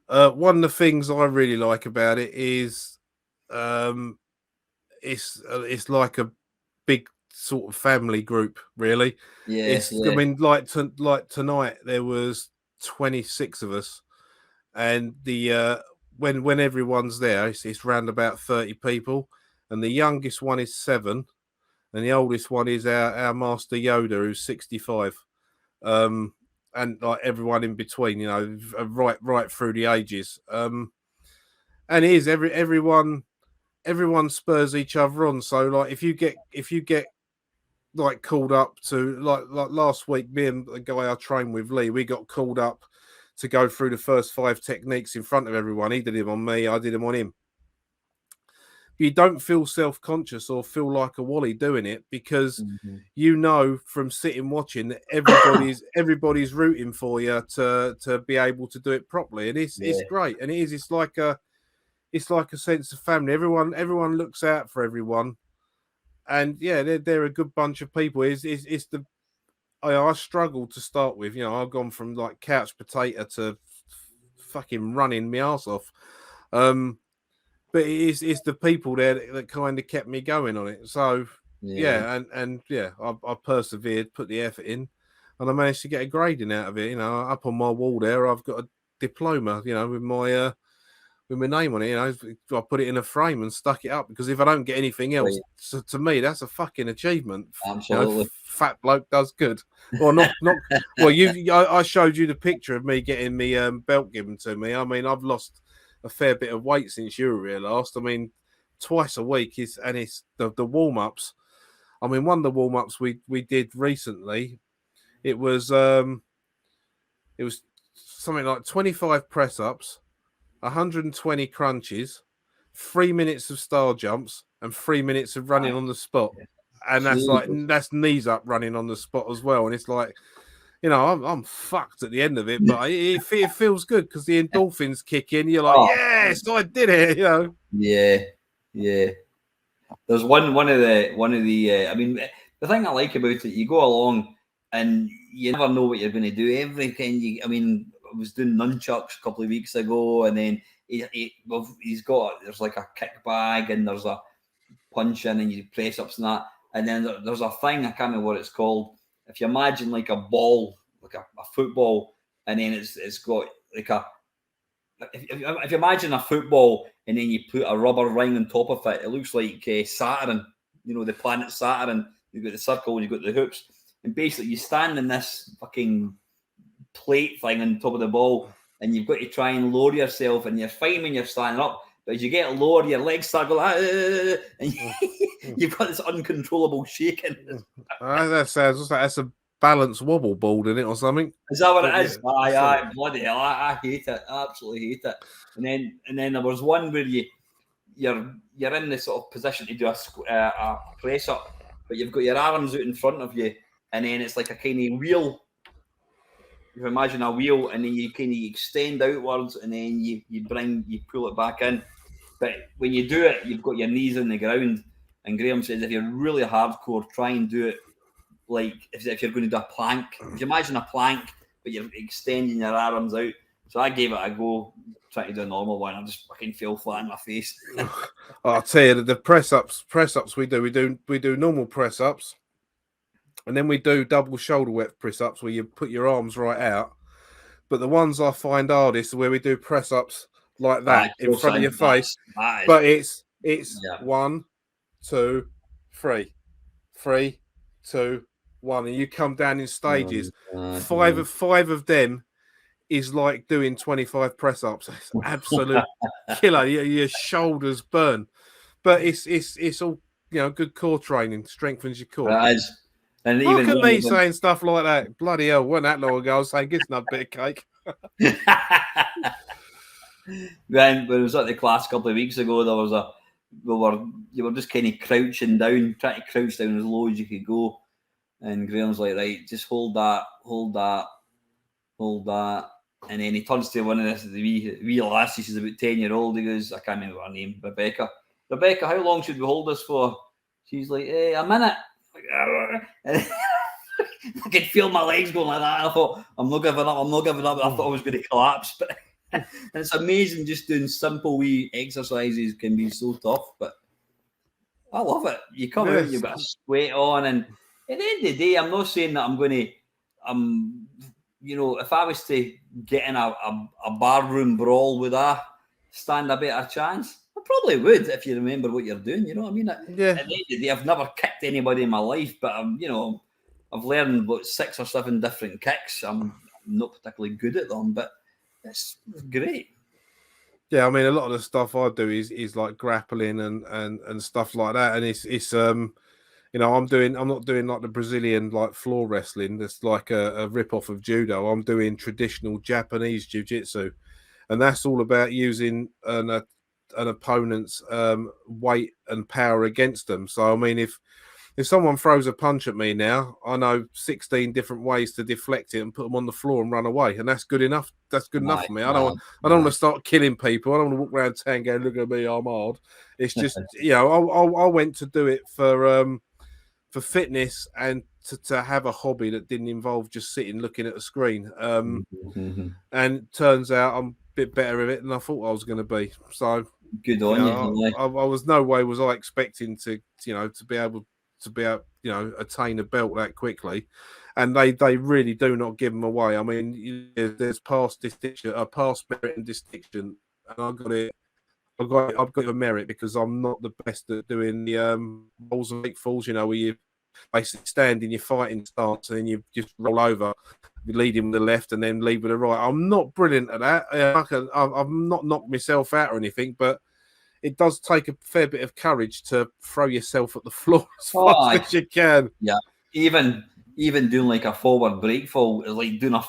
art? One of the things I really like about it is it's like a big sort of family group, really. Yeah. I mean, like tonight there was 26 of us, and the when everyone's there, it's round about 30 people, and the youngest one is 7, and the oldest one is our Master Yoda, who's 65. And like everyone in between, you know, right through the ages. And it is everyone spurs each other on. So like if you get like called up to like last week, me and the guy I trained with, Lee, we got called up to go through the first 5 techniques in front of everyone. He did them on me, I did them on him. You don't feel self-conscious or feel like a wally doing it, because you know from sitting watching that everybody's rooting for you to be able to do it properly, and it's great. And it's like a sense of family. Everyone looks out for everyone, and yeah, they're a good bunch of people. I struggled to start with. You know, I've gone from like couch potato to fucking running my ass off. But it's the people there that kind of kept me going on it. So yeah, I persevered, put the effort in, and I managed to get a grading out of it. You know, up on my wall there, I've got a diploma. You know, with my name on it. You know, I put it in a frame and stuck it up, because if I don't get anything else, to me that's a fucking achievement. Absolutely, you know, fat bloke does good. Or not. Well, I showed you the picture of me getting me belt given to me. I mean, I've lost a fair bit of weight since you were here last. I mean, twice a week and it's the warm-ups. I mean, one of the warm-ups we did recently, it was something like 25 press-ups, 120 crunches, 3 minutes of star jumps, and 3 minutes of running on the spot. And that's knees up running on the spot as well. And it's like, you know, I'm fucked at the end of it, but it feels good because the endorphins kick in. You're like, yes, I did it. You know. Yeah. There's one of the. I mean, the thing I like about it, you go along and you never know what you're going to do. I mean, I was doing nunchucks a couple of weeks ago, and then there's like a kick bag, and there's a punch in, and you press ups and that, and then there's a thing, I can't remember what it's called. If you imagine like a ball, like a football, and then it's got like if you imagine a football and then you put a rubber ring on top of it, it looks like Saturn, you know, the planet Saturn. You've got the circle and you've got the hoops, and basically you stand in this fucking plate thing on top of the ball, and you've got to try and lower yourself, and you're fine when you're standing up, but as you get lower, your legs start going, and you've got this uncontrollable shaking. That sounds like that's a balance wobble board in it or something. Is that what it is? Aye, bloody hell! I hate it. I absolutely hate it. And then there was one where you're in this sort of position to do a press up, but you've got your arms out in front of you, and then it's like a kind of wheel. You imagine a wheel, and then you kind of extend outwards, and then you pull it back in. But when you do it, you've got your knees in the ground. And Graham says if you're really hardcore, try and do it like if you're going to do a plank. If you imagine a plank, but you're extending your arms out. So I gave it a go, trying to do a normal one. I just fucking fell flat in my face. I'll tell you, the press ups we do normal press ups, and then we do double shoulder width press ups where you put your arms right out. But the ones I find hardest are where we do press ups like that in front of your face. But it's 1, 2, 3, 3, 2, 1, and you come down in stages. Five of them is like doing 25 press ups. It's absolute killer. Your shoulders burn, but it's all good core training, strengthens your core. It is. And look at me saying stuff like that. Bloody hell, wasn't that long ago I was saying it's not a bit of cake. When it was at the class a couple of weeks ago, you were just kind of crouching down, trying to crouch down as low as you could go. And Graham's like, right, just hold that. And then he turns to one of the wee lassie, she's about 10-year-old. He goes, I can't remember her name, Rebecca, how long should we hold this for? She's like, a minute. And I could feel my legs going like that. I thought, I'm not giving up. I thought I was going to collapse. But and it's amazing just doing simple wee exercises can be so tough. But I love it. You come out, you've got a sweat on. And at the end of the day, I'm not saying that I'm going to, if I was to get in a barroom brawl, would I stand a better chance? I probably would if you remember what you're doing. You know what I mean? At the end of the day, I've never kicked anybody in my life, but I've learned about 6 or 7 different kicks. I'm not particularly good at them, but it's great. Yeah, I mean, a lot of the stuff I do is like grappling and stuff like that, and it's I'm not doing like the Brazilian like floor wrestling. That's like a rip off of judo. I'm doing traditional Japanese jiu-jitsu, and that's all about using an opponent's weight and power against them. So I mean, if someone throws a punch at me now, I know 16 different ways to deflect it and put them on the floor and run away, and that's good enough. That's good enough for me. I don't want to start killing people. I don't want to walk around town going, "Look at me, I'm hard." It's just I went to do it for fitness and to have a hobby that didn't involve just sitting looking at a screen. And turns out I'm a bit better at it than I thought I was going to be. So good on you. I was no way was I expecting to be able attain a belt that quickly, and they really do not give them away. I mean, there's past merit and distinction, and I've got a merit because I'm not the best at doing the rolls and make falls. Where you basically stand in your fighting stance and then you just roll over, you lead him with the left and then lead with the right. I'm not brilliant at that. I've not knocked myself out or anything, but it does take a fair bit of courage to throw yourself at the floor as fast as you can. Yeah, even doing like a forward break fall is like doing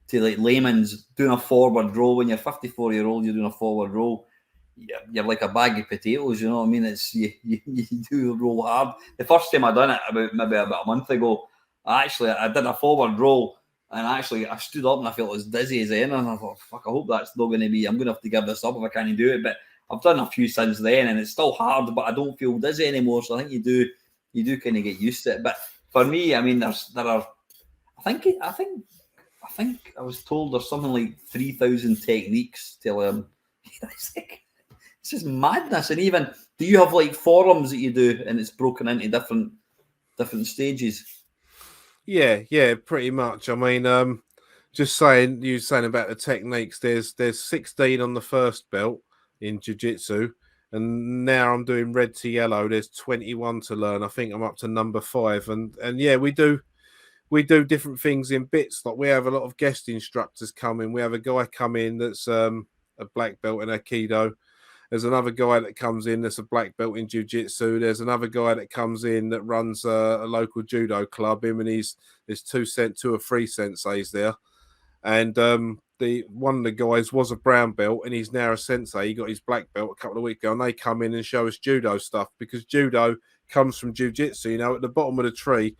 to like layman's doing a forward roll. When you're 54-year-old, you're doing a forward roll. You're like a bag of potatoes, you know what I mean? It's you do roll hard. The first time I done it about a month ago, I did a forward roll, and I stood up and I felt as dizzy as anything. And I thought, fuck, I hope that's not going to be. I'm going to have to give this up if I can't do it. But I've done a few since then, and it's still hard, but I don't feel dizzy anymore. So I think you do kind of get used to it. But for me, I mean, there are. I think I was told there's something like 3,000 techniques to learn. It's just madness. And even, do you have like forums that you do, and it's broken into different stages? Yeah, pretty much. I mean, just saying about the techniques. There's 16 on the first belt in jiu-jitsu, and now I'm doing red to yellow. There's 21 to learn. I think I'm up to number 5, and yeah, we do different things in bits. Like we have a lot of guest instructors come in. We have a guy come in that's a black belt in Aikido. There's another guy that comes in that's a black belt in jiu-jitsu. There's another guy that comes in that runs a local judo club. There's 2 or 3 senseis there, and one of the guys was a brown belt and he's now a sensei. He got his black belt a couple of weeks ago, and they come in and show us judo stuff because judo comes from jiu-jitsu. At the bottom of the tree,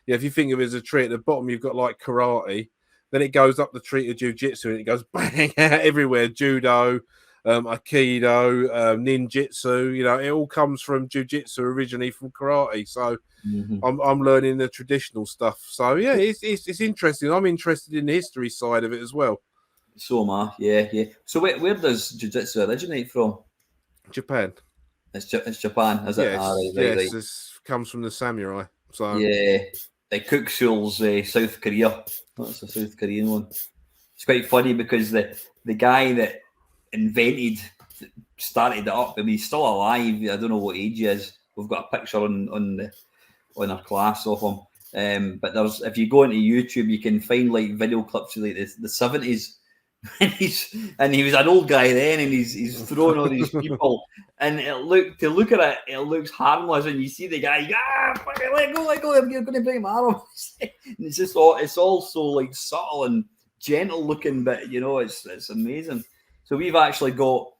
Yeah, if you think of it as a tree, at the bottom you've got like karate, then it goes up the tree to jiu-jitsu, and it goes bang everywhere. Judo, aikido, ninjutsu. You know, it all comes from jiu-jitsu originally from karate. So I'm learning the traditional stuff. So yeah, it's interesting. I'm interested in the history side of it as well. So am I. Yeah. So where does jiu-jitsu originate from? Japan. It's Japan, is it? Yes, Right. This comes from the samurai. So Yeah. Cook School's South Korea. That's a South Korean one. It's quite funny because the guy that started it up, I mean, he's still alive. I don't know what age he is. We've got a picture on our class of him. But if you go into YouTube, you can find like video clips of like the 70s. And he was an old guy then, and he's throwing all these people, and to look at it, it looks harmless, and you see the guy, let go, you're going to break my arm. And it's all so like subtle and gentle looking, but you know, it's amazing. So we've actually got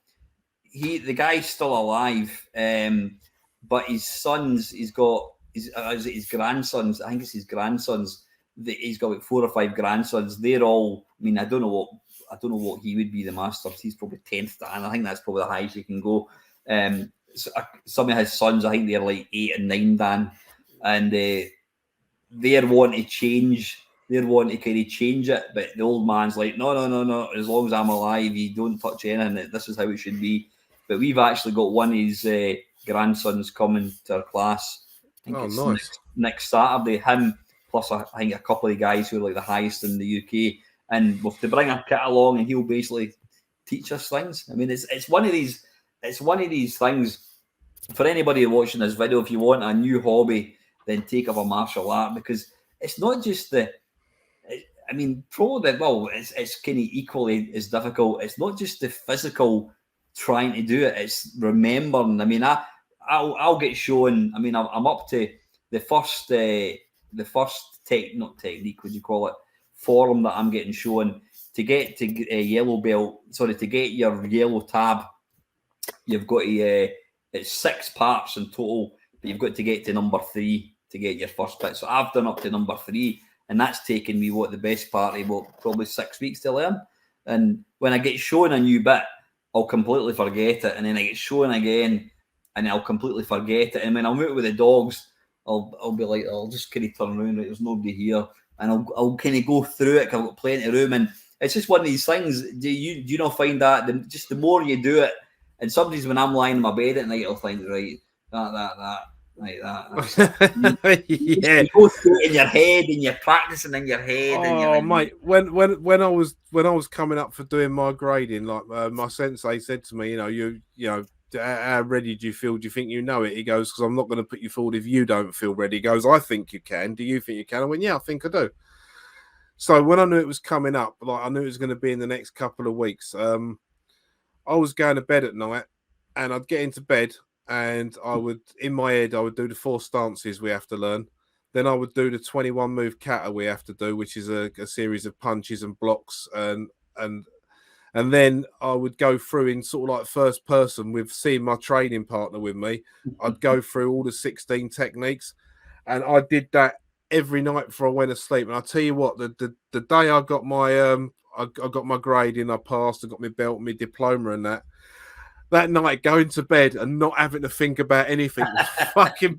the guy's still alive, but his sons, he's got his grandsons. I think it's his grandsons. He's got like 4 or 5 grandsons. They're all. I mean, I don't know what he would be the master. He's probably 10th dan. I think that's probably the highest you can go. So some of his sons, I think they're like 8 and 9 dan, and they're wanting to change. They're wanting to kind of change it, but the old man's like, no. As long as I'm alive, you don't touch anything. This is how it should be. But we've actually got one of his grandsons coming to our class. I think it's nice. next Saturday. Him plus I think a couple of guys who are like the highest in the UK, and we've to bring a kit along, and he'll basically teach us things. I mean, it's one of these things for anybody watching this video. If you want a new hobby, then take up a martial art, because it's not just I mean, it's kind of equally as difficult. It's not just the physical trying to do it; it's remembering. I mean, I'll get shown. I mean, I'm up to the first not technique, would you call it, form that I'm getting shown to get to a yellow belt. Sorry, to get your yellow tab, you've got to it's 6 parts in total, but you've got to get to number 3 to get your first bit. So I've done up to number 3, and that's taken me the best part of probably 6 weeks to learn. And when I get shown a new bit, I'll completely forget it, and then I get shown again, and I'll completely forget it. And when I'm out with the dogs, I'll be like, I'll just kind of turn around, right, there's nobody here, and I'll kind of go through it because I've got plenty of room. And it's just one of these things. Do you not find that the more you do it, and sometimes when I'm lying in my bed at night, I'll find right that. Like that. You go through it in your head, and you're practicing in your head. Oh, mate, when I was coming up for doing my grading, like my sensei said to me, you know, how ready do you feel? Do you think you know it? He goes, because I'm not going to put you forward if you don't feel ready. He goes, I think you can. Do you think you can? I went, yeah, I think I do. So when I knew it was coming up, like I knew it was going to be in the next couple of weeks, I was going to bed at night, and I'd get into bed, and I would, in my head, I would do the 4 stances we have to learn. Then I would do the 21 move kata we have to do, which is a series of punches and blocks, and then I would go through in sort of like first person with seeing my training partner with me. I'd go through all the 16 techniques, and I did that every night before I went to sleep. And I tell you what, the day I got my I got my grading, I passed, I got my belt, my diploma, and that night going to bed and not having to think about anything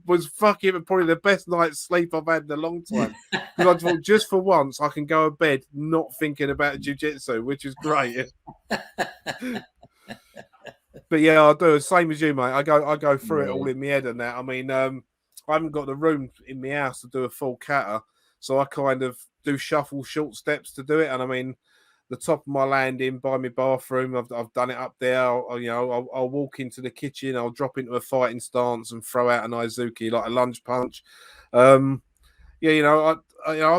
was fucking probably the best night's sleep I've had in a long time. Because I thought, just for once I can go to bed not thinking about jiu-jitsu, which is great. But yeah, I do the same as you, mate. I go through it all in my head and that. I mean, I haven't got the room in my house to do a full kata, so I kind of do shuffle short steps to do it. And I mean, the top of my landing by my bathroom, I've done it up there. I'll walk into the kitchen, I'll drop into a fighting stance and throw out an Izuki, like a lunge punch. I've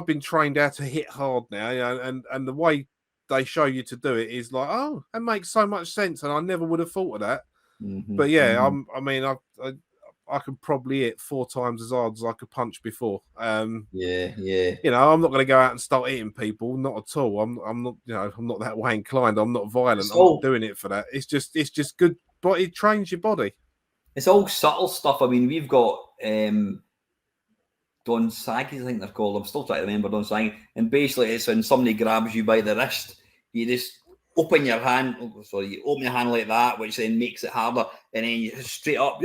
been trained how to hit hard now, and the way they show you to do it is like, oh, that makes so much sense, and I never would have thought of that. But yeah, I can probably hit 4 times as hard as I could punch before. I'm not going to go out and start hitting people, not at all. I'm not, I'm not that way inclined. I'm not violent. I'm not doing it for that. It's just good, but it trains your body. It's all subtle stuff. I mean, we've got Don Saggies, I think they're called. I'm still trying to remember Don Saggies. And basically, it's when somebody grabs you by the wrist, you just open your hand. You open your hand like that, which then makes it harder, and then you straight up.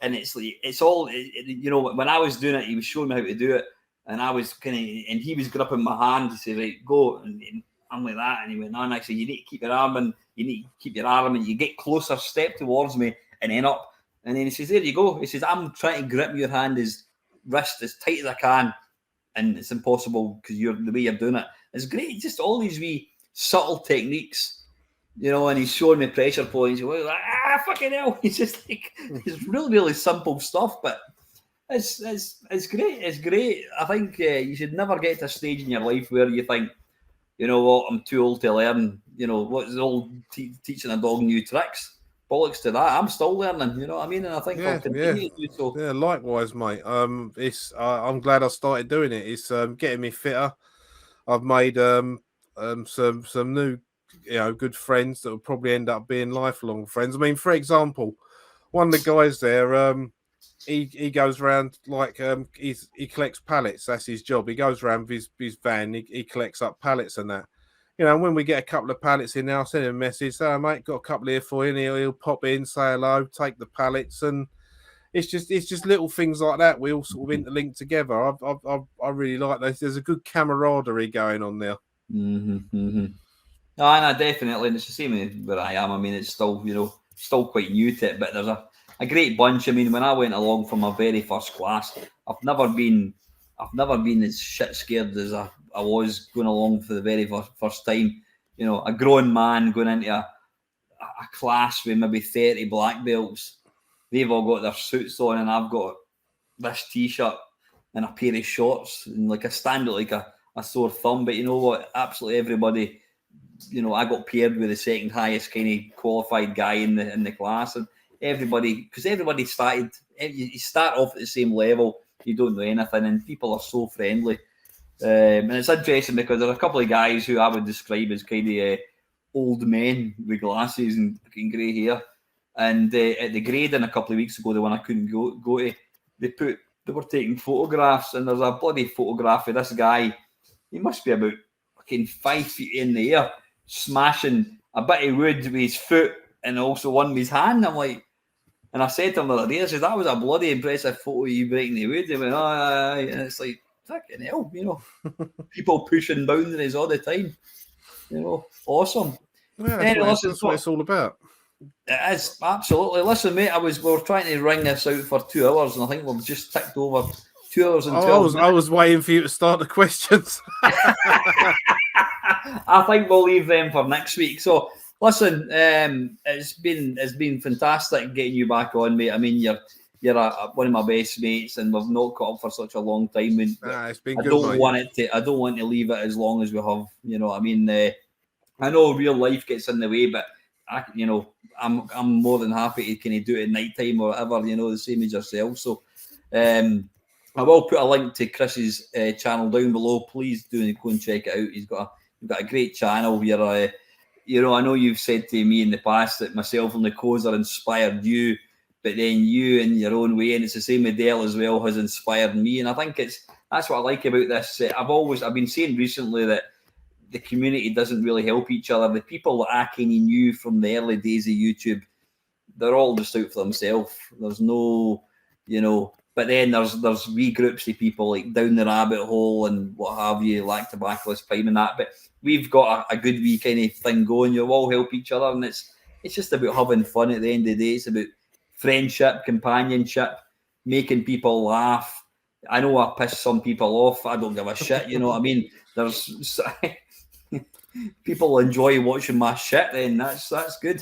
And it's like it's all. When I was doing it, he was showing me how to do it, and I was and he was gripping my hand to say, right, go, and I'm like that, and he went, no, actually, you need to keep your arm, and you need to keep your arm, and you get closer, step towards me, and then up, and then he says, there you go. He says, I'm trying to grip your hand wrist as tight as I can, and it's impossible because the way you're doing it. It's great, just all these wee subtle techniques, and he's showing me pressure points. Like, fucking hell! He's just like, it's really, really simple stuff, but it's great. It's great. I think you should never get to a stage in your life where you think, you know what, I'm too old to learn. What's the old teaching a dog new tricks? Bollocks to that. I'm still learning, you know what I mean? And I think I'll continue to do so. Yeah, likewise, mate. I'm glad I started doing it. It's getting me fitter. I've made some new, good friends that will probably end up being lifelong friends. I mean, for example, one of the guys there, he goes around like he collects pallets. That's his job. He goes around with his van. He collects up pallets and that. And when we get a couple of pallets in there, I'll send him a message. Say, mate, got a couple here for you. And he'll pop in, say hello, take the pallets, and it's just little things like that. We all sort of interlink together. I really like this. There's a good camaraderie going on there. No, definitely. And it's the same where I am. I mean, it's still still quite new to it, but there's a great bunch. I mean, when I went along for my very first class, I've never been as shit scared as I was going along for the very first time. A grown man going into a class with maybe 30 black belts. They've all got their suits on, and I've got this t-shirt and a pair of shorts, and like I stand like a sore thumb. But you know what? Absolutely everybody. I got paired with the second highest kind of qualified guy in the class, and everybody started. You start off at the same level. You don't know anything, and people are so friendly. And it's interesting because there are a couple of guys who I would describe as kind of old men with glasses and grey hair. And at the grading a couple of weeks ago, the one I couldn't go to, they were taking photographs, and there's a bloody photograph of this guy. He must be about fucking 5 feet in the air, smashing a bit of wood with his foot and also one with his hand. I'm like, and I said to him the other day, I said, that was a bloody impressive photo of you breaking the wood. He went, and it's like, fucking hell, people pushing boundaries all the time. Awesome. Yeah, that's what it's all about. It is, absolutely. Listen, mate, we were trying to ring this out for 2 hours, and I think we've just ticked over 2 hours and 12 minutes. I was waiting for you to start the questions. I think we'll leave them for next week. So, listen, it's been fantastic getting you back on, mate. I mean, you're one of my best mates, and we've not caught up for such a long time. It's been good, I don't want to leave it as long as we have. I mean, I know real life gets in the way, but I'm more than happy to kind of do it at night time or whatever. The same as yourself. So, I will put a link to Chris's channel down below. Please do go and check it out. You've got a great channel where I know you've said to me in the past that myself and the Cozer inspired you, but then you in your own way, and it's the same with Dale as well, has inspired me. And I think that's what I like about this. I've been saying recently that the community doesn't really help each other. The people that I kind of knew from the early days of YouTube, they're all just out for themselves. There's no, but then there's wee groups of people like Down the Rabbit Hole and what have you, like Tobaccoless Prime and that. But we've got a good wee kind of thing going. You all help each other, and it's just about having fun at the end of the day. It's about friendship, companionship, making people laugh. I know I piss some people off. I don't give a shit. You know what I mean? There's people enjoy watching my shit. Then that's good.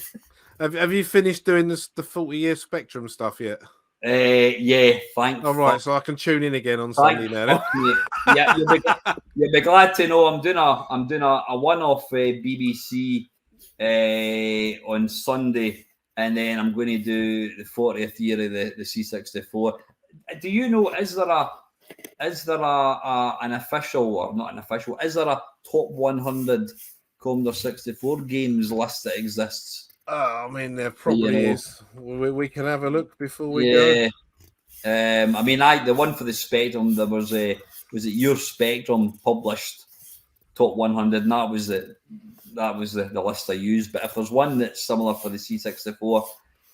Have you finished doing the 40-year Spectrum stuff yet? Yeah, thanks. All right, so I can tune in again on Sunday now. Yeah, you'll be glad to know I'm doing a one-off BBC on Sunday, and then I'm going to do the 40th year of the C64. Do you know? Is there an official or not an official? Is there a top 100 Commodore 64 games list that exists? I mean, there probably is. We can have a look before we go. I mean, the one for the Spectrum, there was it your Spectrum published top 100, and that was the list I used. But if there's one that's similar for the C64,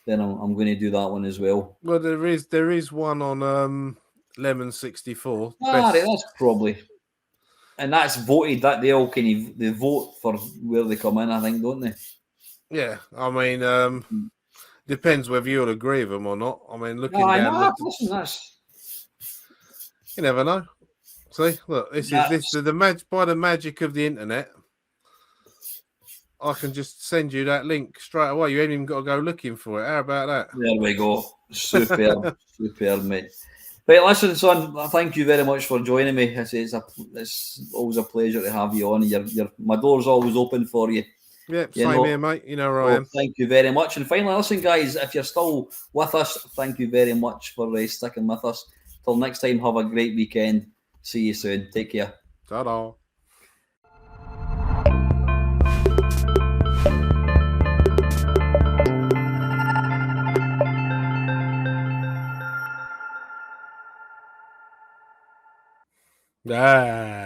then I'm going to do that one as well. Well, there is one on Lemon 64. Right, that's probably, and that's voted. That they all they vote for where they come in, I think, don't they? Yeah, I mean, depends whether you'll agree with them or not. I mean, looking down, you never know. See, look, this is by the magic of the internet. I can just send you that link straight away. You ain't even got to go looking for it. How about that? There we go. Superb, superb, mate. Right, listen, son. Thank you very much for joining me. It's always a pleasure to have you on. My door's always open for you. Yeah, same here, mate. You know where I am. Thank you very much. And finally, listen, guys, if you're still with us, thank you very much for sticking with us. Till next time, have a great weekend. See you soon. Take care. Ta-da. Ah.